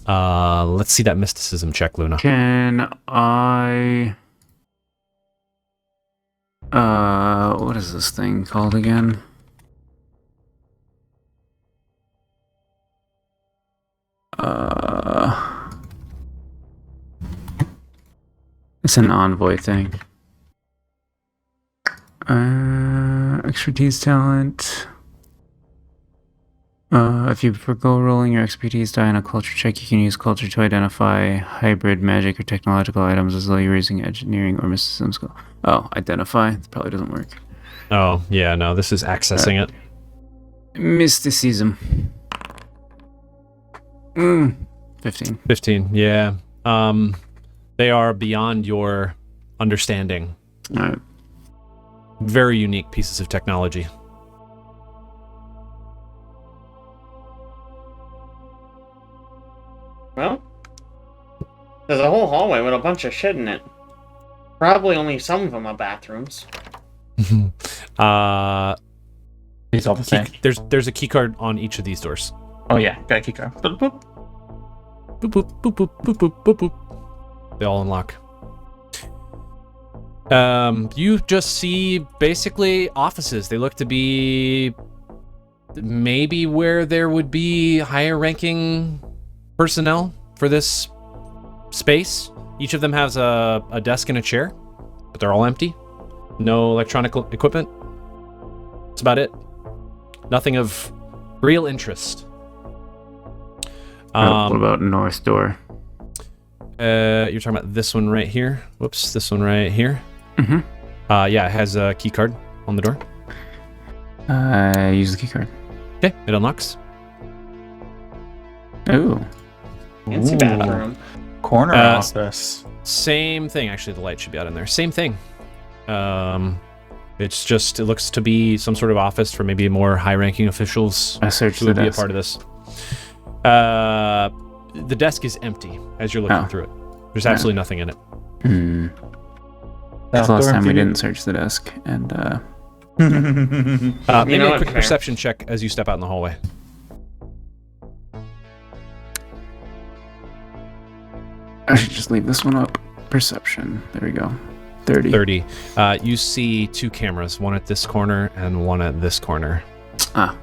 Let's see that mysticism check, Luna. Can I... what is this thing called again? It's an envoy thing. Expertise talent. If you forgo rolling your expertise die on a culture check, you can use culture to identify hybrid magic or technological items as though you're using engineering or mysticism skill. Oh, identify? That probably doesn't work. Oh, yeah, no, this is accessing it. Mysticism. 15. 15, yeah. They are beyond your understanding. Alright. Very unique pieces of technology. Well, there's a whole hallway with a bunch of shit in it. Probably only some of them are bathrooms. These all the same. There's a key card on each of these doors. Oh yeah, got a key card. Boop, boop. Boop, boop, boop, boop, boop, boop, boop, boop. They all unlock. You just see basically offices. They look to be maybe where there would be higher ranking personnel for this space. Each of them has a desk and a chair, but they're all empty. No electronic equipment. That's about it. Nothing of real interest. What about North Door? You're talking about this one right here. Whoops, this one right here. Mm-hmm. Yeah, it has a key card on the door. Use the key card. Okay, it unlocks. Ooh. Fancy bathroom. Corner office. Same thing. Actually, the light should be out in there. Same thing. It looks to be some sort of office for maybe more high-ranking officials I searched who the would be a desk. part of this. The desk is empty as you're looking through it. There's absolutely nothing in it. That's the last time we didn't search the desk, and Maybe know a what, quick fair. perception check as you step out in the hallway. I should just leave this one up. Perception. There we go. 30. 30. You see two cameras, one at this corner and one at this corner. Ah.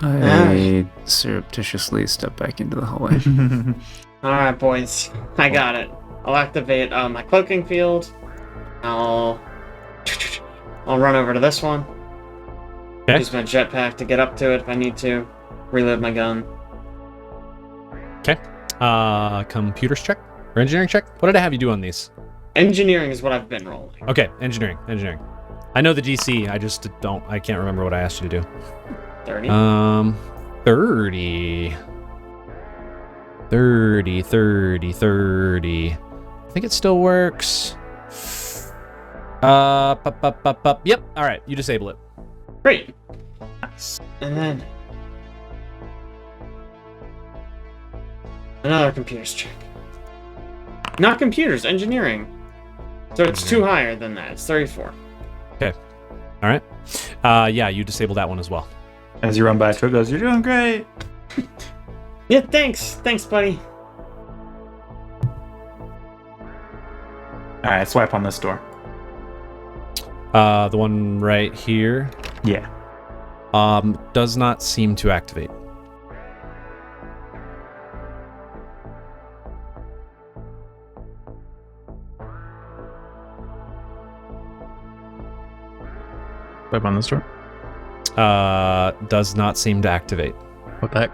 I surreptitiously step back into the hallway. Alright, boys. I got it. I'll activate my cloaking field. I'll run over to this one. Okay. Use my jetpack to get up to it if I need to. Reload my gun. Okay. Computers check or engineering check. What did I have you do on these? Engineering is what I've been rolling. Okay, engineering. I know the DC. I can't remember what I asked you to do. 30. 30. 30. I think it still works. Yep. All right, you disable it. Great. Nice. And then another computers check. Not computers, engineering. So it's 2 higher than that. It's 34. Okay. All right. Yeah, you disable that one as well. As you run by, Trill goes, "You're doing great." Yeah, thanks. Thanks, buddy. All right, swipe on this door. The one right here. Yeah. Does not seem to activate. Swipe on this door. Does not seem to activate. What the heck?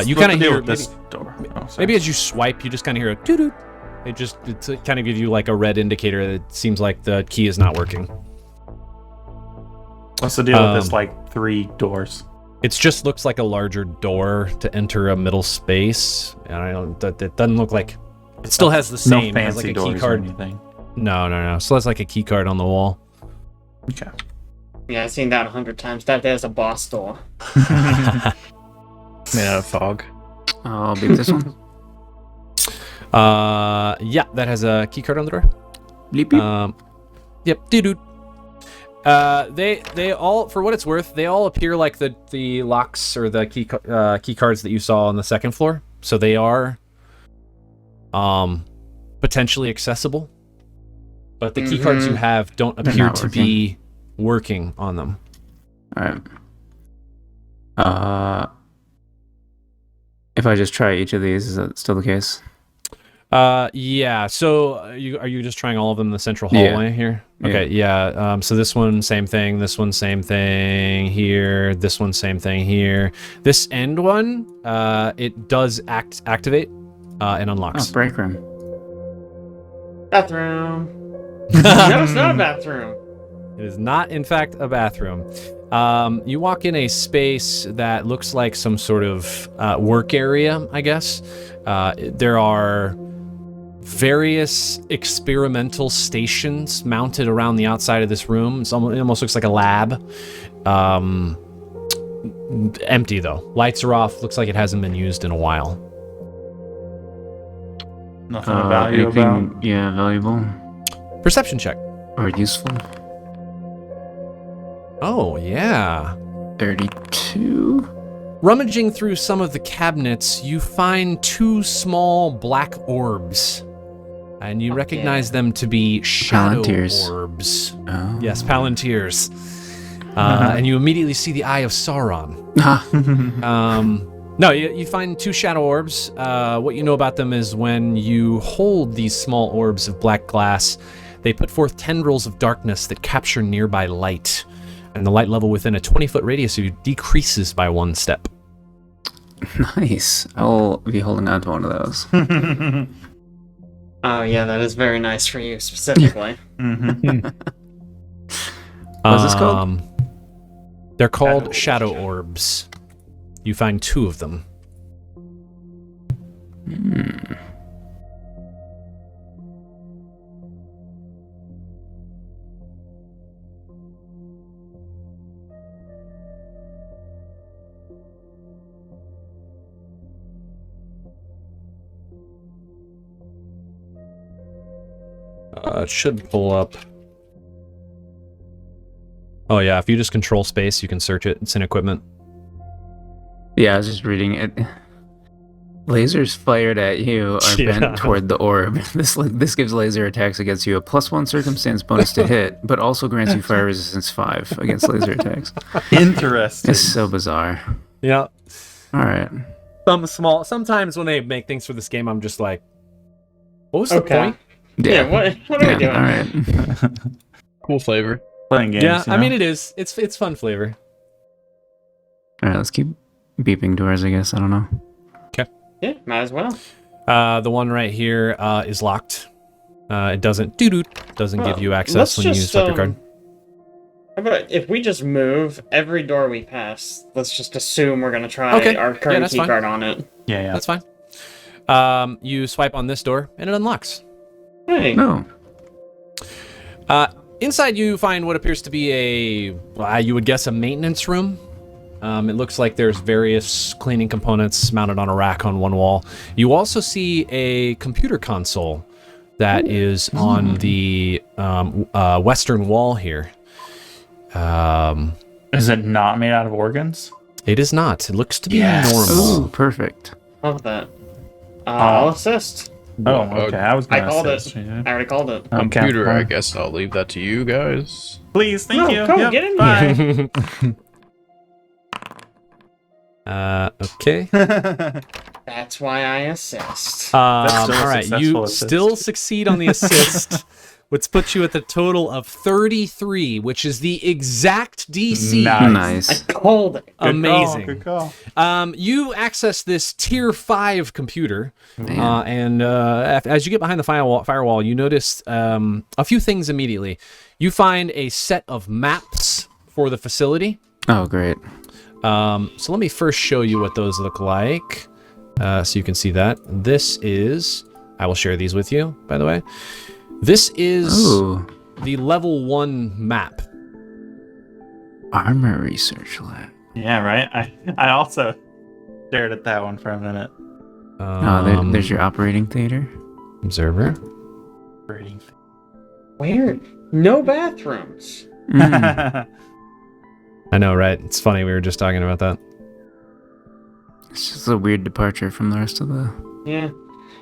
You kind of hear this door. Oh, sorry. maybe as you swipe, you just kind of hear a doo-doo. It kind of gives you like a red indicator that it seems like the key is not working. What's the deal with this, like, 3 doors? It just looks like a larger door to enter a middle space. And it doesn't look like it still has the same. No it has fancy like a doors key or card. anything. No. Still has like a key card on the wall. Okay. Yeah, I've seen that 100 times. That there's a boss door. Made out of fog. I'll beat this one. Yeah, that has a key card on the door. Bleep, bleep. Yep, dude. They all, for what it's worth, they all appear like the locks or the key cards that you saw on the second floor. So they are potentially accessible, but the key cards you have don't appear to be working on them. All right. If I just try each of these, is that still the case? Yeah. So are you just trying all of them in the central hallway here? Okay. Yeah. So this one, same thing. This one, same thing here. This one, same thing here. This end one, it does activate and unlocks. Oh, break room. Bathroom. No, it's not a bathroom. It is not, in fact, a bathroom. You walk in a space that looks like some sort of work area, I guess. There are various experimental stations mounted around the outside of this room. It almost looks like a lab. Empty, though. Lights are off. Looks like it hasn't been used in a while. Nothing of value about? Yeah, valuable. Perception check. Or useful. Oh, yeah. 32. Rummaging through some of the cabinets, you find 2 small black orbs. And you recognize them to be shadow Palantirs. orbs. Oh. Yes, Palantirs. And you immediately see the Eye of Sauron. No, you find 2 shadow orbs. What you know about them is when you hold these small orbs of black glass, they put forth tendrils of darkness that capture nearby light. And the light level within a 20-foot radius of you decreases by 1 step. Nice. I'll be holding on to one of those. Oh, yeah, that is very nice for you specifically. What's this called? They're called shadow orbs. You find 2 of them. It should pull up. Oh yeah, if you just control space, you can search it. It's in equipment. Yeah, I was just reading it. Lasers fired at you are Yeah. bent toward the orb. This gives laser attacks against you a +1 circumstance bonus to hit, but also grants you fire resistance 5 against laser attacks. Interesting. It's so bizarre. Yeah. All right. Sometimes when they make things for this game, I'm just like, what was the Okay. point? Yeah, what are we doing? All right. Cool flavor. Playing games. Yeah, you I know? mean, it is. It's fun flavor. All right, let's keep beeping doors, I guess. I don't know. Yeah, might as well. The one right here is locked. It doesn't give you access let's when you use just, swipe your card. How about if we just move every door we pass, let's just assume we're gonna try Okay. our Yeah, current that's key fine. card on it. Yeah. That's fine. You swipe on this door and it unlocks. Hey. No. Inside you find what appears to be you would guess a maintenance room. It looks like there's various cleaning components mounted on a rack on one wall. You also see a computer console that is on the western wall here. Is it not made out of organs? It is not. It looks to be Yes. normal. Ooh, perfect. Love that. I'll assist. Oh, okay. I was I gonna called assist, it. yeah. I already called it. Okay. Computer, I guess I'll leave that to you guys. Please, thank No, you. go, Yep, get in bye. Okay. That's why I assist. still a All right. You successful assist. still succeed on the assist, which puts you at the total of 33, which is the exact DC. Nice. I called it. Amazing. Good call. You access this tier 5 computer, and as you get behind the firewall, you notice a few things immediately. You find a set of maps for the facility. Oh, great. So let me first show you what those look like, so you can see that. This is... I will share these with you, by the way. This is Ooh. the level 1 map. Armory Research Lab. Yeah, right. I also stared at that one for a minute. There's your operating theater. Observer. Where? No bathrooms. I know, right? It's funny, we were just talking about that. It's just a weird departure from the rest of the... Yeah.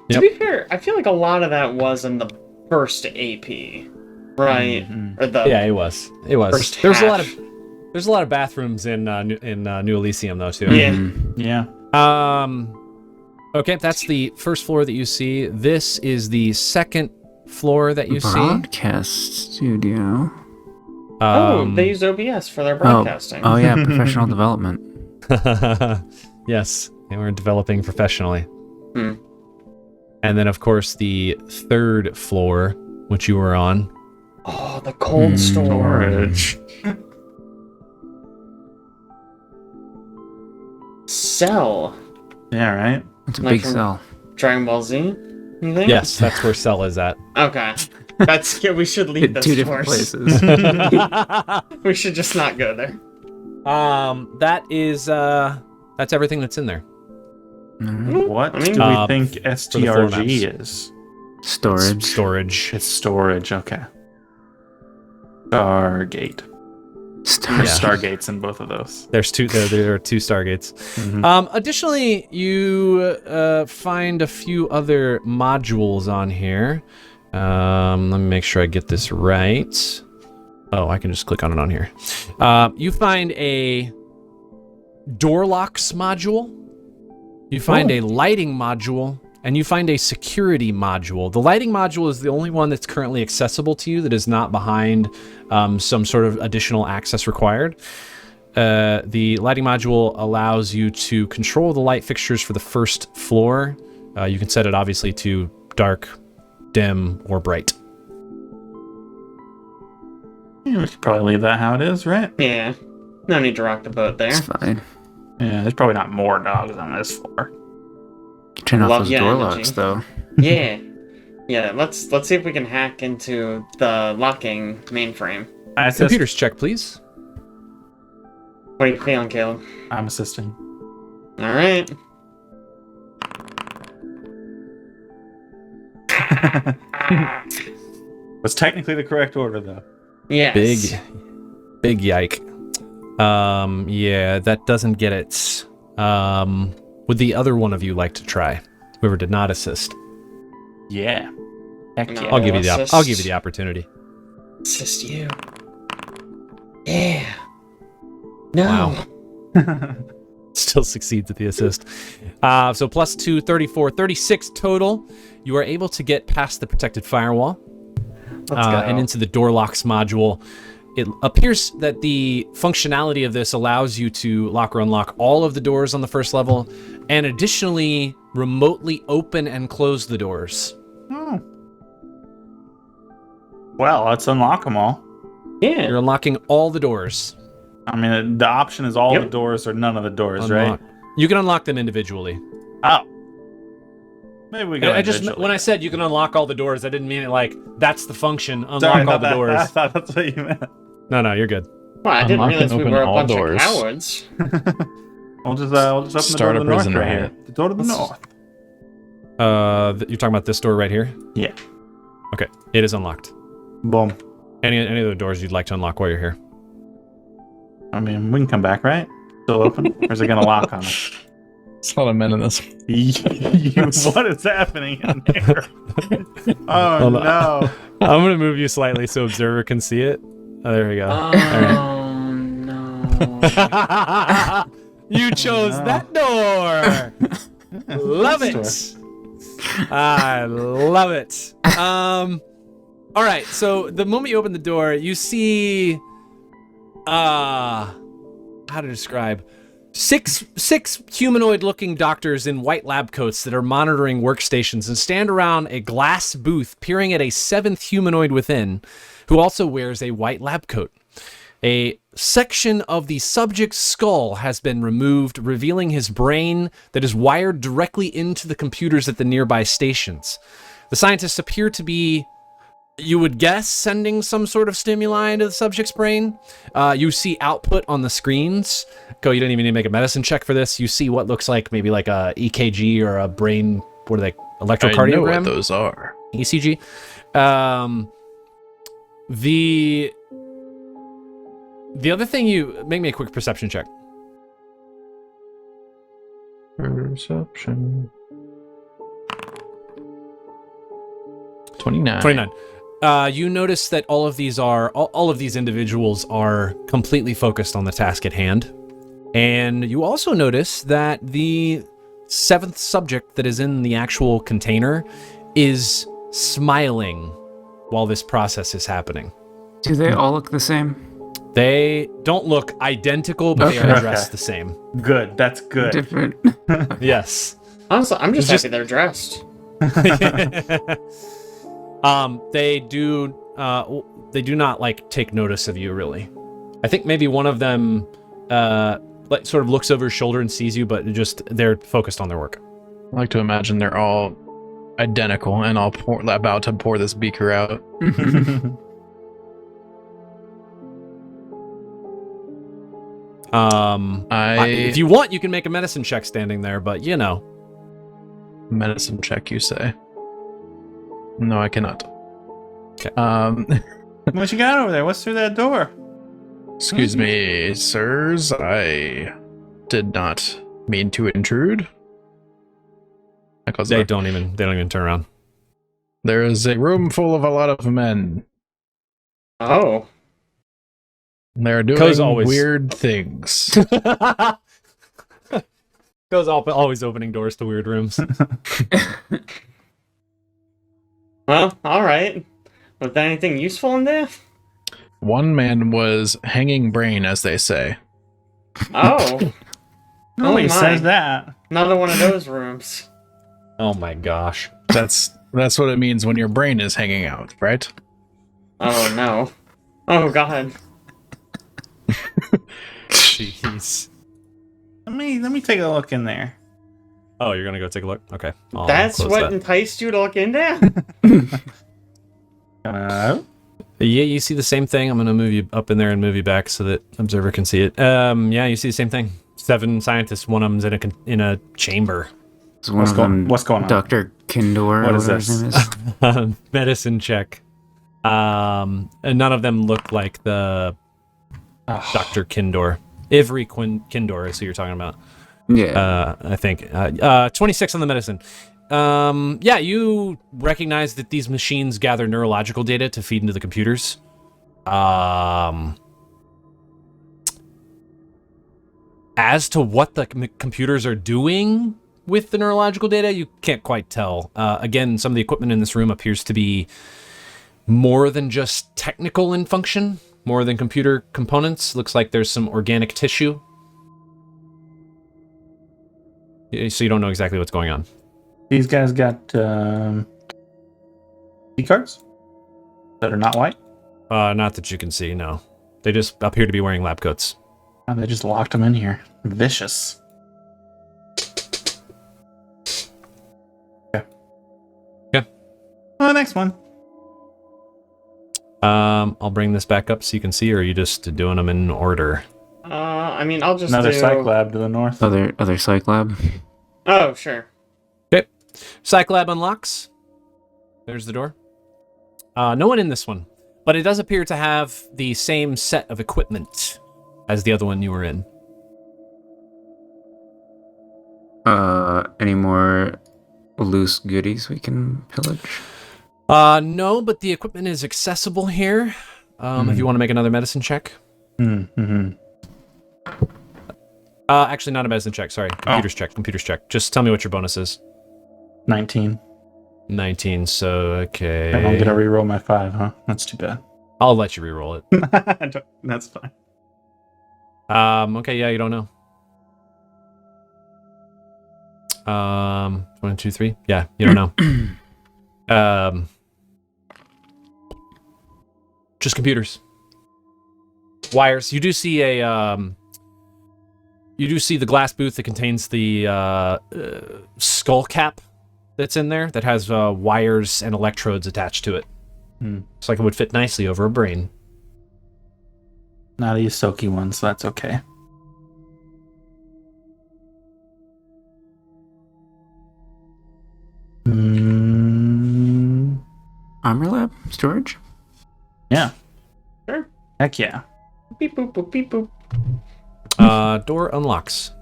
Yep. To be fair, I feel like a lot of that was in the first AP, right? Or the Yeah, it was. It was. First There's half. a lot of bathrooms in New Elysium though too. Yeah. Yeah. Okay, that's the first floor that you see. This is the second floor that you Broadcast studio. Oh, they use OBS for their broadcasting. Oh, yeah, professional development. Yes, they were developing professionally. Hmm. And then, of course, the third floor, which you were on. Oh, the cold storage. Cell. Yeah, right. It's a Like big from- cell. Dragon Ball Z, you think? Yes, that's where Cell is at. Okay. That's we should leave In this two different first. places. We should just not go there. That is that's everything that's in there. What I mean- do we Uh, think for the floor STRG maps. is? Storage. Storage. It's storage. Okay. Stargate. Storage. Yeah. Stargates in both of those. There's two. There are two Stargates. Additionally, you find a few other modules on here. Let me make sure I get this right. Oh, I can just click on it on here. You find a door locks module. You find a lighting module, and you find a security module. The lighting module is the only one that's currently accessible to you that is not behind some sort of additional access required. The lighting module allows you to control the light fixtures for the first floor. You can set it obviously to dark, dim, or bright. Yeah, we could probably leave that how it is, right? Yeah. No need to rock the boat there. It's fine. Yeah, there's probably not more dogs on this floor. Turn off Love those your door energy. locks, though. Yeah. Yeah, let's see if we can hack into the locking mainframe. I assist. Computers check, please. What are you feeling, Caleb? I'm assisting. Alright. Was technically the correct order, though. Yes. Big yike. Yeah, that doesn't get it. would the other one of you like to try? Whoever did not assist. Yeah. Heck No. yeah. I'll give you the assist. I'll give you the opportunity. Assist you. Yeah. No. Wow. Still succeeds at the assist. So plus 2, 34, 36 total. You are able to get past the protected firewall Let's go. and into the door locks module. It appears that the functionality of this allows you to lock or unlock all of the doors on the first level, and additionally remotely open and close the doors. Oh. Well, let's unlock them all. Yeah. You're unlocking all the doors. I mean, the option is all Yep. the doors or none of the doors, Unlock. right? You can unlock them individually. Oh. Maybe we go I just individually. when I said you can unlock all the doors, I didn't mean it like that's the function. Unlock Sorry, all not the that- doors. I thought that's what you meant. No, you're good. Well, I didn't Unlock realize and we open were a all bunch doors. of cowards. We'll just open the Start door a to the north prison right here. riot. The door to the Let's- north. You're talking about this door right here? Yeah. Okay, it is unlocked. Boom. Any other doors you'd like to unlock while you're here? I mean, we can come back, right? Still open? Or is it going to lock on us? It's a lot of men in this. What is happening in there? Oh, Hold no. I'm gonna move you slightly so Observer can see it. Oh, there we go. Oh, no. You chose that door. Love it. I love it. All right. So the moment you open the door, you see, how to describe, six humanoid-looking doctors in white lab coats that are monitoring workstations and stand around a glass booth, peering at a seventh humanoid within, who also wears a white lab coat. A section of the subject's skull has been removed, revealing his brain that is wired directly into the computers at the nearby stations. The scientists appear to be, you would guess, sending some sort of stimuli into the subject's brain. You see output on the screens. Go, you don't even need to make a medicine check for this. You see what looks like maybe like a EKG or a brain, what are they, I know what electrocardiogram? those are. ECG. The other thing, you make me a quick perception check. Perception. 29. 29. You notice that all of these individuals are completely focused on the task at hand. And you also notice that the seventh subject that is in the actual container is smiling while this process is happening. Do they all look the same? They don't look identical, but they Okay. are dressed the same. Good. That's good. Different. Yes. Honestly, I'm just It's happy they're dressed. They do not like take notice of you, really. I think maybe one of them like sort of looks over his shoulder and sees you, but they're focused on their work. I like to imagine they're all identical and all about to pour this beaker out. If you want, you can make a medicine check standing there, but you know. Medicine check, you say? No, I cannot. Okay. What you got over there? What's through that door? Excuse me, sirs. I did not mean to intrude. They don't even turn around. There is a room full of a lot of men. Oh. They're doing Co's always- weird things. Goes always opening doors to weird rooms. Well, alright. Was there anything useful in there? One man was hanging brain, as they say. Oh. Nobody my. says that. Another one of those rooms. Oh my gosh. That's what it means when your brain is hanging out, right? Oh no. Oh god. Jeez. Let me take a look in there. Oh, you're gonna go take a look? Okay. I'll That's close what that. enticed you to look in there? Yeah, you see the same thing. I'm gonna move you up in there and move you back so that Observer can see it. Yeah, you see the same thing. 7 scientists. One of them's in a chamber. Is one of them what's going on? Dr. Kindor? What or is whatever his name is? Medicine check. And none of them look like the Dr. Kindor. Kindor is who you're talking about. Yeah. I think. 26 on the medicine. Yeah, you recognize that these machines gather neurological data to feed into the computers. As to what the computers are doing with the neurological data, you can't quite tell. Again, some of the equipment in this room appears to be more than just technical in function, more than computer components. Looks like there's some organic tissue. So you don't know exactly what's going on. These guys got key cards that are not white. Not that you can see, no. They just appear to be wearing lab coats. Oh, they just locked them in here. Vicious. Okay. Okay. Oh, next one. I'll bring this back up so you can see, or are you just doing them in order? I mean, I'll just Another do... psych lab to the north. Other psych lab. Oh, sure. Okay. Psych lab unlocks. There's the door. No one in this one, but it does appear to have the same set of equipment as the other one you were in. Any more loose goodies we can pillage? No, but the equipment is accessible here. If you want to make another medicine check. Mm-hmm. Actually, not a medicine check. Sorry, computers check. Just tell me what your bonus is. 19. 19. So okay. I don't get to reroll my 5, huh? That's too bad. I'll let you reroll it. That's fine. Okay, yeah, you don't know. 1, 2, 3. Yeah, you don't know. Just computers. Wires. You do see the glass booth that contains the skull cap that's in there that has wires and electrodes attached to it. Looks like it would fit nicely over a brain. Not a Yosoki one, so that's okay. Armor lab? Storage? Yeah. Sure. Heck yeah. Beep boop boop beep boop. Door unlocks.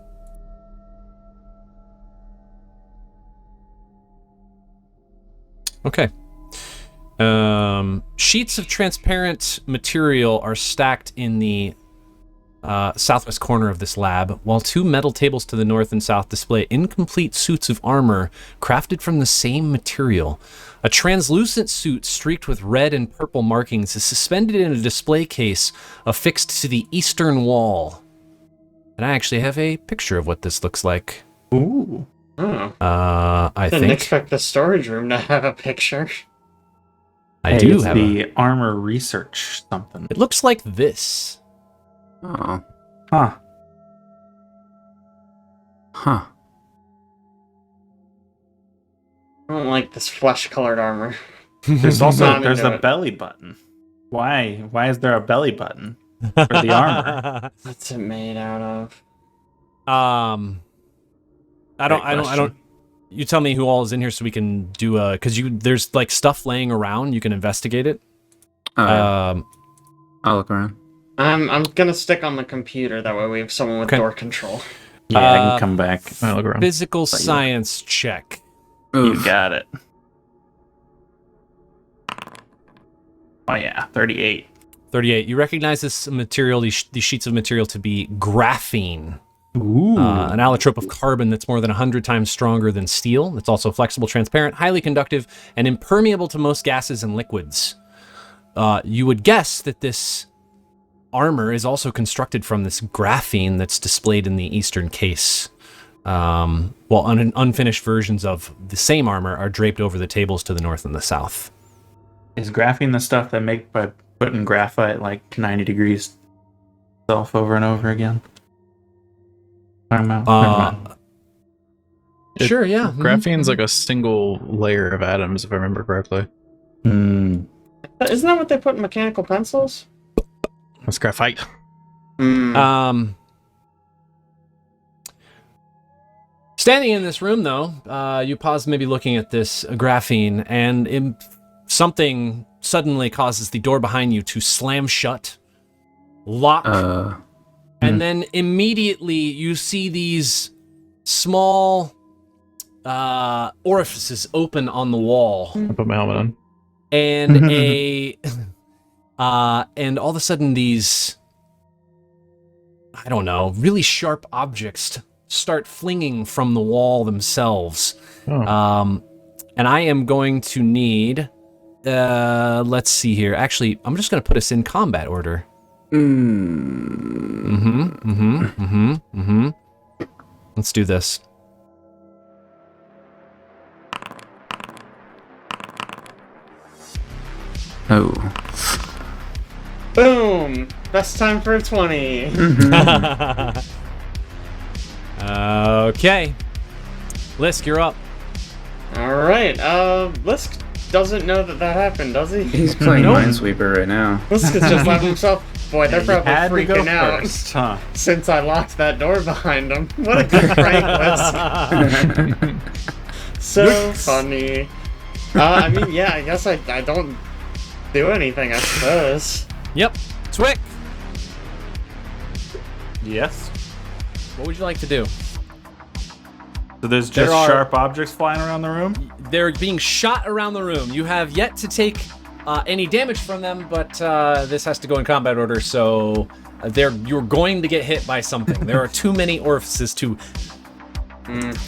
Okay. Sheets of transparent material are stacked in the southwest corner of this lab, while 2 metal tables to the north and south display incomplete suits of armor crafted from the same material. A translucent suit streaked with red and purple markings is suspended in a display case affixed to the eastern wall. And I actually have a picture of what this looks like. Ooh. Oh. I Didn't think expect the storage room to have a picture. I do it's have the armor research something. It looks like this. Oh. Huh. Huh. I don't like this flesh-colored armor. There's also Not there's into a it. belly button. Why? Why is there a belly button for the armor? What's it made out of? I don't. You tell me who all is in here so we can do because there's like stuff laying around. You can investigate it. I'll look around. I'm gonna stick on the computer. That way we have someone with Okay. door control. Yeah, I can come back. I'll look around. Physical science check. You Oof. got it. Oh yeah, 38. 38. You recognize this material, these sheets of material, to be graphene. Ooh. An allotrope of carbon that's more than 100 times stronger than steel. It's also flexible, transparent, highly conductive, and impermeable to most gases and liquids. You would guess that this armor is also constructed from this graphene that's displayed in the eastern case. While unfinished versions of the same armor are draped over the tables to the north and the south. Is graphene the stuff they make by putting graphite like 90 degrees itself over and over again? Never mind. Sure, yeah. Graphene's like a single layer of atoms, if I remember correctly. Mm. Isn't that what they put in mechanical pencils? That's graphite. Standing in this room, though, you pause maybe looking at this graphene, and something suddenly causes the door behind you to slam shut, lock, and then immediately you see these small orifices open on the wall, I put my helmet on. and and all of a sudden these, I don't know, really sharp objects start flinging from the wall themselves. Oh. And I am going to need, let's see here. Actually, I'm just going to put us in combat order. Let's do this. Oh. Boom! Best time for a 20. Okay. Lisk, you're up. Alright, Lisk doesn't know that happened, does he? He's playing Minesweeper right now. Lisk is just letting himself. Boy, they're probably Had to go freaking out first, huh? since I locked that door behind them. What a good prank, Lisk. So funny. I mean, yeah, I guess I don't do anything, I suppose. Yep. Twick, Yes. what would you like to do? So there's There just are- sharp objects flying around the room? They're being shot around the room. You have yet to take any damage from them, but this has to go in combat order, so you're going to get hit by something. There are too many orifices to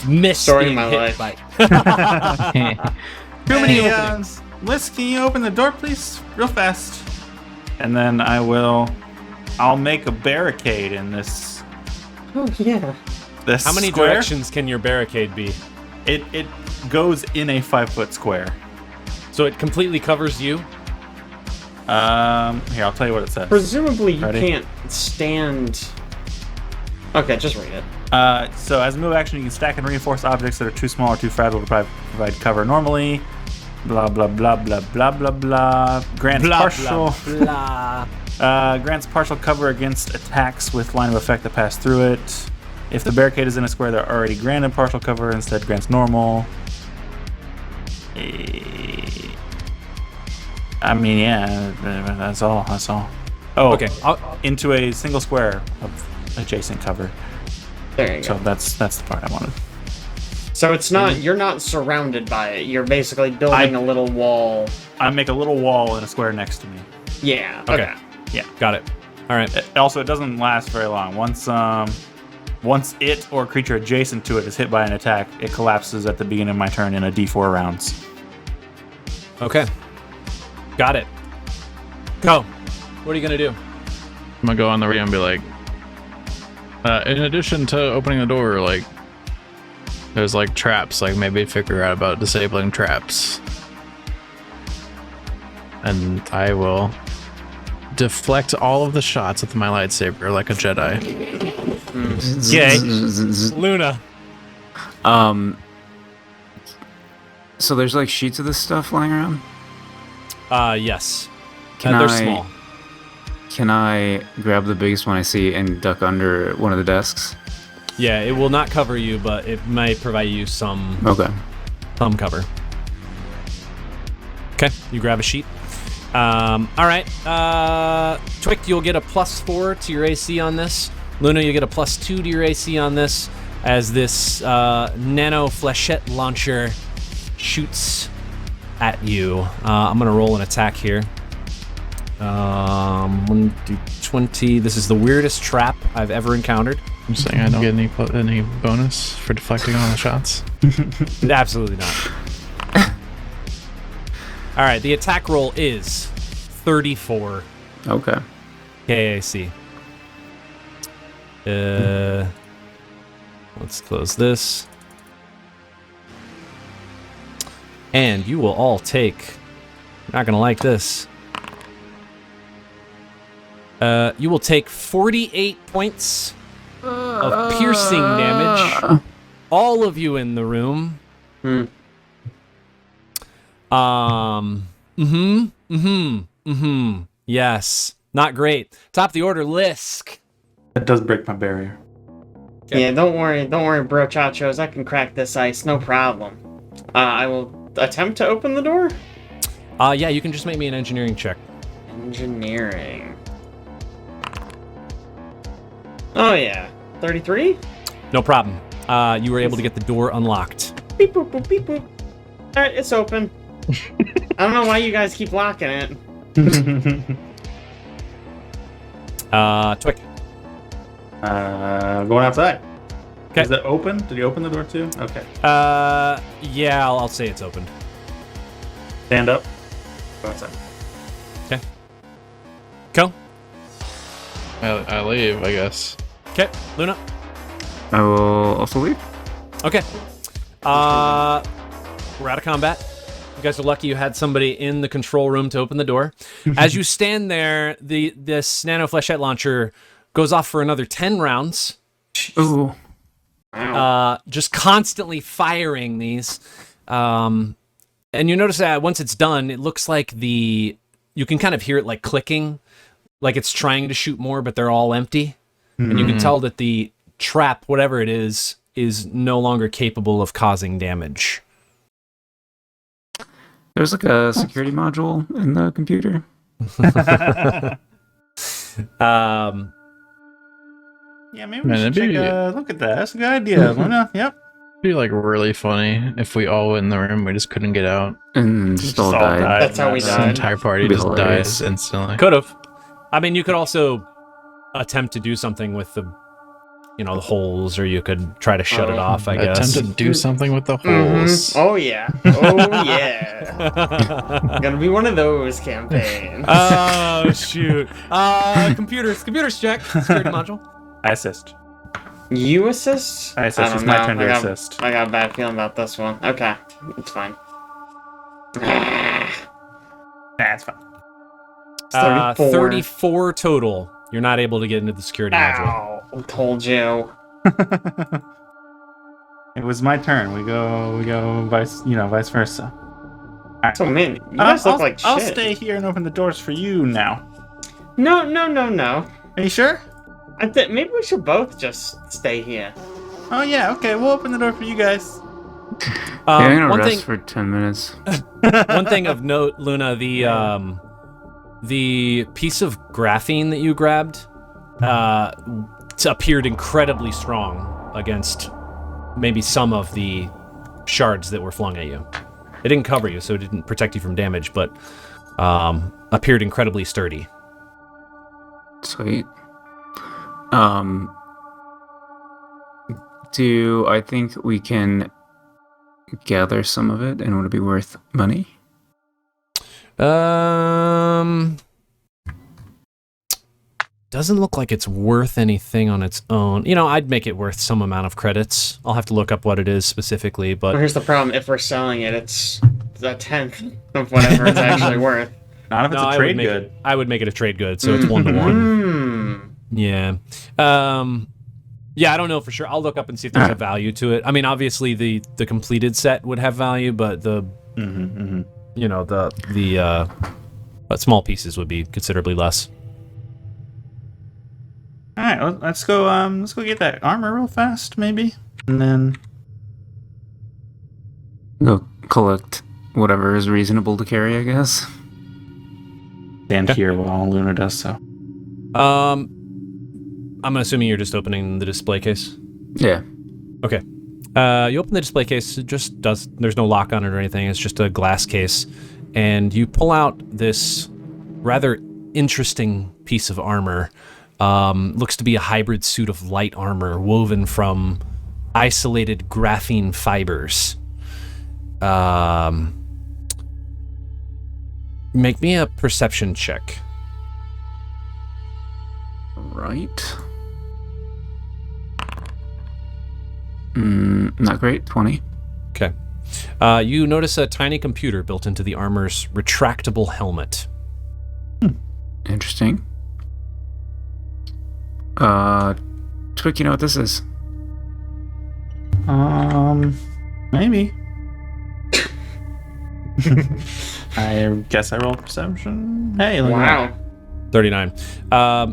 miss Story of being my hit life. by. Too many Hey, openings. Liz, can you open the door, please? Real fast. And then I'll make a barricade in this Oh, yeah. How many square. directions can your barricade be? It goes in a 5-foot square. So it completely covers you? Here, I'll tell you what it says. Presumably you Ready? can't stand... Okay, just read it. So as a move action, you can stack and reinforce objects that are too small or too fragile to provide cover normally. Blah, blah, blah, blah, blah, blah, blah. Grants partial... Blah. Grants partial cover against attacks with line of effect that pass through it. If the barricade is in a square, they're already granted partial cover. Instead, grants normal. I mean, yeah, that's all. Oh, Okay. into a single square of adjacent cover. There you So go. that's the part I wanted. So it's not... You're not surrounded by it. You're basically building a little wall. I make a little wall in a square next to me. Yeah, Okay. okay. Yeah. Got it. All right. Also, it doesn't last very long. Once it or a creature adjacent to it is hit by an attack, it collapses at the beginning of my turn in a D4 rounds. Okay. Got it. Go. What are you going to do? I'm gonna go on the radio and be like, in addition to opening the door, like, there's like traps, like maybe figure out about disabling traps. And I will deflect all of the shots with my lightsaber like a Jedi. Luna. So there's like sheets of this stuff flying around. Yes. Can They're I- small. Can I grab the biggest one I see and duck under one of the desks? Yeah, it will not cover you, but it might provide you some Okay. cover. Okay, you grab a sheet. All right. Twick, you'll get a +4 to your AC on this. Luna, you'll get a +2 to your AC on this as this nano flechette launcher shoots at you. I'm going to roll an attack here. 1d20. This is the weirdest trap I've ever encountered. I'm saying I don't get any bonus for deflecting all the shots. Absolutely not. All right, the attack roll is 34 Okay. KAC. Let's close this. And you will all take... You're not going to like this. You will take 48 points of piercing damage. All of you in the room. Yes. Not great. Top of the order, Lisk. That does break my barrier. Okay. Yeah, don't worry, brochachos. I can crack this ice, no problem. I will attempt to open the door. Yeah, you can just make me an engineering check. Engineering. Oh yeah, 33. No problem. you were able to get the door unlocked. Beep boop boop beep boop. All right, it's open. I don't know why you guys keep locking it. Twick. Going outside. 'Kay. Is it open? Did you open the door too? Okay. Yeah, I'll say it's opened. Stand up. Go outside. Okay. Go. I leave, I guess. Okay, Luna. I will also leave. Okay. We're out of combat. You guys are lucky you had somebody in the control room to open the door. As you stand there, this nano fleshlight launcher goes off for another 10 rounds. Ooh. Just constantly firing these. And you notice that once it's done, it looks like you can kind of hear it like clicking, like it's trying to shoot more, but they're all empty. And you can tell that the trap, whatever it is no longer capable of causing damage. There's like a security module in the computer. Yeah, maybe we should take a look at that. That's a good idea. Luna. Yep. It'd be like really funny if we all went in the room, we just couldn't get out. And just all died. That's how we The died. entire party Be just hilarious. dies instantly. Could have. I mean, you could also attempt to do something with the holes, or you could try to shut it off, I guess. Attempt to do something with the Mhm. holes. Oh yeah. Oh yeah. Gonna be one of those campaigns. Oh, shoot. Computers check. Security module. I assist. You assist? I assist. don't It's my know. turn to assist. I got a bad feeling about this one. Okay, it's fine. That's fine. 34 total. You're not able to get into the security module. Ow! I told you. It was my turn. We go vice versa. Alright. So man, you guys look like shit. I'll stay here and open the doors for you now. No. Are you sure? I think maybe we should both just stay here. Oh yeah, okay, we'll open the door for you guys. Yeah, I'm gonna one rest thing, for 10 minutes. one thing of note, Luna, the piece of graphene that you grabbed appeared incredibly strong against maybe some of the shards that were flung at you. It didn't cover you, so it didn't protect you from damage, but appeared incredibly sturdy. Sweet. Do I think we can gather some of it, and would it be worth money? Doesn't look like it's worth anything on its own. I'd make it worth some amount of credits. I'll have to look up what it is specifically, Well, but here's the problem: if we're selling it, it's a tenth of whatever it's actually worth. Not if it's a trade good. I would make it a trade good, so it's 1-to-1. Yeah. Yeah, I don't know for sure. I'll look up and see if there's a value to it. I mean, obviously the completed set would have value, but the small pieces would be considerably less. All right, well, let's go get that armor real fast, maybe, and then Go collect whatever is reasonable to carry, I guess. stand here while Luna does so. I'm assuming you're just opening the display case. Yeah. Okay. You open the display case. There's no lock on it or anything. It's just a glass case, and you pull out this rather interesting piece of armor. Looks to be a hybrid suit of light armor woven from isolated graphene fibers. Make me a perception check. Right. Not great. 20. Okay. You notice a tiny computer built into the armor's retractable helmet. Interesting. Twick, you know what this is? Maybe. I guess I rolled perception. Hey, look at Wow. 39.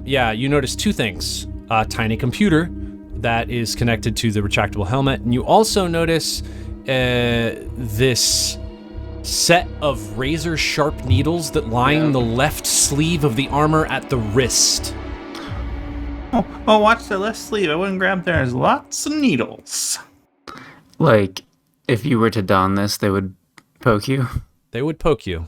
Yeah, you notice two things. A tiny computer that is connected to the retractable helmet, and you also notice this set of razor-sharp needles that line the left sleeve of the armor at the wrist. Oh, watch the left sleeve. I wouldn't grab there. There's lots of needles. Like, if you were to don this, they would poke you? They would poke you.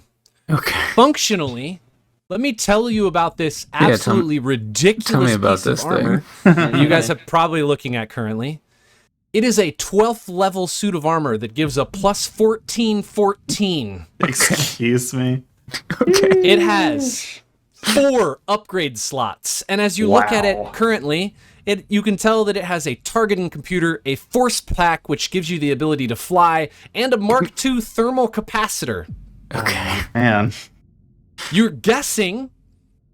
Okay. Functionally, let me tell you about this absolutely ridiculous piece of armor that you guys are probably looking at currently. It is a 12th level suit of armor that gives a plus 14. Excuse me. Okay. It has 4 upgrade slots, and as you look at it currently, you can tell that it has a targeting computer, a force pack, which gives you the ability to fly, and a Mark II thermal capacitor. Okay. Man. You're guessing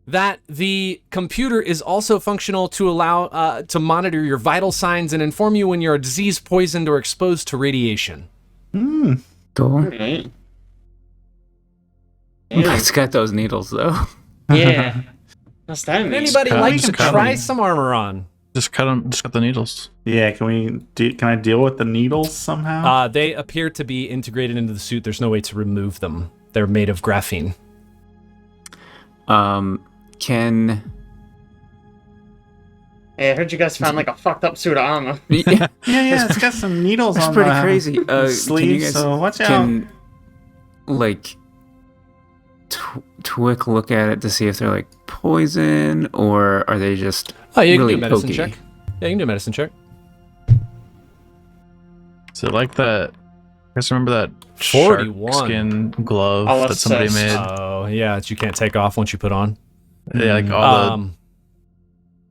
that the computer is also functional to allow to monitor your vital signs and inform you when you're diseased, poisoned, or exposed to radiation. Cool. Right. It's got those needles, though. Yeah. What's that mean? Would anybody cut- like just to cut try them. some armor on? Just cut them. Just cut the needles. Yeah, can I deal with the needles somehow? They appear to be integrated into the suit. There's no way to remove them. They're made of graphene. Can... Hey, I heard you guys found like a fucked up suit of armor. Yeah, yeah, it's got some needles that's on pretty the crazy. Can you sleeve, guys so watch out. can, like, Twick look at it to see if they're, like, poison, or are they just Oh, you really can do a medicine pokey? check. Yeah, you can do a medicine check. So like that. You guys remember that 41. shark skin glove Oh, that that's somebody so made? Oh, yeah, that you can't take off once you put on. Yeah, like all the Um,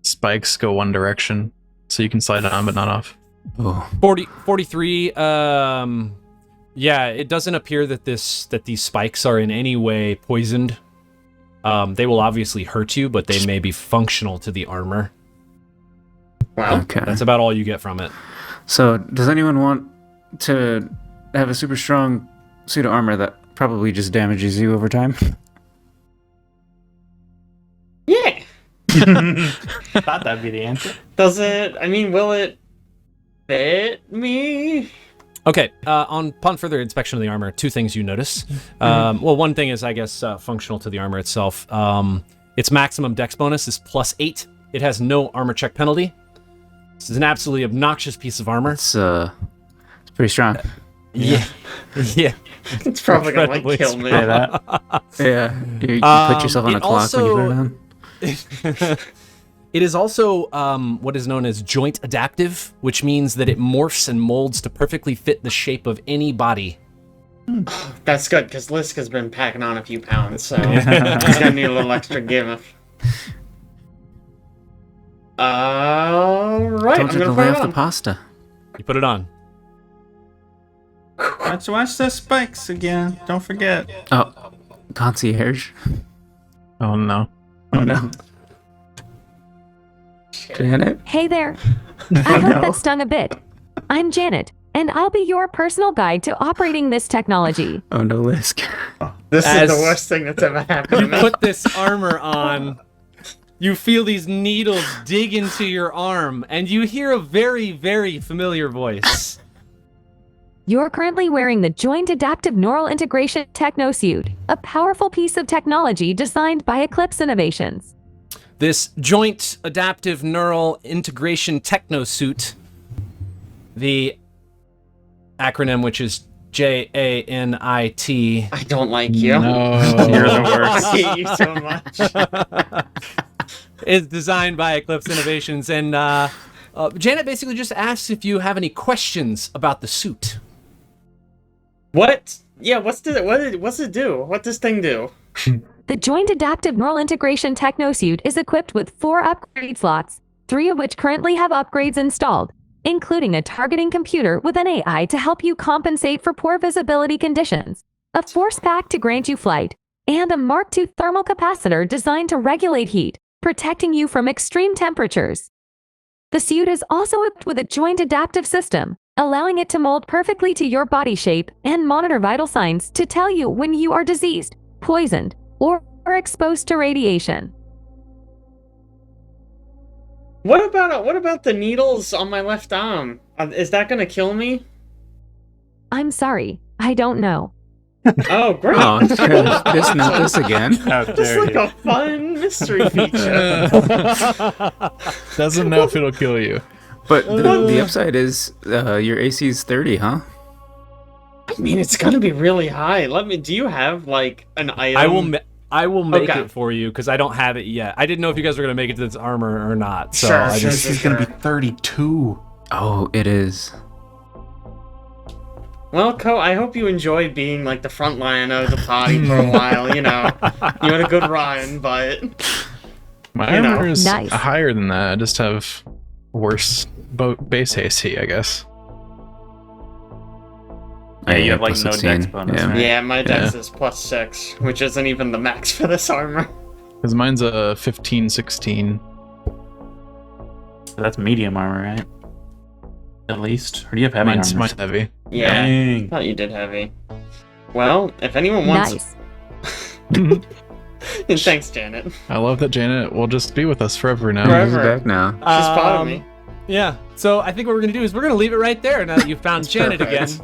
spikes go one direction, so you can slide it on but not off. Oh, 43. Yeah, it doesn't appear that these spikes are in any way poisoned. They will obviously hurt you, but they may be functional to the armor. Wow. okay. That's about all you get from it. So, does anyone want to have a super strong suit of armor that probably just damages you over time? Yeah. Thought that'd be the answer. Does it? I mean, will it fit me? Okay, upon further inspection of the armor, 2 things you notice. Well, one thing is, I guess, functional to the armor itself. Its maximum dex bonus is +8. It has no armor check penalty. This is an absolutely obnoxious piece of armor. It's pretty strong. Yeah. Yeah. It's probably gonna like Incredibly kill me. Say that. Yeah. You put yourself on it a clock when you put it on. It is also what is known as joint adaptive, which means that it morphs and molds to perfectly fit the shape of any body. That's good, because Lisk has been packing on a few pounds, so he's gonna need a little extra give. Alright, I'm Don't you gonna have to lay put it off the on. pasta. You put it on. Watch the spikes again. Don't forget. Oh, concierge. Oh no. Oh no. Janet? Hey there. I hope that stung a bit. I'm Janet, and I'll be your personal guide to operating this technology. Oh no, Lisk. This As- is the worst thing that's ever happened to You me. put this armor on. You feel these needles dig into your arm, and you hear a very, very familiar voice. You're currently wearing the Joint Adaptive Neural Integration Technosuit, a powerful piece of technology designed by Eclipse Innovations. This Joint Adaptive Neural Integration Technosuit, the acronym which is JANIT, I don't like you. No. You're the worst. I hate you so much. is designed by Eclipse Innovations, and Janet basically just asks if you have any questions about the suit. What? Yeah, what's it do? What does this thing do? The Joint Adaptive Neural Integration Technosuit is equipped with 4 upgrade slots, 3 of which currently have upgrades installed, including a targeting computer with an AI to help you compensate for poor visibility conditions, a force pack to grant you flight, and a Mark II thermal capacitor designed to regulate heat, protecting you from extreme temperatures. The suit is also equipped with a joint adaptive system, allowing it to mold perfectly to your body shape and monitor vital signs to tell you when you are diseased, poisoned, or exposed to radiation. What about the needles on my left arm? Is that gonna kill me? I'm sorry, I don't know. Oh, great! Oh, this not this again. How It's dare like you? a fun mystery feature. Doesn't know if it'll kill you. But the upside is your AC is 30, huh? I mean, it's gonna be really high. Do you have, like, an item? I will make Okay. it for you, because I don't have it yet. I didn't know if you guys were going to make it to this armor or not. So Sure, I sure, just, sure. He's gonna be 32. Oh, it is. Well, Ko, I hope you enjoyed being, like, the front line of the party for a while, you know. You had a good run, but... My You know. armor is Nice. higher than that. I just have worse base AC, I guess. Yeah, you have like plus no 16. dex bonus, Yeah. right? Yeah, my dex is +6, which isn't even the max for this armor. Because mine's a 15, 16. So that's medium armor, right? At least, or do you have heavy Mine's armor? heavy. Yeah, Dang. thought you did heavy. Well, if anyone wants... Nice. Thanks, Janet. I love that Janet will just be with us forever now. Forever. He's back now. She's part of me. Yeah. So I think what we're going to do is we're going to leave it right there now that you found Janet again. perfect.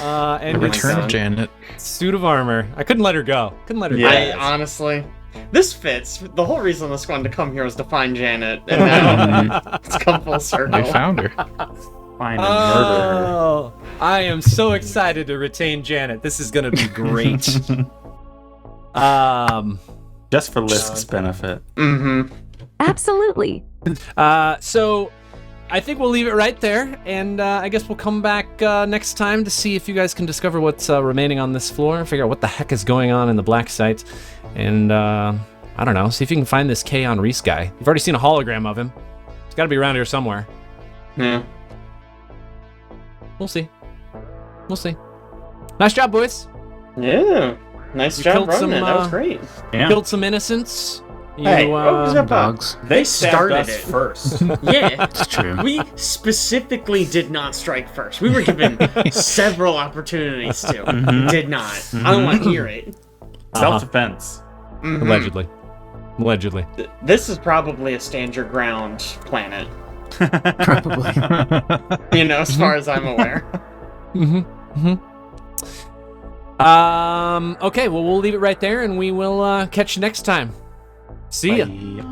And The it's return God. of Janet. suit of armor. I couldn't let her go. Yeah. I honestly... This fits. The whole reason this wanted to come here was to find Janet, and now it's come full circle. We found her. Find and murder her. Oh, I am so excited to retain Janet. This is going to be great. Just for Lisk's benefit. Mm-hmm. Absolutely. So I think we'll leave it right there, and I guess we'll come back next time to see if you guys can discover what's remaining on this floor, figure out what the heck is going on in the Blacksite, and I don't know, see if you can find this K on Reese guy. You've already seen a hologram of him. He's got to be around here somewhere. Yeah. We'll see. We'll see. Nice job, boys. Yeah. Nice You job killed running some, it. That was uh, great. Yeah. Killed some innocents. You, Hey, what was up? Dogs. They stabbed Started us it. first. Yeah. It's true. We specifically did not strike first. We were given several opportunities to. Mhm. Did not. I don't want to hear it. Self-defense. Mhm. Allegedly. Allegedly. This is probably a stand your ground planet. Probably. You know, as far as I'm aware. Okay, well, we'll leave it right there, and we will catch you next time. See ya. Bye.